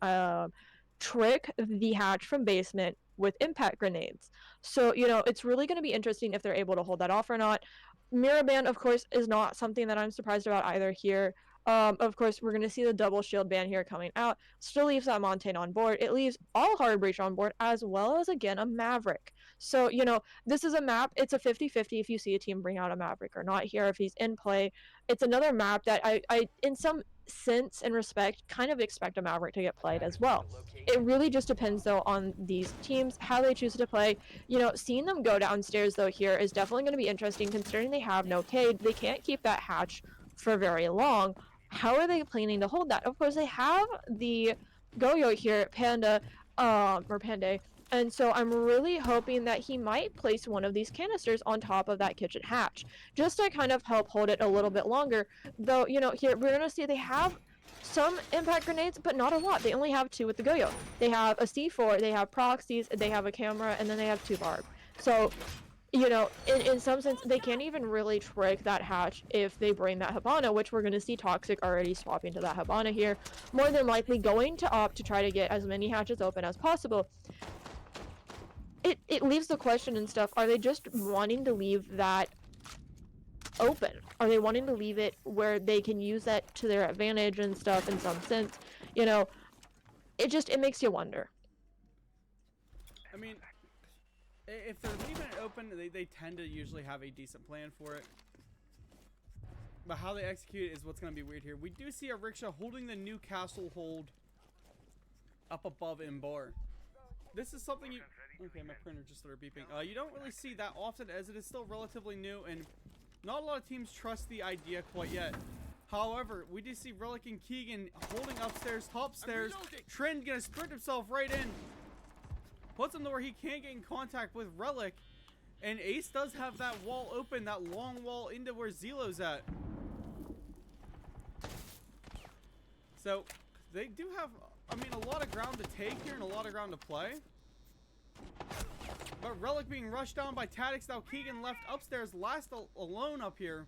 trick the hatch from basement with impact grenades. So, you know, it's really going to be interesting if they're able to hold that off or not. Mirror ban, of course, is not something that I'm surprised about either here. Of course, we're going to see the double shield ban here coming out. Still leaves that Montaigne on board. It leaves all Hard Breach on board, as well as, again, a Maverick. So, you know, this is a map. It's a 50-50 if you see a team bring out a Maverick or not here, if he's in play. It's another map that I in some sense and respect, kind of expect a Maverick to get played as well. It really just depends, though, on these teams, how they choose to play. You know, seeing them go downstairs, though, here is definitely going to be interesting, considering they have no Cade. They can't keep that hatch for very long. How are they planning to hold that? Of course, they have the Goyo here, Panda, or Panday, and so I'm really hoping that he might place one of these canisters on top of that kitchen hatch, just to kind of help hold it a little bit longer. Though, you know, here we're going to see they have some impact grenades, but not a lot. They only have 2 with the Goyo. They have a C4, they have proxies, they have a camera, and then they have 2 barb. So, you know, in some sense, they can't even really trick that hatch if they bring that Habana, which we're going to see Toxic already swapping to that Habana here. More than likely going to opt to try to get as many hatches open as possible. It leaves the question and stuff, are they just wanting to leave that open? Are they wanting to leave it where they can use that to their advantage and stuff in some sense? You know, it makes you wonder. I mean, if they're leaving it open, they tend to usually have a decent plan for it. But how they execute it is what's going to be weird here. We do see a rickshaw holding the new castle hold up above Imbar. This is something you... Okay, my printer just started beeping. You don't really see that often, as it is still relatively new, and not a lot of teams trust the idea quite yet. However, we do see Relic and Keegan holding upstairs, top stairs. Trend gonna sprint himself right in. Puts him to where he can't get in contact with Relic. And Ace does have that wall open, that long wall into where Zelo's at. So, they do have, I mean, a lot of ground to take here and a lot of ground to play. But Relic being rushed down by Tadix, now Keegan left upstairs, last alone up here.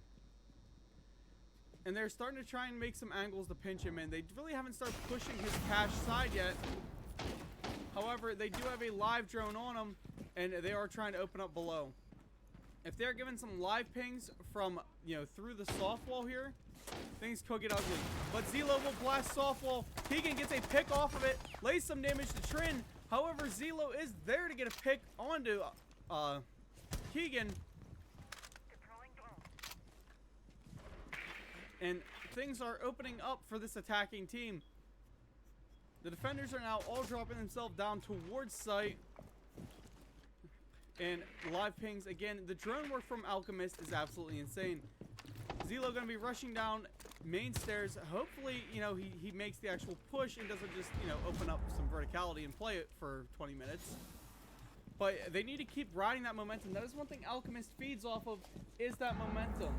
And they're starting to try and make some angles to pinch him in. They really haven't started pushing his cash side yet. However, they do have a live drone on him, and they are trying to open up below. If they're given some live pings from, you know, through the soft wall here, things could get ugly. But Zelo will blast soft wall. Keegan gets a pick off of it, lays some damage to Trin. However, Zelo is there to get a pick onto Keegan. And things are opening up for this attacking team. The defenders are now all dropping themselves down towards site. And live pings again. The drone work from Alchemist is absolutely insane. Zelo going to be rushing down main stairs. Hopefully, you know, he makes the actual push and doesn't just, you know, open up some verticality and play it for 20 minutes. But they need to keep riding that momentum. That is one thing Alchemist feeds off of, is that momentum.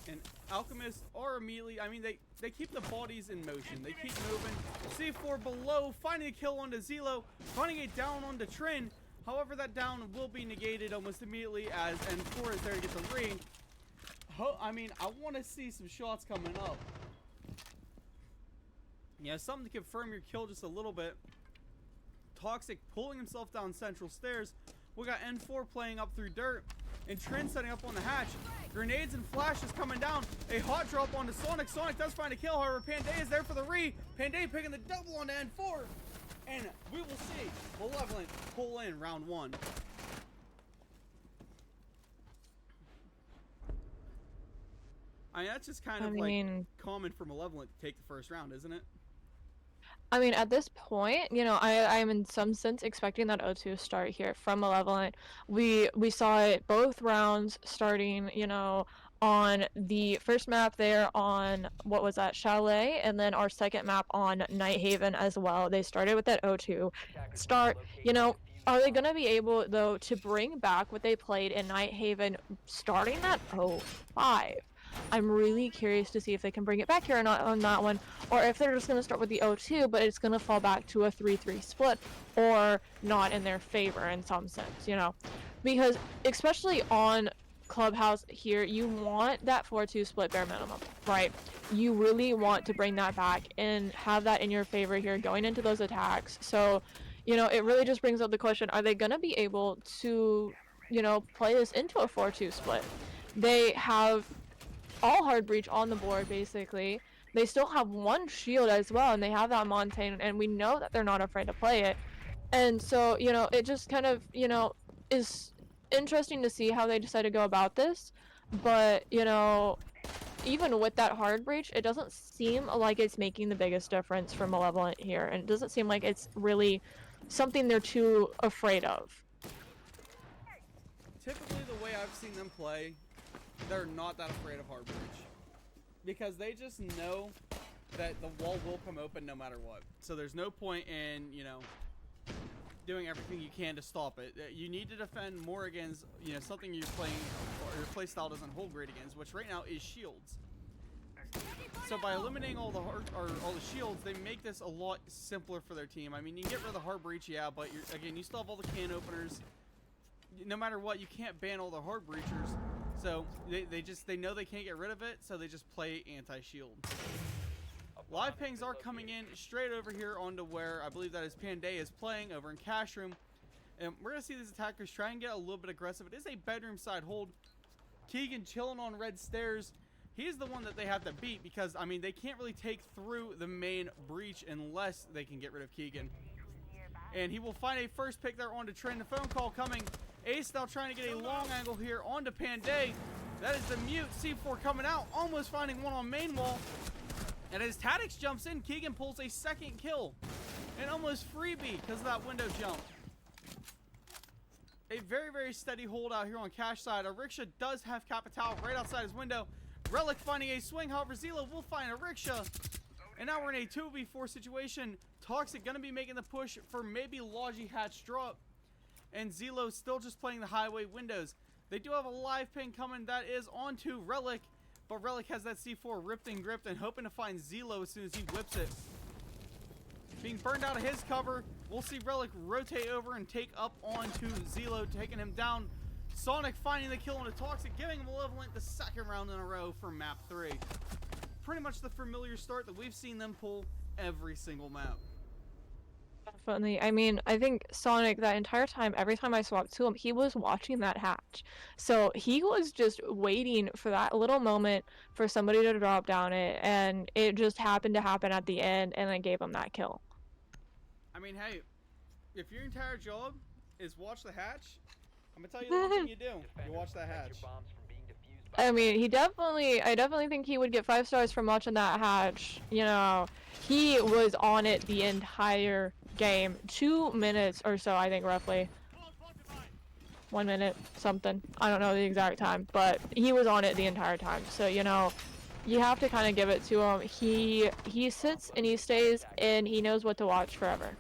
And Alchemists are immediately, I mean, they keep the bodies in motion. They keep moving. C4 below, finding a kill onto Zelo, finding it down onto Trin. However, that down will be negated almost immediately as N4 is there to get the ring. I mean, I want to see some shots coming up. Yeah, something to confirm your kill just a little bit. Toxic pulling himself down central stairs. We got N4 playing up through dirt. And Trin setting up on the hatch. Grenades and flashes coming down. A hot drop onto Sonic. Sonic does find a kill, however, Panday is there for the re. Panday picking the double onto N4. And we will see Malevolent pull in round one. I mean, that's just kind of like common for Malevolent to take the first round, isn't it? I mean, at this point, you know, I'm in some sense expecting that O2 start here from Malevolent. We saw it both rounds starting, you know, on the first map there on, what was that, Chalet, and then our second map on Night Haven as well. They started with that O2 start, you know. Are they going to be able, though, to bring back what they played in Night Haven starting at 05? I'm really curious to see if they can bring it back here or not on that one, or if they're just going to start with the O2, but it's going to fall back to a 3-3 split, or not in their favor in some sense, you know? Because, especially on Clubhouse here, you want that 4-2 split bare minimum, right? You really want to bring that back and have that in your favor here going into those attacks. So, you know, it really just brings up the question, are they going to be able to, you know, play this into a 4-2 split? They have all hard breach on the board, basically. They still have one shield as well, and they have that Montaigne, and we know that they're not afraid to play it. And so, you know, it just kind of, you know, is interesting to see how they decide to go about this. But, you know, even with that hard breach, it doesn't seem like it's making the biggest difference for Malevolent here, and it doesn't seem like it's really something they're too afraid of. Typically, the way I've seen them play, they're not that afraid of hard breach, because they just know that the wall will come open no matter what. So there's no point in, you know, doing everything you can to stop it. You need to defend more against, you know, something you're playing or your playstyle doesn't hold great against, which right now is shields. So by eliminating all the all the shields, they make this a lot simpler for their team. I mean, you can get rid of the hard breach, yeah, but again, you still have all the can openers. No matter what, you can't ban all the hard breachers. So they know they can't get rid of it, so they just play anti-shield. Live pings are coming in straight over here onto where I believe that is Panday is playing over in Cash Room. And we're going to see these attackers try and get a little bit aggressive. It is a bedroom side hold. Keegan chilling on red stairs. He's the one that they have to beat because, I mean, they can't really take through the main breach unless they can get rid of Keegan. And he will find a first pick there onto Trin. The phone call coming. Ace now trying to get a long angle here onto Panday. That is the mute. C4 coming out, almost finding one on main wall. And as Tadix jumps in, Keegan pulls a second kill. And almost freebie because of that window jump. A very, very steady hold out here on Cash side. A rickshaw does have Capital right outside his window. Relic finding a swing. However, Zelo will find a rickshaw. And now we're in a 2v4 situation. Toxic going to be making the push for maybe Logi hatch drop. And Zelo still just playing the highway windows. They do have a live ping coming that is onto Relic. But Relic has that C4 ripped and gripped and hoping to find Zelo as soon as he whips it. Being burned out of his cover. We'll see Relic rotate over and take up onto Zelo, taking him down. Sonic finding the kill on a Toxic, giving Malevolent the second round in a row for map 3. Pretty much the familiar start that we've seen them pull every single map. Definitely. I mean, I think Sonic that entire time, every time I swapped to him, he was watching that hatch. So he was just waiting for that little moment for somebody to drop down it, and it just happened to happen at the end, and I gave him that kill. I mean, hey, if your entire job is watch the hatch, I'm gonna tell you the one thing you do. You watch that hatch. I mean, I definitely think he would get 5 stars from watching that hatch. You know, he was on it the entire game. 2 minutes or so, I think, roughly. 1 minute, something. I don't know the exact time, but he was on it the entire time. So, you know, you have to kind of give it to him. He sits and he stays and he knows what to watch forever.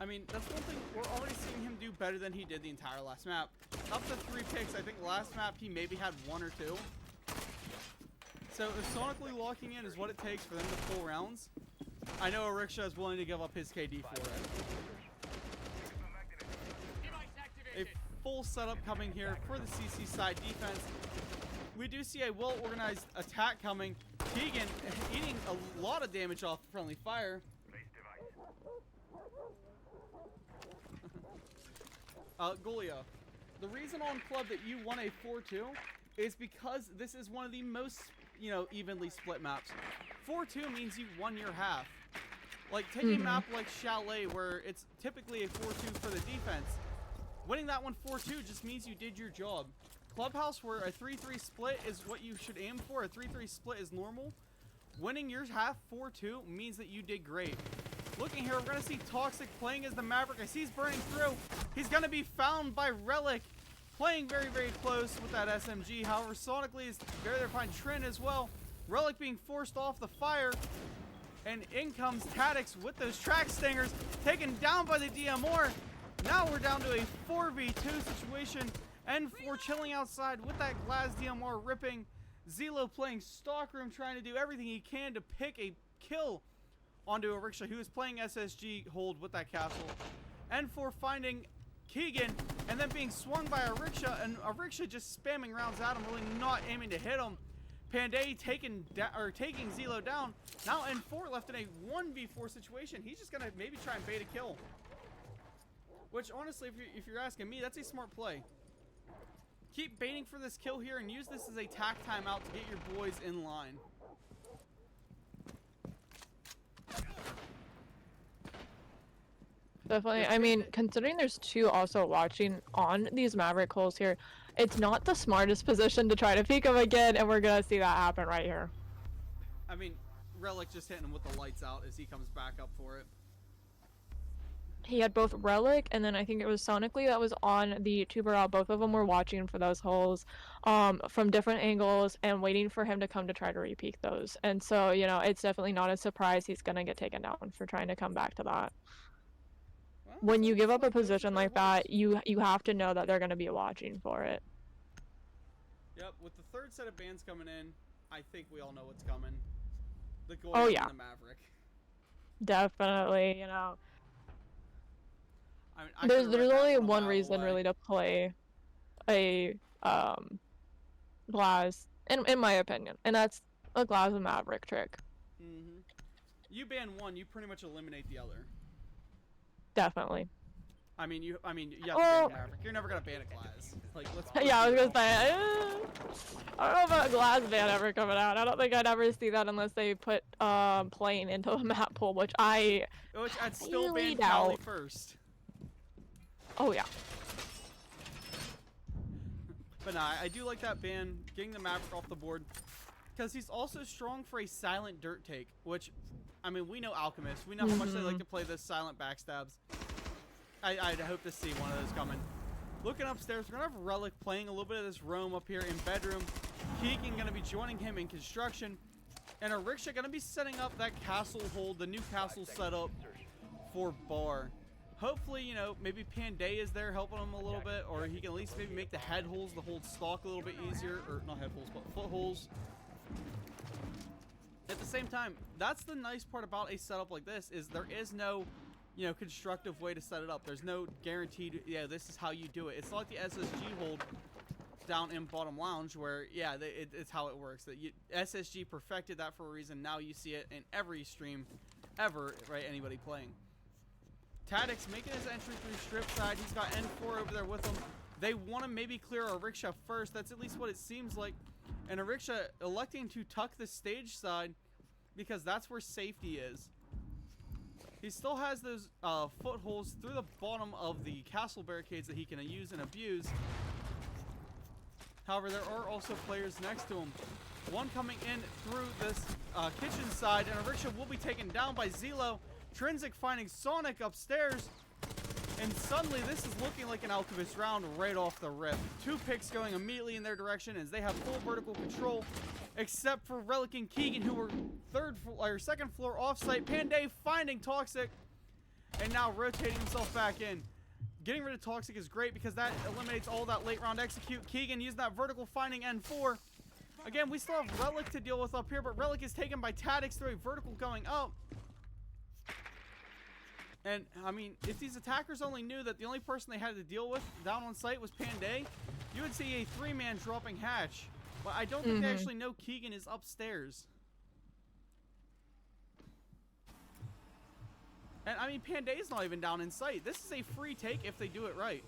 I mean, that's one thing we're already seeing him do better than he did the entire last map. Up to 3 picks, I think last map he maybe had 1 or 2. So if sonically locking in is what it takes for them to pull rounds, I know Ariksha is willing to give up his KD for it. A full setup coming here for the CC side defense. We do see a well-organized attack coming. Keegan eating a lot of damage off friendly fire. Gulia, the reason on club that you won a 4-2 is because this is one of the most, evenly split maps. 4-2 means you won your half. Like, take a map like Chalet where it's typically a 4-2 for the defense. Winning that one 4-2 just means you did your job. Clubhouse, where a 3-3 split is what you should aim for, a 3-3 split is normal. Winning your half 4-2 means that you did great. Looking here, we're going to see Toxic playing as the Maverick. I see he's burning through. He's going to be found by Relic, playing very, very close with that SMG. However, sonically is there to find Trin as well. Relic being forced off the fire. And in comes Tadix with those track stingers, taken down by the DMR. Now we're down to a 4v2 situation. N4 chilling outside with that glass DMR ripping. Zelo playing Stockroom, trying to do everything he can to pick a kill onto Ariksha, who is playing SSG hold with that castle. N4 finding Keegan, and then being swung by Ariksha, and Ariksha just spamming rounds at him, really not aiming to hit him. Panday taking Zelo down. Now N4 left in a 1v4 situation. He's just gonna maybe try and bait a kill. Which honestly, if you're asking me, that's a smart play. Keep baiting for this kill here and use this as a tack timeout to get your boys in line. Definitely. I mean, considering there's 2 also watching on these Maverick holes here, it's not the smartest position to try to peek him again, and we're gonna see that happen right here. I mean, Relic just hitting him with the lights out as he comes back up for it. He had both Relic, and then I think it was Sonically that was on the tuber out. Both of them were watching for those holes from different angles and waiting for him to come to try to re-peek those. And so, it's definitely not a surprise he's gonna get taken down for trying to come back to that. Well, When you give up a position like that, you have to know that they're going to be watching for it. Yep, with the third set of bans coming in, I think we all know what's coming. The Gold Oh, yeah. and the Maverick. Definitely, I mean, there's could've read that only from a one mile reason away. really to play a Glass, in my opinion, and that's a Glass and Maverick trick. You ban one, you pretty much eliminate the other. Definitely. I mean, you have to ban a Maverick. You're never gonna ban a Glass. Like, let's. Yeah, I was be gonna say, I don't know about a Glass ban ever coming out. I don't think I'd ever see that unless they put playing into the map pool, which I'd still really ban Cali doubt. first. Oh yeah. But nah, I do like that ban, getting the Maverick off the board, because he's also strong for a silent dirt take, which, I mean, we know Alchemist. We know how much they like to play those silent backstabs. I'd hope to see one of those coming. Looking upstairs, we're going to have Relic playing a little bit of this roam up here in bedroom. Keegan going to be joining him in construction. And Ariksha going to be setting up that castle hold, the new castle setup for Bar. Hopefully, maybe Panday is there helping him a little bit, or he can at least maybe make the head holes, the hold stock a little bit easier, or not head holes, but foot holes. At the same time, that's the nice part about a setup like this, is there is no, constructive way to set it up. There's no guaranteed, this is how you do it. It's not like the SSG hold down in bottom lounge where, it's how it works. That SSG perfected that for a reason. Now you see it in every stream ever, right? Anybody playing. Tadix making his entry through strip side. He's got N4 over there with him. They want to maybe clear a rickshaw first. That's at least what it seems like. And a rickshaw electing to tuck the stage side because that's where safety is. He still has those footholds through the bottom of the castle barricades that he can use and abuse. However, there are also players next to him. One coming in through this kitchen side, and a rickshaw will be taken down by Zelo. Trinsic finding Sonic upstairs. And suddenly, this is looking like an Alchemist round right off the rip. 2 picks going immediately in their direction as they have full vertical control. Except for Relic and Keegan, who were second floor offsite. Panday finding Toxic. And now rotating himself back in. Getting rid of Toxic is great because that eliminates all that late round execute. Keegan using that vertical finding N4. Again, we still have Relic to deal with up here, but Relic is taken by Tadix through a vertical going up. And, I mean, if these attackers only knew that the only person they had to deal with down on site was Panday, you would see a 3-man dropping hatch. But I don't think they actually know Keegan is upstairs. And, I mean, Panday's not even down in sight. This is a free take if they do it right.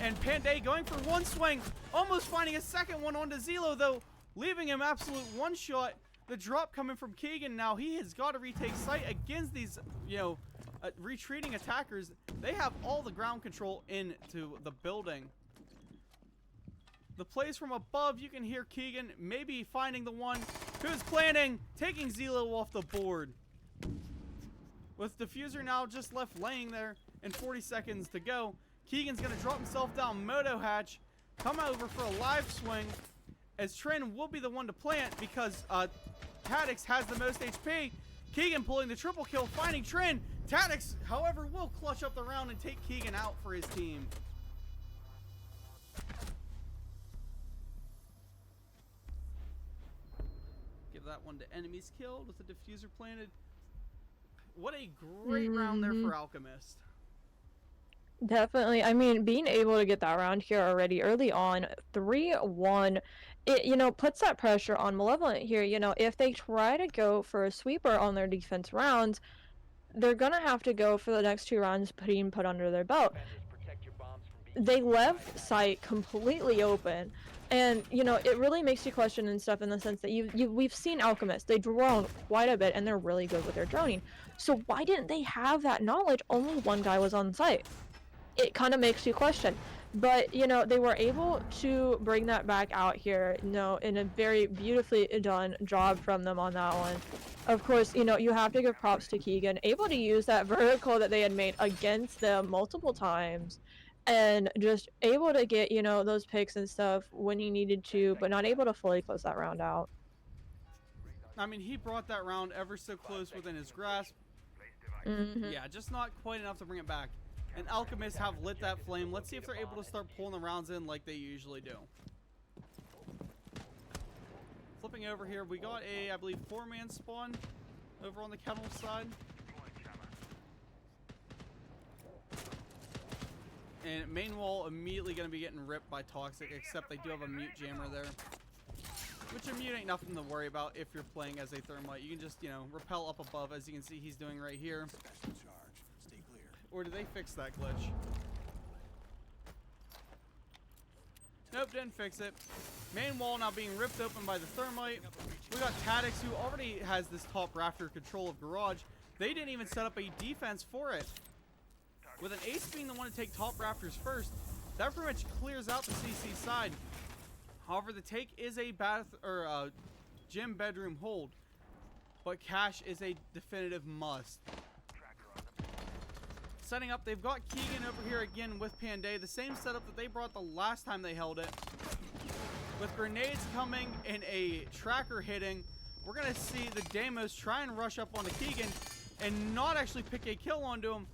And Panday going for one swing, almost finding a second one onto Zelo, though, leaving him absolute one shot. The drop coming from Keegan now. He has got to retake sight against these, you know, retreating attackers. They have all the ground control into the building. The plays from above, you can hear Keegan maybe finding the one who's planning, taking Zelo off the board. With Diffuser now just left laying there and 40 seconds to go, Keegan's going to drop himself down Moto Hatch, come over for a live swing, as Trin will be the one to plant because Tadix has the most HP. Keegan pulling the triple kill, finding Trin. Tadix, however, will clutch up the round and take Keegan out for his team. Give that one to enemies killed with the diffuser planted. What a great round there for Alchemist. Definitely. I mean, being able to get that round here already early on, 3-1, it, you know, puts that pressure on Malevolent here. You know, if they try to go for a sweeper on their defense rounds, they're going to have to go for the next 2 rounds being put under their belt. They left site completely open. And, you know, it really makes you question and stuff in the sense that we've seen Alchemist. They drone quite a bit, and they're really good with their droning. So why didn't they have that knowledge? Only one guy was on site. It kind of makes you question. But, you know, they were able to bring that back out here, you know, in a very beautifully done job from them on that one. Of course, you know, you have to give props to Keegan, able to use that vertical that they had made against them multiple times. And just able to get, you know, those picks and stuff when he needed to, but not able to fully close that round out. I mean, he brought that round ever so close within his grasp. Yeah, just not quite enough to bring it back. And Alchemists have lit that flame. Let's see if they're able to start pulling the rounds in like they usually do. Flipping over here, we got a, I believe, 4-man spawn over on the kennel side. And main wall immediately going to be getting ripped by Toxic, except they do have a mute jammer there. Which a mute ain't nothing to worry about if you're playing as a Thermite. You can just, you know, rappel up above, as you can see he's doing right here. Or did they fix that glitch? Nope, didn't fix it. Main wall now being ripped open by the Thermite. We got Tadix, who already has this top rafter control of Garage. They didn't even set up a defense for it. With an ace being the one to take top rafters first, that pretty much clears out the CC side. However, the take is a gym bedroom hold, but cash is a definitive must. Setting up, they've got Keegan over here again with Panday, the same setup that they brought the last time they held it. With grenades coming and a tracker hitting, we're gonna see the Deimos try and rush up onto Keegan and not actually pick a kill onto him.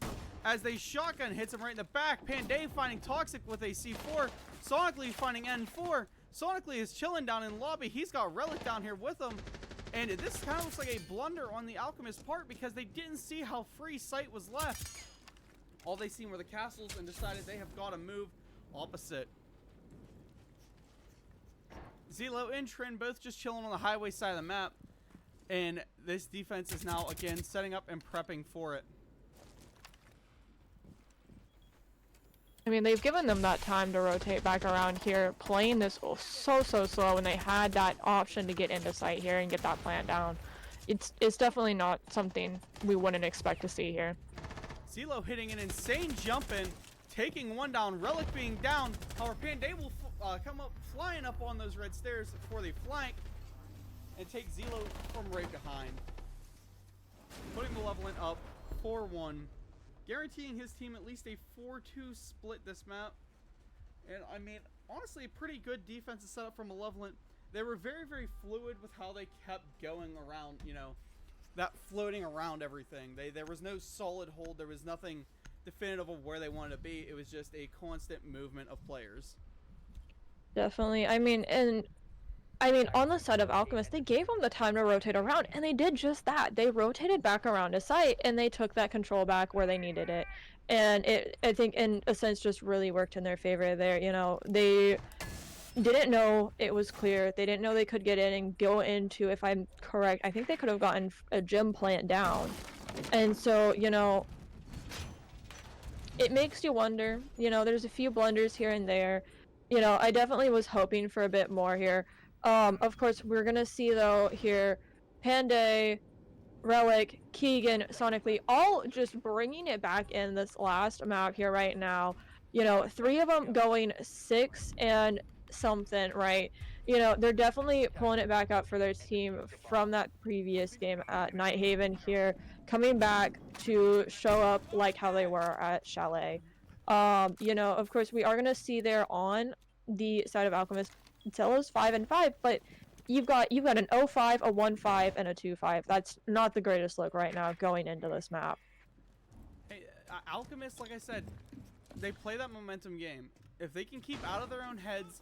As they shotgun hits him right in the back. Panday finding Toxic with a C4. Sonically finding N4. Sonically is chilling down in lobby. He's got Relic down here with him. And this kind of looks like a blunder on the Alchemist part because they didn't see how free sight was left. All they seen were the castles and decided they have got to move opposite. Zelo and Trin both just chilling on the highway side of the map. And this defense is now again setting up and prepping for it. I mean, they've given them that time to rotate back around here, playing this so slow when they had that option to get into sight here and get that plant down. It's definitely not something we wouldn't expect to see here. Zelo hitting an insane jump in, taking one down, Relic being down. However, Panday will come up, flying up on those red stairs for the flank and take Zelo from right behind. Putting Malevolent up 4-1, guaranteeing his team at least a 4-2 split this map. And I mean, honestly, a pretty good defensive setup from Malevolent. They were very fluid with how they kept going around, you know, that floating around everything. There was no solid hold. There was nothing definitive of where they wanted to be. It was just a constant movement of players. Definitely. I mean, on the side of Alchemist, they gave them the time to rotate around, and they did just that. They rotated back around to site, and they took that control back where they needed it. And I think, in a sense, just really worked in their favor there. You know, they didn't know it was clear. They didn't know they could get in and go into, if I'm correct, I think they could have gotten a gym plant down. And so, you know, it makes you wonder. You know, there's a few blunders here and there. You know, I definitely was hoping for a bit more here. Of course, we're gonna see though here, Panday, Relic, Keegan, Sonically, all just bringing it back in this last map here right now. You know, 3 of them going 6 and something, right? You know, they're definitely pulling it back up for their team from that previous game at Night Haven here, coming back to show up like how they were at Chalet. You know, of course, we are gonna see there on the side of Alchemist, Zelo's 5-5, but you've got an 0-5, a 1-5, and a 2-5. That's not the greatest look right now going into this map. Hey, Alchemist, like I said, they play that momentum game. If they can keep out of their own heads,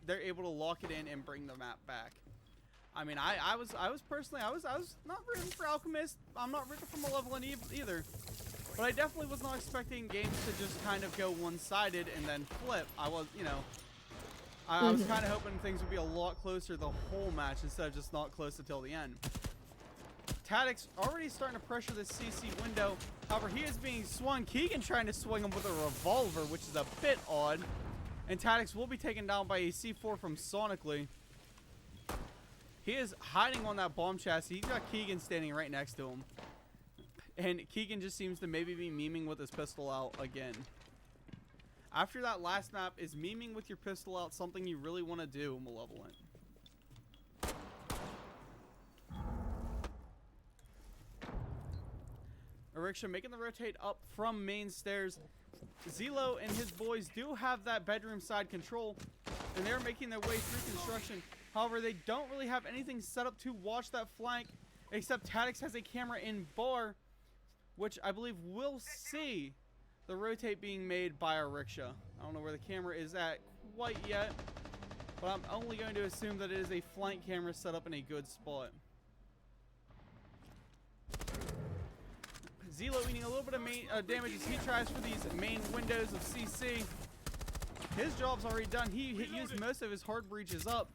they're able to lock it in and bring the map back. I mean, I was personally, I was not rooting for Alchemist. I'm not rooting for Malevolent either. But I definitely was not expecting games to just kind of go one-sided and then flip. I was, you know, I was kind of hoping things would be a lot closer the whole match instead of just not close until the end. Tactics already starting to pressure the CC window. However, he is being swung. Keegan trying to swing him with a revolver, which is a bit odd. And Tactics will be taken down by a C4 from Sonically. He is hiding on that bomb chassis. He's got Keegan standing right next to him. And Keegan just seems to maybe be memeing with his pistol out again. After that last map, is memeing with your pistol out something you really want to do, Malevolent? Ariksha making the rotate up from main stairs. Zelo and his boys do have that bedroom side control, and they're making their way through construction. However, they don't really have anything set up to watch that flank, except Tactics has a camera in bar, which I believe we'll see the rotate being made by Ariksha. I don't know where the camera is at quite yet, but I'm only going to assume that it is a flank camera set up in a good spot. Zelo eating a little bit of damage as he tries for these main windows of CC. His job's already done. He used most of his hard breaches up.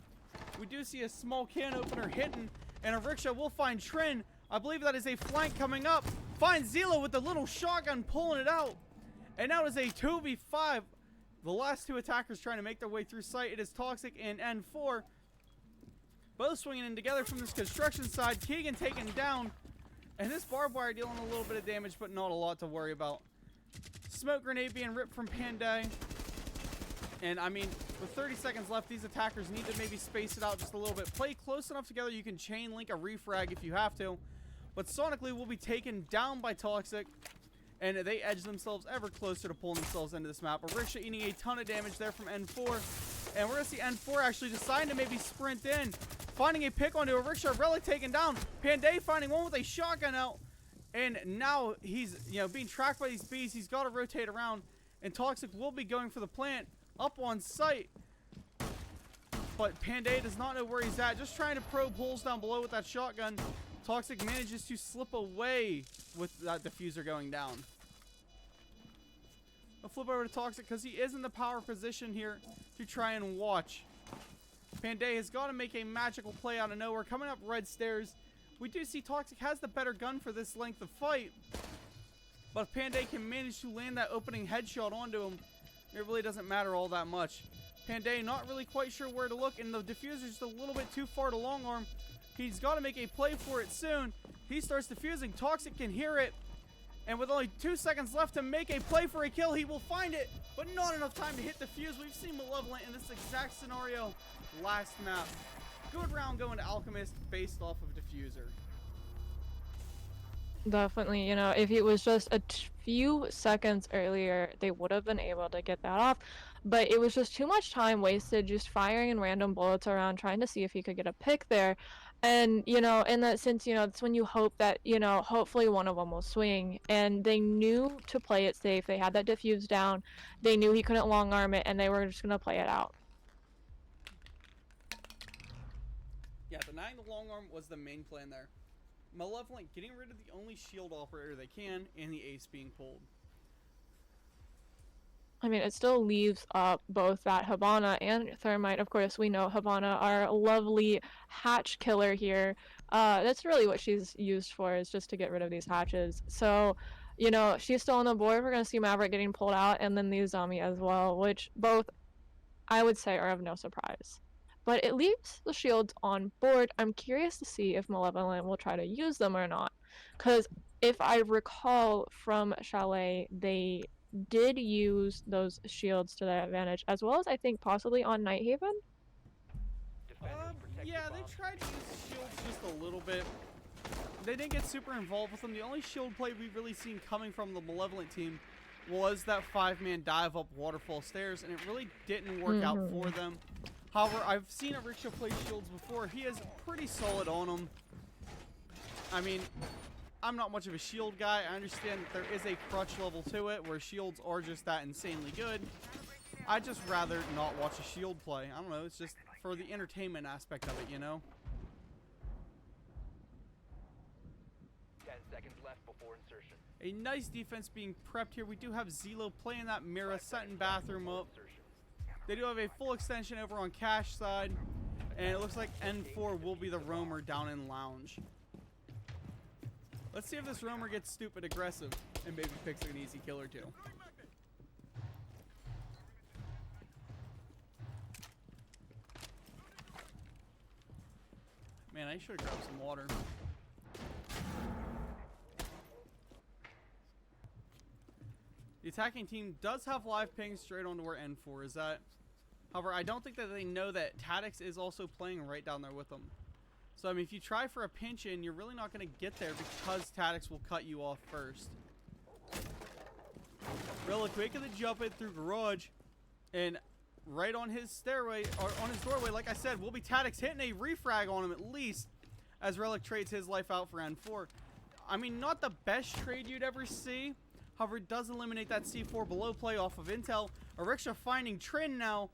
We do see a small can opener hitting, and Ariksha will find Trin. I believe that is a flank coming up. Finds Zelo with the little shotgun pulling it out. And now it is a 2v5. The last 2 attackers trying to make their way through sight. It is Toxic and N4. Both swinging in together from this construction side. Keegan taken down. And this barbed wire dealing a little bit of damage, but not a lot to worry about. Smoke grenade being ripped from Panday. And I mean, with 30 seconds left, these attackers need to maybe space it out just a little bit. Play close enough together you can chain link a refrag if you have to. But Sonically will be taken down by Toxic. And they edge themselves ever closer to pulling themselves into this map. Ariksha eating a ton of damage there from N4. And we're going to see N4 actually deciding to maybe sprint in. Finding a pick onto Ariksha. Relic taken down. Panday finding one with a shotgun out. And now he's, you know, being tracked by these bees. He's got to rotate around. And Toxic will be going for the plant up on site. But Panday does not know where he's at. Just trying to probe holes down below with that shotgun. Toxic manages to slip away with that diffuser going down. I'll flip over to Toxic because he is in the power position here to try and watch. Panday has got to make a magical play out of nowhere. Coming up red stairs. We do see Toxic has the better gun for this length of fight. But if Panday can manage to land that opening headshot onto him, it really doesn't matter all that much. Panday not really quite sure where to look, and the diffuser's just a little bit too far to long arm. He's got to make a play for it soon. He starts defusing. Toxic can hear it. And with only 2 seconds left to make a play for a kill, he will find it, but not enough time to hit the fuse. We've seen Malevolent in this exact scenario last map. Good round going to Alchemist based off of diffuser. Definitely, you know, if it was just a few seconds earlier, they would have been able to get that off. But it was just too much time wasted just firing random bullets around, trying to see if he could get a pick there. And, you know, in that sense, you know, it's when you hope that, you know, hopefully one of them will swing. And they knew to play it safe. They had that diffuse down. They knew he couldn't long arm it, and they were just going to play it out. Yeah, denying the long arm was the main plan there. Malevolent getting rid of the only shield operator they can, and the ace being pulled. I mean, it still leaves up both that Habana and Thermite. Of course, we know Habana, our lovely hatch killer here. That's really what she's used for, is just to get rid of these hatches. So, you know, she's still on the board. We're going to see Maverick getting pulled out, and then the zombie as well, which both, I would say, are of no surprise. But it leaves the shields on board. I'm curious to see if Malevolent will try to use them or not. Because if I recall from Chalet, they did use those shields to their advantage, as well as I think possibly on Night Haven. Yeah, they tried to use shields just a little bit. They didn't get super involved with them. The only shield play we've really seen coming from the Malevolent team was that 5-man dive up waterfall stairs, and it really didn't work out for them. However, I've seen Ariksha play shields before. He is pretty solid on them. I mean, I'm not much of a shield guy. I understand that there is a crutch level to it where shields are just that insanely good. I'd just rather not watch a shield play. I don't know, it's just for the entertainment aspect of it, you know? 10 seconds left before insertion. A nice defense being prepped here. We do have Zelo playing that Mira, setting bathroom up. They do have a full extension over on Cash side, and it looks like N4 will be the roamer down in Lounge. Let's see if this roamer gets stupid aggressive and maybe picks an easy kill or two. Man, I should have grabbed some water. The attacking team does have live ping straight onto where N4 is at. However, I don't think that they know that Tadix is also playing right down there with them. So, I mean, if you try for a pinch in, you're really not going to get there because Tadix will cut you off first. Relic making the jump in through garage. And right on his stairway, or on his doorway, like I said, will be Tadix hitting a refrag on him at least as Relic trades his life out for N4. I mean, not the best trade you'd ever see. However, it does eliminate that C4 below play off of Intel. Ariksha finding Trin now.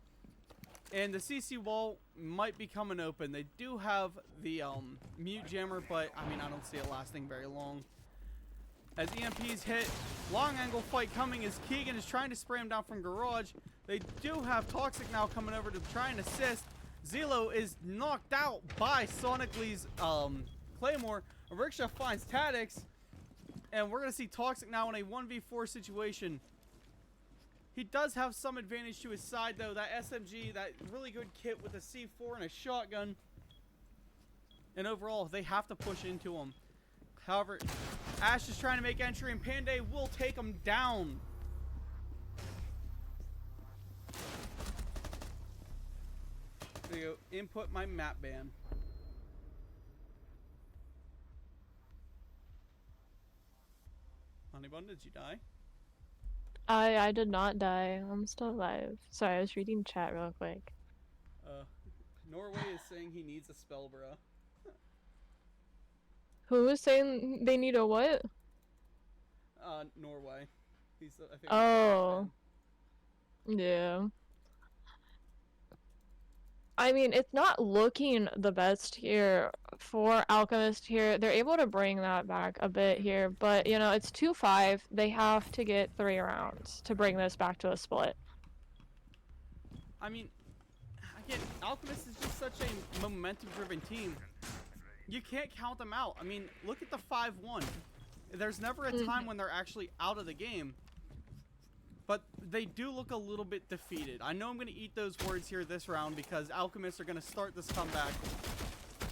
And the CC wall might be coming open. They do have the mute jammer, but I mean, I don't see it lasting very long. As EMPs hit, long angle fight coming as Keegan is trying to spray him down from garage. They do have Toxic now coming over to try and assist. Zelo is knocked out by Sonically's Claymore. Ariksha finds Tadix. And we're going to see Toxic now in a 1v4 situation. He does have some advantage to his side, though. That SMG, that really good kit with a C4 and a shotgun. And overall, they have to push into him. However, Ash is trying to make entry, and Panday will take him down. There you go. Input my map ban. Honeybun, did you die? I did not die. I'm still alive. Sorry, I was reading chat real quick. Norway is saying he needs a spell, bruh. Who was saying they need a what? Norway. He's, I think. Oh. Yeah. I mean, it's not looking the best here for Alchemist here. They're able to bring that back a bit here, but, you know, it's 2-5. They have to get 3 rounds to bring this back to a split. I mean, again, Alchemist is just such a momentum-driven team. You can't count them out. I mean, look at the 5-1. There's never a time when they're actually out of the game. But they do look a little bit defeated. I know I'm going to eat those words here this round because Alchemists are going to start this comeback.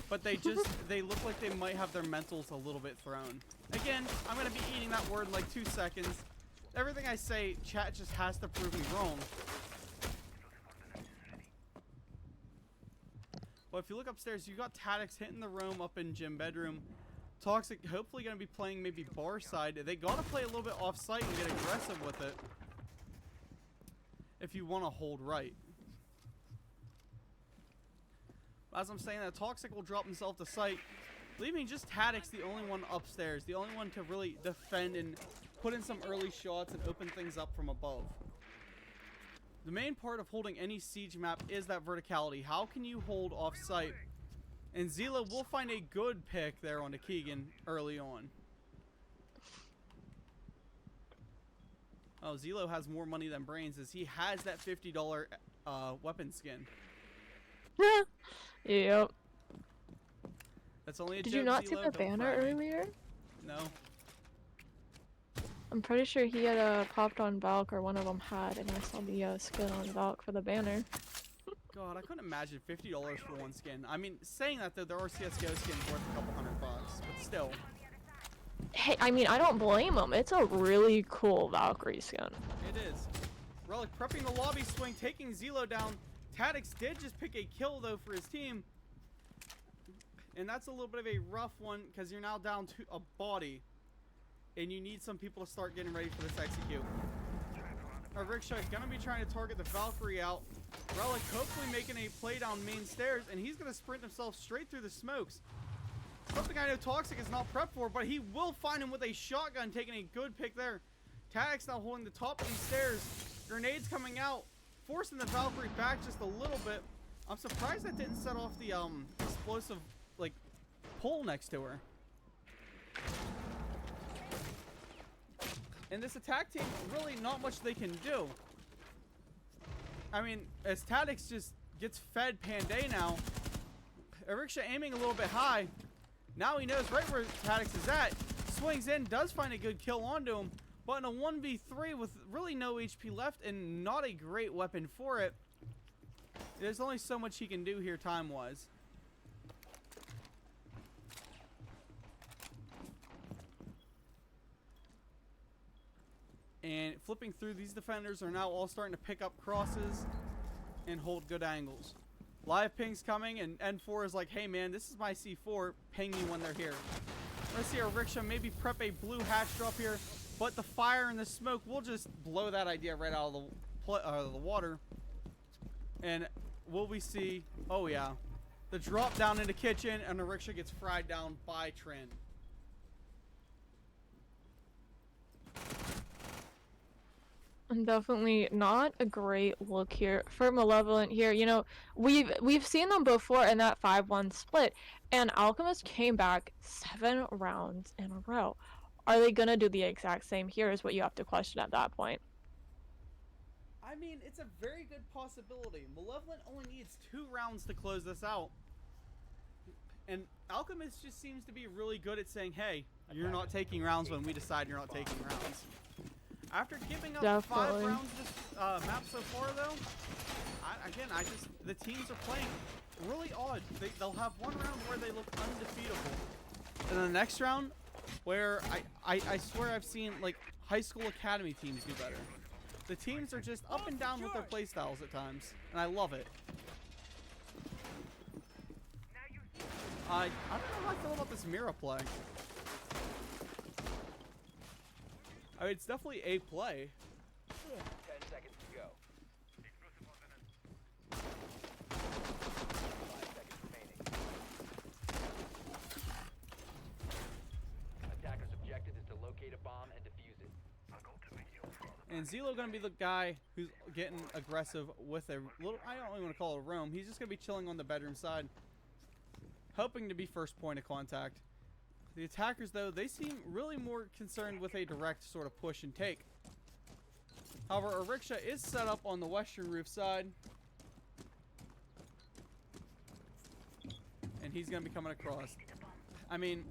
But they look like they might have their mentals a little bit thrown. Again, I'm going to be eating that word in like 2 seconds. Everything I say, chat just has to prove me wrong. But if you look upstairs, you got Tadix hitting the roam up in gym bedroom. Toxic hopefully going to be playing maybe bar side. They got to play a little bit off site and get aggressive with it. If you want to hold right. As I'm saying that, Toxic will drop himself to site, leaving just Tadix the only one upstairs. The only one to really defend and put in some early shots and open things up from above. The main part of holding any siege map is that verticality. How can you hold off site? And Zila will find a good pick there onto Keegan early on. Oh, Zilo has more money than brains as he has that $50 weapon skin. Yep. That's only a Did joke, you not Zilo, see the don't banner fry me. earlier? No. I'm pretty sure he had popped on Valk, or one of them had, and I saw the skin on Valk for the banner. God, I couldn't imagine $50 for one skin. I mean, saying that though, there are CSGO skins worth a couple $100, but still. Hey, I mean, I don't blame him. It's a really cool Valkyrie skin. It is. Relic prepping the lobby swing, taking Zilo down. Tadix did just pick a kill though for his team. And that's a little bit of a rough one because you're now down to a body. And you need some people to start getting ready for this execute. Rickshaw gonna be trying to target the Valkyrie out. Relic hopefully making a play down main stairs, and he's gonna sprint himself straight through the smokes. Something I know Toxic is not prepped for, but he will find him with a shotgun, taking a good pick there. Tadix now holding the top of these stairs. Grenades coming out, forcing the Valkyrie back just a little bit. I'm surprised that didn't set off the explosive like pole next to her. And this attack team, really not much they can do. I mean, as Tadix just gets fed Panday now, Eriksha aiming a little bit high. Now he knows right where Tadix is at. Swings in, does find a good kill onto him, but in a 1v3 with really no HP left and not a great weapon for it, there's only so much he can do here time-wise. And flipping through, these defenders are now all starting to pick up crosses and hold good angles. Live ping's coming, and N4 is like, hey man, this is my C4. Ping me when they're here. Let's see our Rickshaw maybe prep a blue hatch drop here, but the fire and the smoke will just blow that idea right out of the water. And will we see, oh yeah, the drop down into kitchen, and the Rickshaw gets fried down by Trend. Definitely not a great look here for Malevolent here. You know, we've seen them before in that 5-1 split, and Alchemist came back 7 rounds in a row. Are they gonna do the exact same here is what you have to question at that point. I mean, it's a very good possibility. Malevolent only needs 2 rounds to close this out. And Alchemist just seems to be really good at saying, hey, you're not taking rounds when we decide you're not taking rounds. After giving up Definitely. 5 rounds this map so far, though, the teams are playing really odd. They'll have one round where they look undefeatable. And the next round, where I swear I've seen, like, high school academy teams do better. The teams are just up and down with their playstyles at times, and I love it. I don't know how I feel about this Mira play. I mean, it's definitely a play. 10 seconds to go. 5 seconds remaining. Attacker's objective is to locate a bomb and defuse it. And Zelo gonna be the guy who's getting aggressive with a little, I don't really want to call it a roam. He's just gonna be chilling on the bedroom side, hoping to be first point of contact. The attackers, though, they seem really more concerned with a direct sort of push and take. However, Eriksha is set up on the western roof side. And he's going to be coming across. I mean,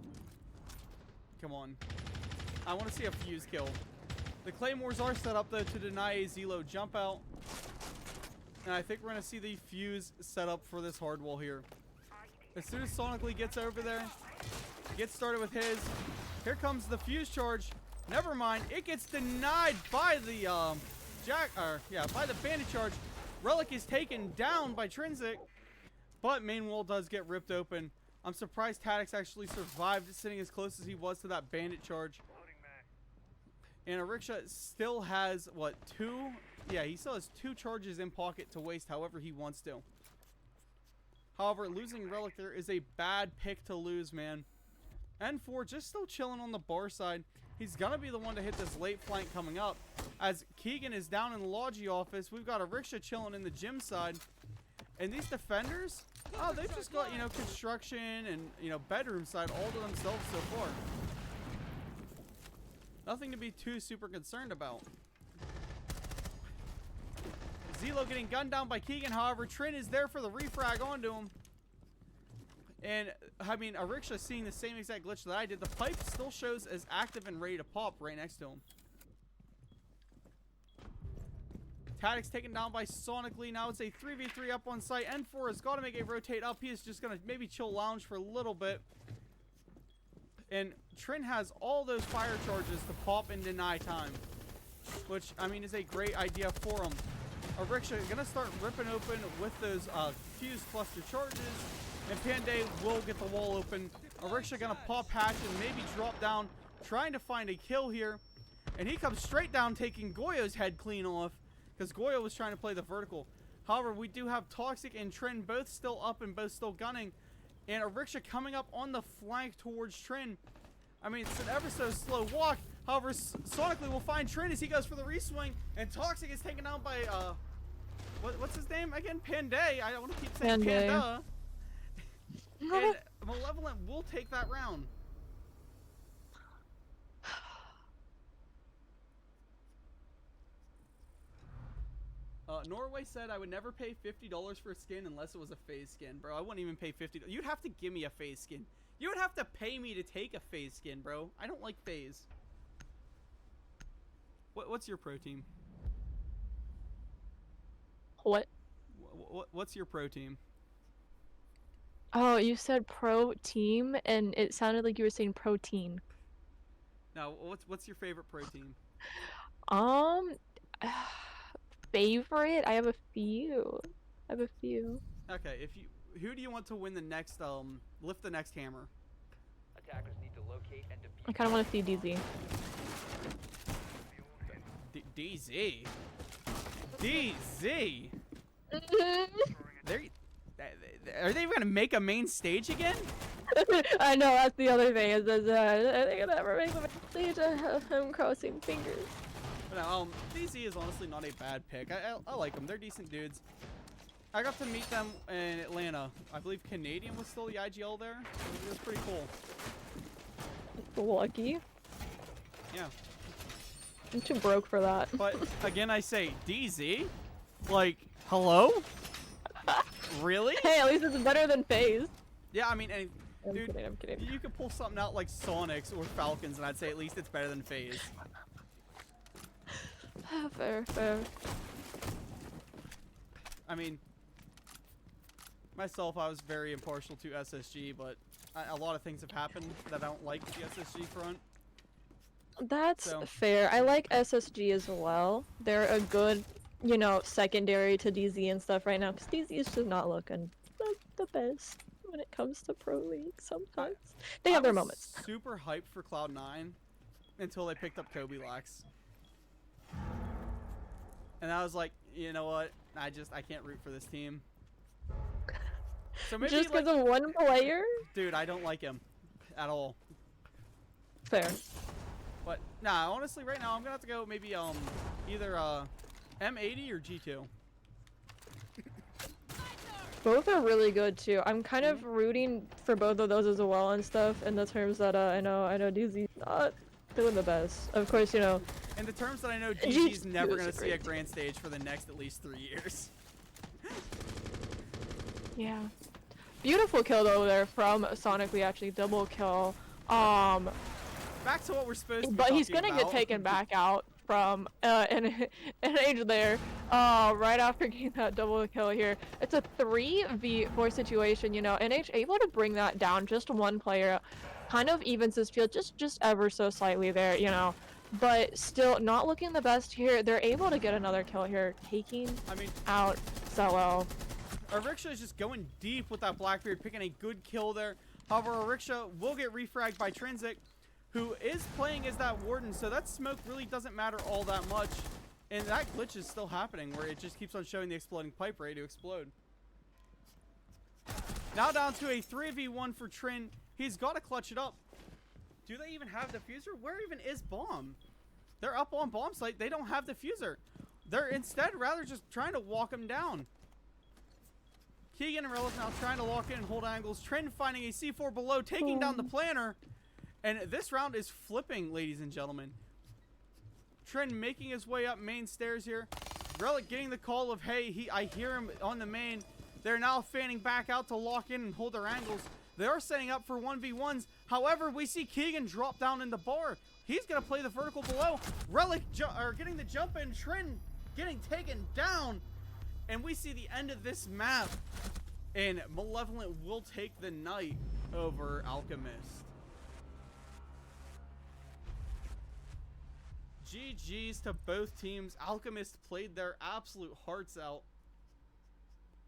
come on. I want to see a fuse kill. The Claymores are set up, though, to deny a Zelo jump out. And I think we're going to see the fuse set up for this hard wall here. As soon as Sonically gets over there, gets started with his. Here comes the fuse charge. Never mind. It gets denied by the by the bandit charge. Relic is taken down by Trinsic. But main wall does get ripped open. I'm surprised Tadix actually survived sitting as close as he was to that bandit charge. And Ariksha still has, what, 2? Yeah, he still has 2 charges in pocket to waste however he wants to. However, losing Relic there is a bad pick to lose, man. N4 just still chilling on the bar side. He's going to be the one to hit this late flank coming up. As Keegan is down in the Logi office, we've got Ariksha chilling in the gym side. And these defenders, oh, they've just got, you know, construction and, you know, bedroom side all to themselves so far. Nothing to be too super concerned about. Zelo getting gunned down by Keegan. However, Trin is there for the refrag onto him. And, I mean, Ariksha seeing the same exact glitch that I did. The pipe still shows as active and ready to pop right next to him. Tadix taken down by Sonically. Now it's a 3v3 up on site. N4 has got to make a rotate up. He is just going to maybe chill lounge for a little bit. And Trin has all those fire charges to pop and deny time. Which, I mean, is a great idea for him. Ariksha going to start ripping open with those fuse cluster charges. And Panday will get the wall open. Ariksha going to pop hatch and maybe drop down. Trying to find a kill here. And he comes straight down taking Goyo's head clean off. Because Goyo was trying to play the vertical. However, we do have Toxic and Trin both still up and both still gunning. And Ariksha coming up on the flank towards Trin. I mean, it's an ever so slow walk. However, Sonically will find Trin as he goes for the reswing. And Toxic is taken down by, what's his name again? Panday. I don't want to keep saying Panda. And Malevolent will take that round. Norway said I would never pay $50 for a skin unless it was a phase skin, bro. I wouldn't even pay $50. You'd have to give me a phase skin. You would have to pay me to take a phase skin, bro. I don't like phase. What's your pro team? What? What's your pro team? Oh, you said pro team, and it sounded like you were saying protein. No, what's your favorite pro team? Favorite? I have a few. Okay, who do you want to win the next lift the next hammer? Attackers need to locate and defuse. I kind of want to see DZ. DZ. DZ. Are they gonna make a main stage again? I know, that's the other thing. Is that are they gonna ever make a main stage? I'm crossing fingers. But no, DZ is honestly not a bad pick. I like them. They're decent dudes. I got to meet them in Atlanta. I believe Canadian was still the IGL there. It was pretty cool. Lucky. Yeah. I'm too broke for that. But again, I say DZ. Like, hello? Really? Hey, at least it's better than FaZe. Yeah, I mean, dude, I'm kidding. you could pull something out like Sonics or Falcons, and I'd say at least it's better than FaZe. Fair. I mean, myself, I was very impartial to SSG, but a lot of things have happened that I don't like the SSG front. That's So. fair. I like SSG as well. They're a good, you know, secondary to DZ and stuff right now, because DZ is just not looking the best when it comes to Pro League sometimes. They have their moments. Super hyped for Cloud9 until they picked up Kobe Lax. And I was like, you know what? I can't root for this team. So maybe Just because like, of one player? dude, I don't like him at all. Fair. But nah, honestly, right now I'm gonna have to go maybe either M80 or G2. Both are really good too. I'm kind of rooting for both of those as well and stuff. In the terms that I know DZ's not doing the best. Of course, you know. In the terms that I know, DG's never is gonna a see a great grand stage for the next at least 3 years. Yeah. Beautiful kill though there from Sonic. We actually double kill. Back to what we're supposed to be But he's talking gonna get about. taken back out. from NH there, right after getting that double kill here. It's a 3v4 situation, you know, NH able to bring that down, just one player, kind of evens this field just ever so slightly there, you know, but still not looking the best here. They're able to get another kill here, taking out Cello. Ariksha is just going deep with that Blackbeard, picking a good kill there. However, Ariksha will get refragged by Trinsic, who is playing as that Warden, so that smoke really doesn't matter all that much. And that glitch is still happening, where it just keeps on showing the exploding pipe ready to explode. Now down to a 3v1 for Trin. He's got to clutch it up. Do they even have diffuser? Where even is Bomb? They're up on Bomb site. They don't have diffuser. They're instead rather just trying to walk him down. Keegan and Relic now trying to lock in and hold angles. Trin finding a C4 below, taking down the planner. And this round is flipping, ladies and gentlemen. Trin making his way up main stairs here. Relic getting the call of, hey, I hear him on the main. They're now fanning back out to lock in and hold their angles. They are setting up for 1v1s. However, we see Keegan drop down in the bar. He's going to play the vertical below. Relic getting the jump in. Trin getting taken down. And we see the end of this map. And Malevolent will take the night over Alchemist. GG's to both teams. Alchemist played their absolute hearts out.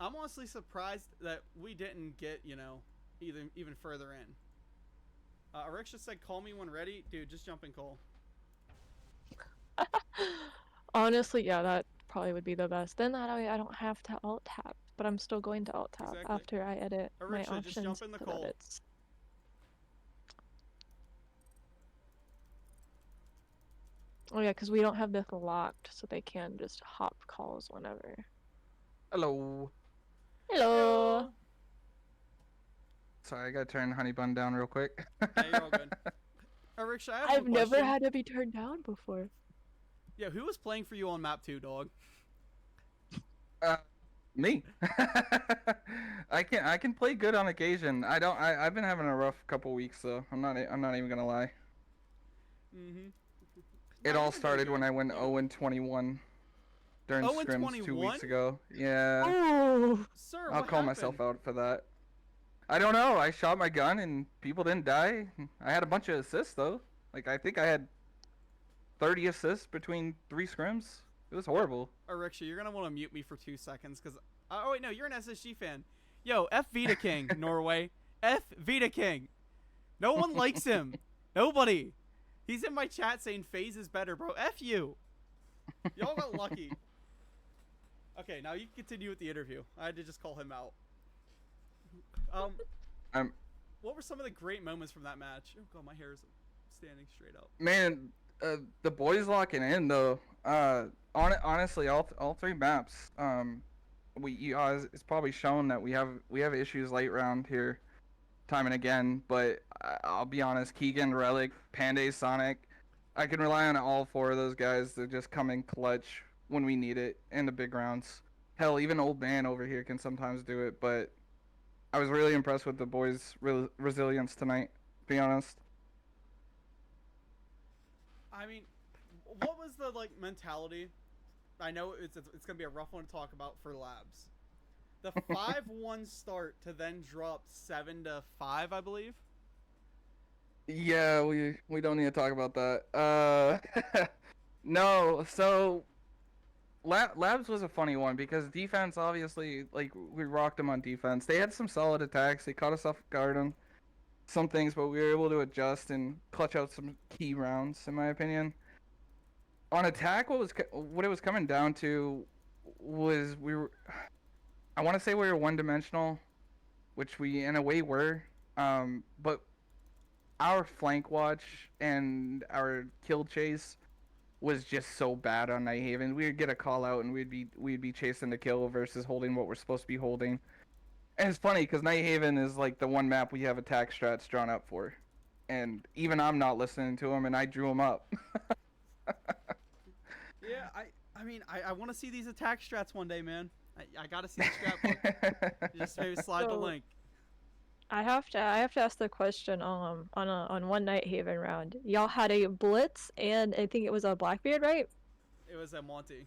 I'm honestly surprised that we didn't get, you know, even further in. Ariksha said, call me when ready. Dude, just jump in, call. Honestly, yeah, that probably would be the best. Then that way I don't have to alt tab, but I'm still going to alt tab Exactly. after I edit my Ariksha, just options jump in the so call. that it's... Oh yeah, because we don't have this locked, so they can just hop calls whenever. Hello. Hello! Sorry, I gotta turn Honey Bun down real quick. Yeah, you're all good. Ariksha, I have I've one never question. had to be turned down before. Yeah, who was playing for you on map 2, dog? Me. I can play good on occasion. I've been having a rough couple weeks though. I'm not even gonna lie. Mm-hmm. It all started when I went 0-21 during scrims 2 weeks 0-21? ago. Yeah. Oh! Sir, I'll what call happened? myself out for that. I don't know. I shot my gun and people didn't die. I had a bunch of assists though. Like I think I had 30 assists between 3 scrims. It was horrible. Ariksha, you're gonna want to mute me for 2 seconds, because... oh, wait, no, you're an SSG fan. Yo, F Vita King, Norway. F Vita King. No one likes him. Nobody. He's in my chat saying FaZe is better, bro. F you. Y'all got lucky. Okay, now you can continue with the interview. I had to just call him out. What were some of the great moments from that match? Oh, God, my hair is standing straight up. Man, the boys locking in though. Honestly, all 3 maps. It's probably shown that we have issues late round here, time and again. But I'll be honest, Keegan, Relic, Panday, Sonic, I can rely on all 4 of those guys to just come in clutch when we need it in the big rounds. Hell, even Old Man over here can sometimes do it. But I was really impressed with the boys' resilience tonight, to be honest. I mean, what was the, like, mentality? I know it's gonna be a rough one to talk about for Labs. The 5-1 start to then drop 7-5, I believe. Yeah, we don't need to talk about that. No, so Labs was a funny one because defense, obviously, like, we rocked them on defense. They had some solid attacks. They caught us off guard on some things, but we were able to adjust and clutch out some key rounds, in my opinion. On attack, what it was coming down to was I want to say we were one-dimensional, which we in a way were, but our flank watch and our kill chase was just so bad on Night Haven. We'd get a call out and we'd be chasing the kill versus holding what we're supposed to be holding. And it's funny because Night Haven is like the one map we have attack strats drawn up for, and even I'm not listening to them, and I drew them up. Yeah, I mean, I want to see these attack strats one day, man. I gotta see the strat book. Just maybe slide the link. I have to ask the question on one night Haven round. Y'all had a Blitz and I think it was a Blackbeard, right? It was at Monty.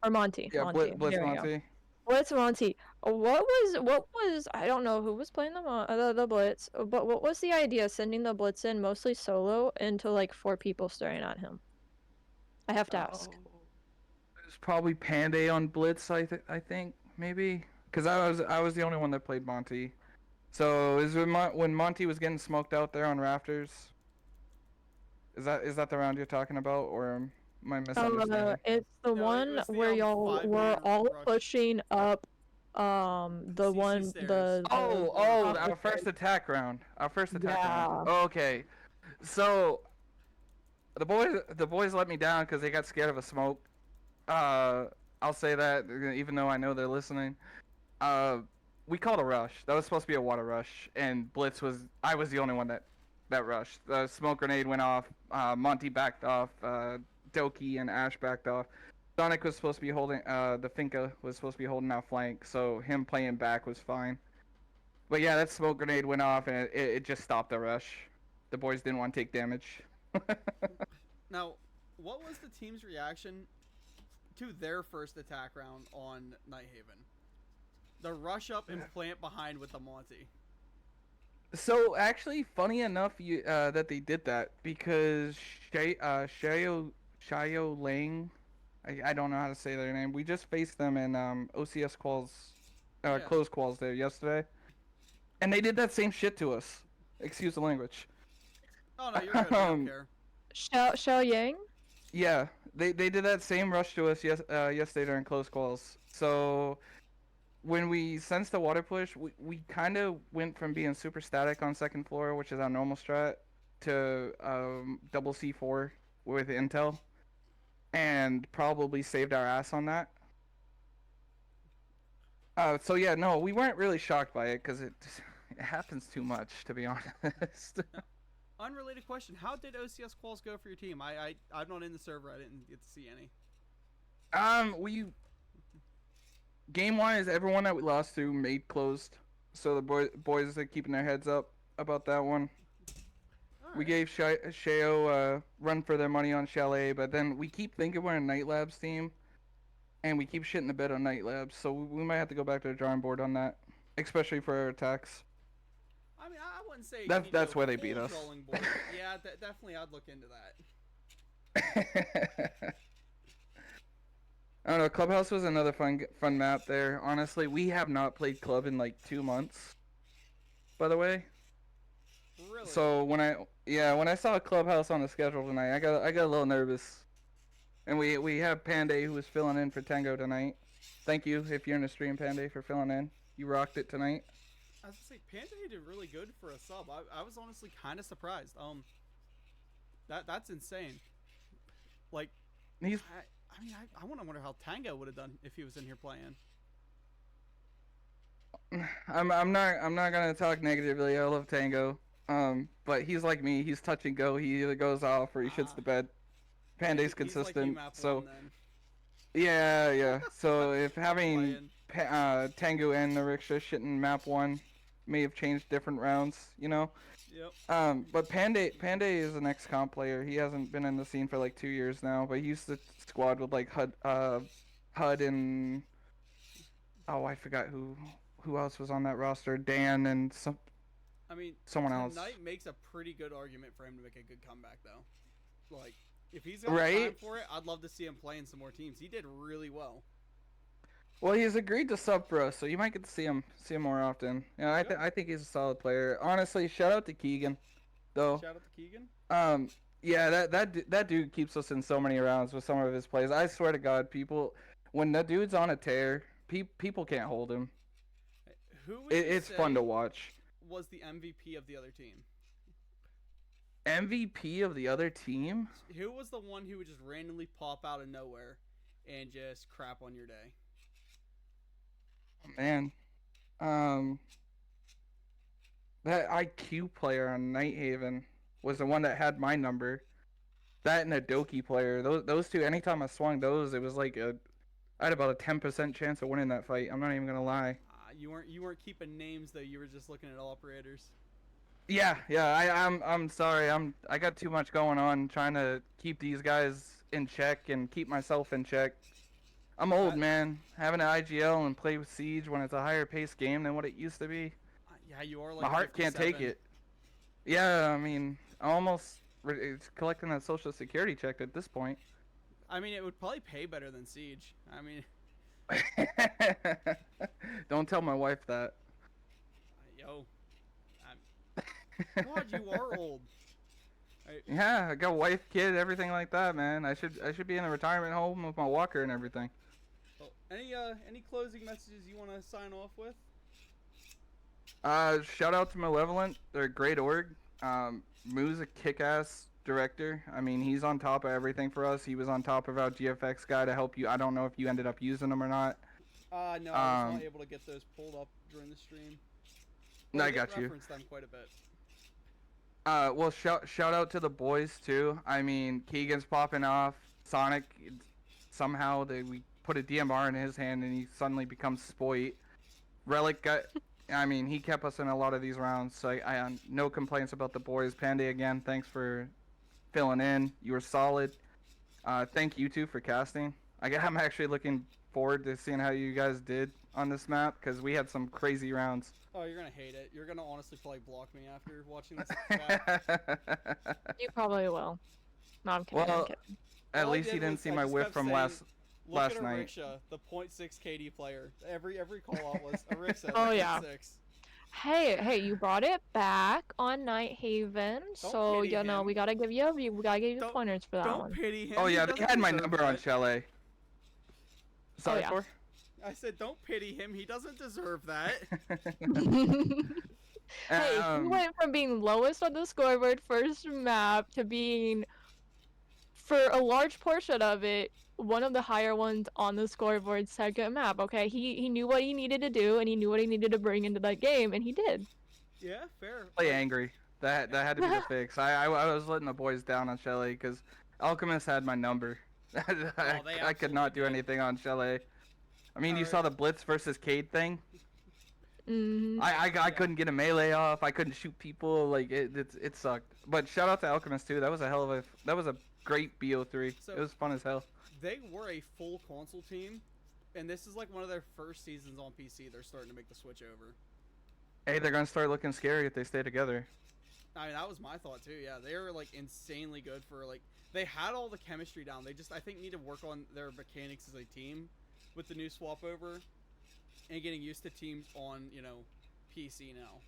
Or Monty. Yeah, Monty. Blitz There we go. Monty. Blitz Monty. What was I don't know who was playing the Blitz, but what was the idea sending the Blitz in mostly solo into like 4 people staring at him? I have to ask. It's probably Panday on Blitz. I think maybe because I was the only one that played Monty. So is when Monty was getting smoked out there on rafters? Is that the round you're talking about, or am I misunderstanding? It's the No, it one was the where y'all 5 were meter all rush. pushing up the CC one stairs. Oh, the our first attack round. Our first attack Yeah. round. Okay, so the boys let me down because they got scared of a smoke. I'll say that even though I know they're listening. We called a rush. That was supposed to be a water rush, and I was the only one that rushed. The smoke grenade went off. Monty backed off. Doki and Ash backed off. Sonic was supposed to be holding. The Finka was supposed to be holding out flank, so him playing back was fine. But yeah, that smoke grenade went off, and it just stopped the rush. The boys didn't want to take damage. Now, what was the team's reaction to their first attack round on Nighthaven? The rush up and plant behind with the Monty. So actually, funny enough, that they did that because Shayo Lang, I don't know how to say their name. We just faced them in OCS quals, Yeah. close quals there yesterday, and they did that same shit to us. Excuse the language. Oh no, you're good. I don't care. Xiao Yang? Yeah, they did that same rush to us yesterday during close quals. So when we sensed the water push, we kind of went from being super static on second floor, which is our normal strat, to double C4 with intel, and probably saved our ass on that. So yeah, no, we weren't really shocked by it because it happens too much, to be honest. Unrelated question: how did OCS quals go for your team? I'm not in the server. I didn't get to see any. We game wise, everyone that we lost to made closed, so the boys are keeping their heads up about that one. All We right. gave Sheo run for their money on Chalet, but then we keep thinking we're a Night Labs team, and we keep shitting the bed on Night Labs, so we might have to go back to the drawing board on that, especially for our attacks. I mean, I wouldn't say That's where they beat us. Board. Yeah, definitely, I'd look into that. I don't know. Clubhouse was another fun map there. Honestly, we have not played club in like 2 months. By the way. Really? So when I saw Clubhouse on the schedule tonight, I got a little nervous. And we have Panday who was filling in for Tango tonight. Thank you if you're in the stream, Panday, for filling in. You rocked it tonight. I was gonna say Panday did really good for a sub. I was honestly kind of surprised. That's insane. Like, He's I want to wonder how Tango would have done if he was in here playing. I'm not gonna talk negatively. I love Tango. But he's like me. He's touch and go. He either goes off or he shits the bed. Panday's He's consistent. like you, map So one, then. yeah. So if having Playing. Tango and the rickshaw shitting map 1 may have changed different rounds, you know. Yep. But Panday is an ex-comp player. He hasn't been in the scene for like 2 years now. But he used to squad with like HUD and I forgot who else was on that roster. Dan and someone else. Tonight makes a pretty good argument for him to make a good comeback, though. Like, if he's got time Right? for it, I'd love to see him playing some more teams. He did really well. Well, he's agreed to sub for us, so you might get to see him more often. Yeah, I think he's a solid player. Honestly, shout out to Keegan, though. Shout out to Keegan. Yeah, that dude keeps us in so many rounds with some of his plays. I swear to God, when that dude's on a tear, people can't hold him. Who would you It's say fun to watch. was the MVP of the other team? MVP of the other team? Who was the one who would just randomly pop out of nowhere and just crap on your day? Man, that IQ player on Nighthaven was the one that had my number. That and a Doki player. Those two. Anytime I swung those, it was like I had about a 10% chance of winning that fight. I'm not even gonna lie. You weren't keeping names though. You were just looking at operators. Yeah, I'm sorry. I got too much going on trying to keep these guys in check and keep myself in check. I'm old, man. Having an IGL and play with Siege when it's a higher paced game than what it used to be. Yeah, you are like My heart can't take 57. it. Yeah, I mean, it's collecting that social security check at this point. I mean, it would probably pay better than Siege. I mean, Don't tell my wife that. yo, God, you are old. Yeah, I got wife, kid, everything like that, man. I should be in a retirement home with my walker and everything. Well, any closing messages you want to sign off with? Shout out to Malevolent. They're a great org. Moo's a kick-ass director. I mean, he's on top of everything for us. He was on top of our GFX guy to help you. I don't know if you ended up using them or not. No, I was not able to get those pulled up during the stream. But I got you. Reference them quite a bit. Well, shout out to the boys too. I mean, Keegan's popping off. Sonic, somehow we put a DMR in his hand and he suddenly becomes Spoit. Relic got. I mean, he kept us in a lot of these rounds, so I no complaints about the boys. Panday again, thanks for filling in. You were solid. Thank you two for casting. I'm actually looking forward to seeing how you guys did on this map because we had some crazy rounds. Oh, you're gonna hate it. You're gonna honestly probably block me after watching this. Chat. You probably will. No, I'm kidding. I'm Well, kidding. at All I least did you didn't was see I my just whiff kept from saying, last Look at night. Ariksha, the 0.6 KD player. Every call out was Ariksha. Oh, yeah. 0.6. Hey, you brought it back on Night Haven, so pity you know him. we gotta give you Don't- pointers for that Don't one. pity him. Oh he yeah, they doesn't had my deserve number on that. Chalet. Sorry, yeah. for? I said, don't pity him. He doesn't deserve that. Hey, you went from being lowest on the scoreboard first map to being, for a large portion of it, one of the higher ones on the scoreboard second map. Okay, he knew what he needed to do and he knew what he needed to bring into that game, and he did. Yeah, fair. Play Like, angry. That had to be the fix. I was letting the boys down on Chalet because Alchemist had my number. I could not do absolutely did. anything on Chalet. I mean, you Alright. saw the Blitz versus Cade thing. Mm-hmm. I couldn't get a melee off. I couldn't shoot people. Like it sucked. But shout out to Alchemist too. That was a great BO3. So- It was fun as hell. They were a full console team, and this is like one of their first seasons on PC. They're starting to make the switch over. Hey, they're gonna start looking scary if they stay together. I mean, that was my thought too. Yeah, they were like insanely good for like they had all the chemistry down. They just I think need to work on their mechanics as a team with the new swap over and getting used to teams on PC now.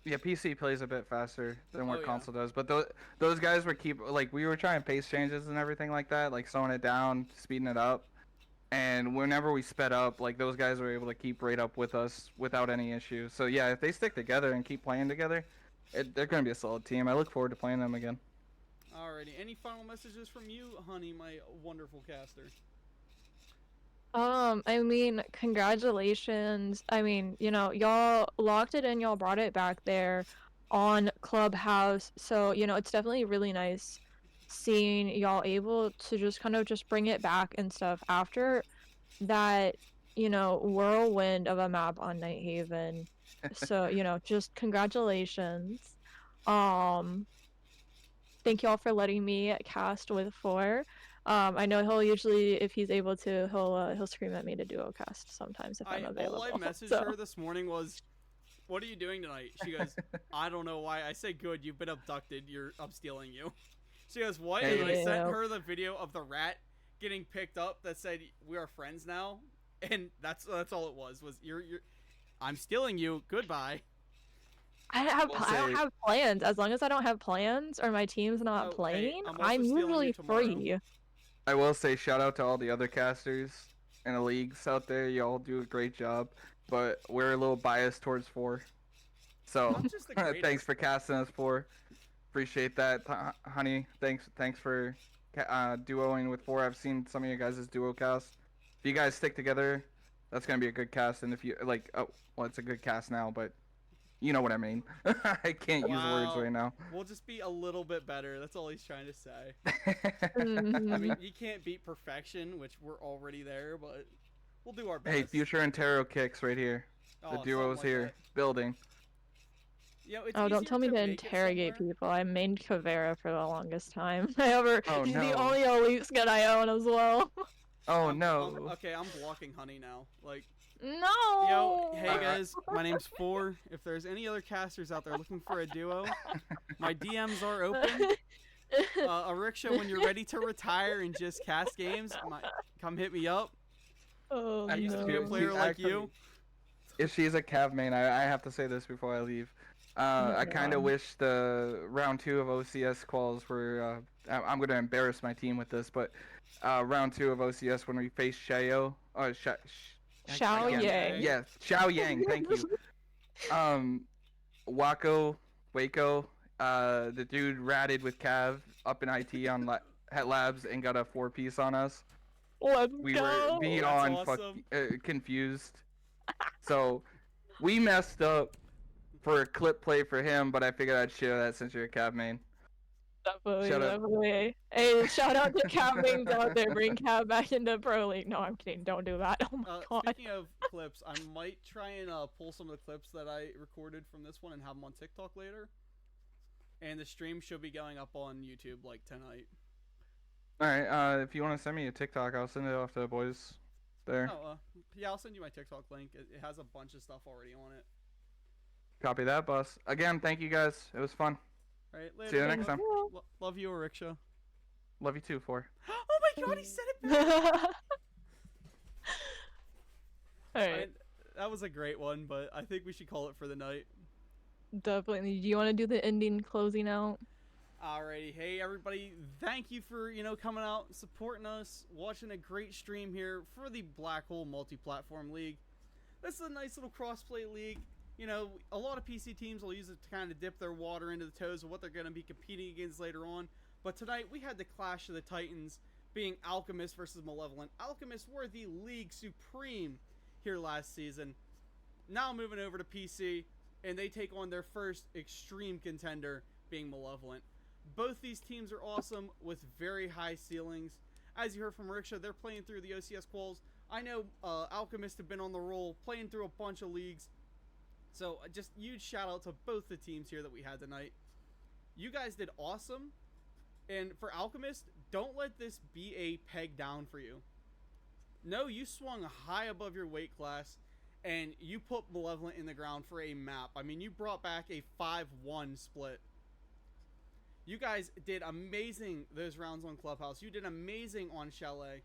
Yeah, PC plays a bit faster than what Oh, yeah. console does, but those guys were we were trying pace changes and everything like that, like slowing it down, speeding it up, and whenever we sped up, like those guys were able to keep right up with us without any issues. So yeah, if they stick together and keep playing together, they're gonna be a solid team. I look forward to playing them again. Alrighty, any final messages from you, honey, my wonderful caster? I mean, congratulations. I mean, y'all locked it in, y'all brought it back there on Clubhouse. So, it's definitely really nice seeing y'all able to just kind of just bring it back and stuff after that, whirlwind of a map on Night Haven. So, just congratulations. Thank y'all for letting me cast with 4. I know he'll usually, if he's able to, he'll scream at me to duo cast sometimes if I'm available. All I messaged so. her this morning was, "What are you doing tonight?" She goes, "I don't know why." I say, "Good, you've been abducted. I'm stealing you." She goes, "What?" And I sent her the video of the rat getting picked up that said, "We are friends now," and that's all it was. You're I'm stealing you. Goodbye. I don't have plans. As long as I don't have plans or my team's not Oh, hey, playing, I'm also I'm stealing you usually tomorrow. free. I will say shout out to all the other casters in the leagues out there. Y'all do a great job, but we're a little biased towards 4. So I'm just the greatest. thanks for casting us 4. Appreciate that, honey. Thanks for duoing with 4. I've seen some of you guys' duo cast. If you guys stick together, that's gonna be a good cast. And if you it's a good cast now, but you know what I mean. I can't use words Wow. right now. We'll just be a little bit better. That's all he's trying to say. Mhm. I mean, you can't beat perfection, which we're already there, but we'll do our best. Hey, Future and Tarot kicks right here. Oh, The something duo's like here, that. building. You know, it's Oh, don't easier tell me to make it interrogate somewhere. people. I mained Kavera for the longest time. I ever. Oh, She's the no. only elite skin I own as well. Oh no. Okay, I'm blocking Honey now. Like, No. yo, hey guys, my name's Four. If there's any other casters out there looking for a duo, my DMs are open. Ariksha, when you're ready to retire and just cast games, come hit me up. Oh I used to be a no. player like you. If she's a Cav main, I have to say this before I leave. Oh, I kind of God. wish the round 2 of OCS quals were. I'm going to embarrass my team with this, but round 2 of OCS when we faced Xiao. Xiao again, Yang. yes, Xiao Yang. Thank you. Waco, the dude ratted with Cav up in IT on labs and got a 4-piece on us. Let's We go. were beyond awesome. confused. So we messed up for a clip play for him, but I figured I'd share that since you're a Cav main. Definitely, Shut up. definitely. Hey, shout out to Cab mains out there. Bring Cab back into Pro League. No, I'm kidding. Don't do that. Oh my god. Speaking of clips, I might try and pull some of the clips that I recorded from this one and have them on TikTok later. And the stream should be going up on YouTube like tonight. Alright, if you want to send me a TikTok, I'll send it off to the boys there. Oh, yeah, I'll send you my TikTok link. It has a bunch of stuff already on it. Copy that, boss. Again, thank you guys. It was fun. All right, later. See you next time. Love you, Ariksha. Love you too, Four. Oh my god, he said it back! Alright, That was a great one, but I think we should call it for the night. definitely. Do you want to do the ending closing out? Alrighty, hey everybody, thank you for, coming out, supporting us, watching a great stream here for the Black Hole Multi-Platform League. This is a nice little crossplay league. You know, a lot of PC teams will use it to kind of dip their water into the toes of what they're going to be competing against later on. But tonight, we had the Clash of the Titans, being Alchemist versus Malevolent. Alchemist were the League Supreme here last season. Now moving over to PC, and they take on their first extreme contender, being Malevolent. Both these teams are awesome, with very high ceilings. As you heard from Riksha, they're playing through the OCS quals. I know Alchemist have been on the roll, playing through a bunch of leagues. So just huge shout out to both the teams here that we had tonight. You guys did awesome. And for Alchemist, don't let this be a peg down for you. No, you swung high above your weight class, and you put Malevolent in the ground for a map. I mean, you brought back a 5-1 split. You guys did amazing those rounds on Clubhouse. You did amazing on Chalet.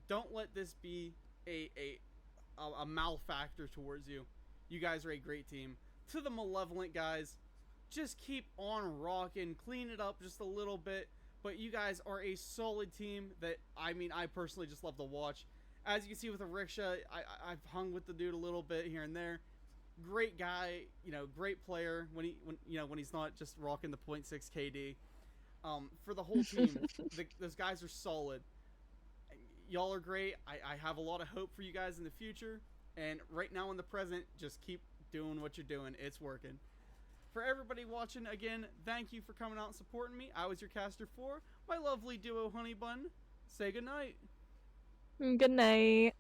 Don't let this be a malfactor towards you. You guys are a great team. To the Malevolent guys, just keep on rocking. Clean it up just a little bit. But you guys are a solid team that, I personally just love to watch. As you can see with Ariksha, I've hung with the dude a little bit here and there. Great guy, great player when he's not just rocking the 0.6 KD. For the whole team, those guys are solid. Y'all are great. I have a lot of hope for you guys in the future. And right now in the present, just keep doing what you're doing. It's working. For everybody watching, again, thank you for coming out and supporting me. I was your caster 4, my lovely duo Honey Bun. Say goodnight. Good night.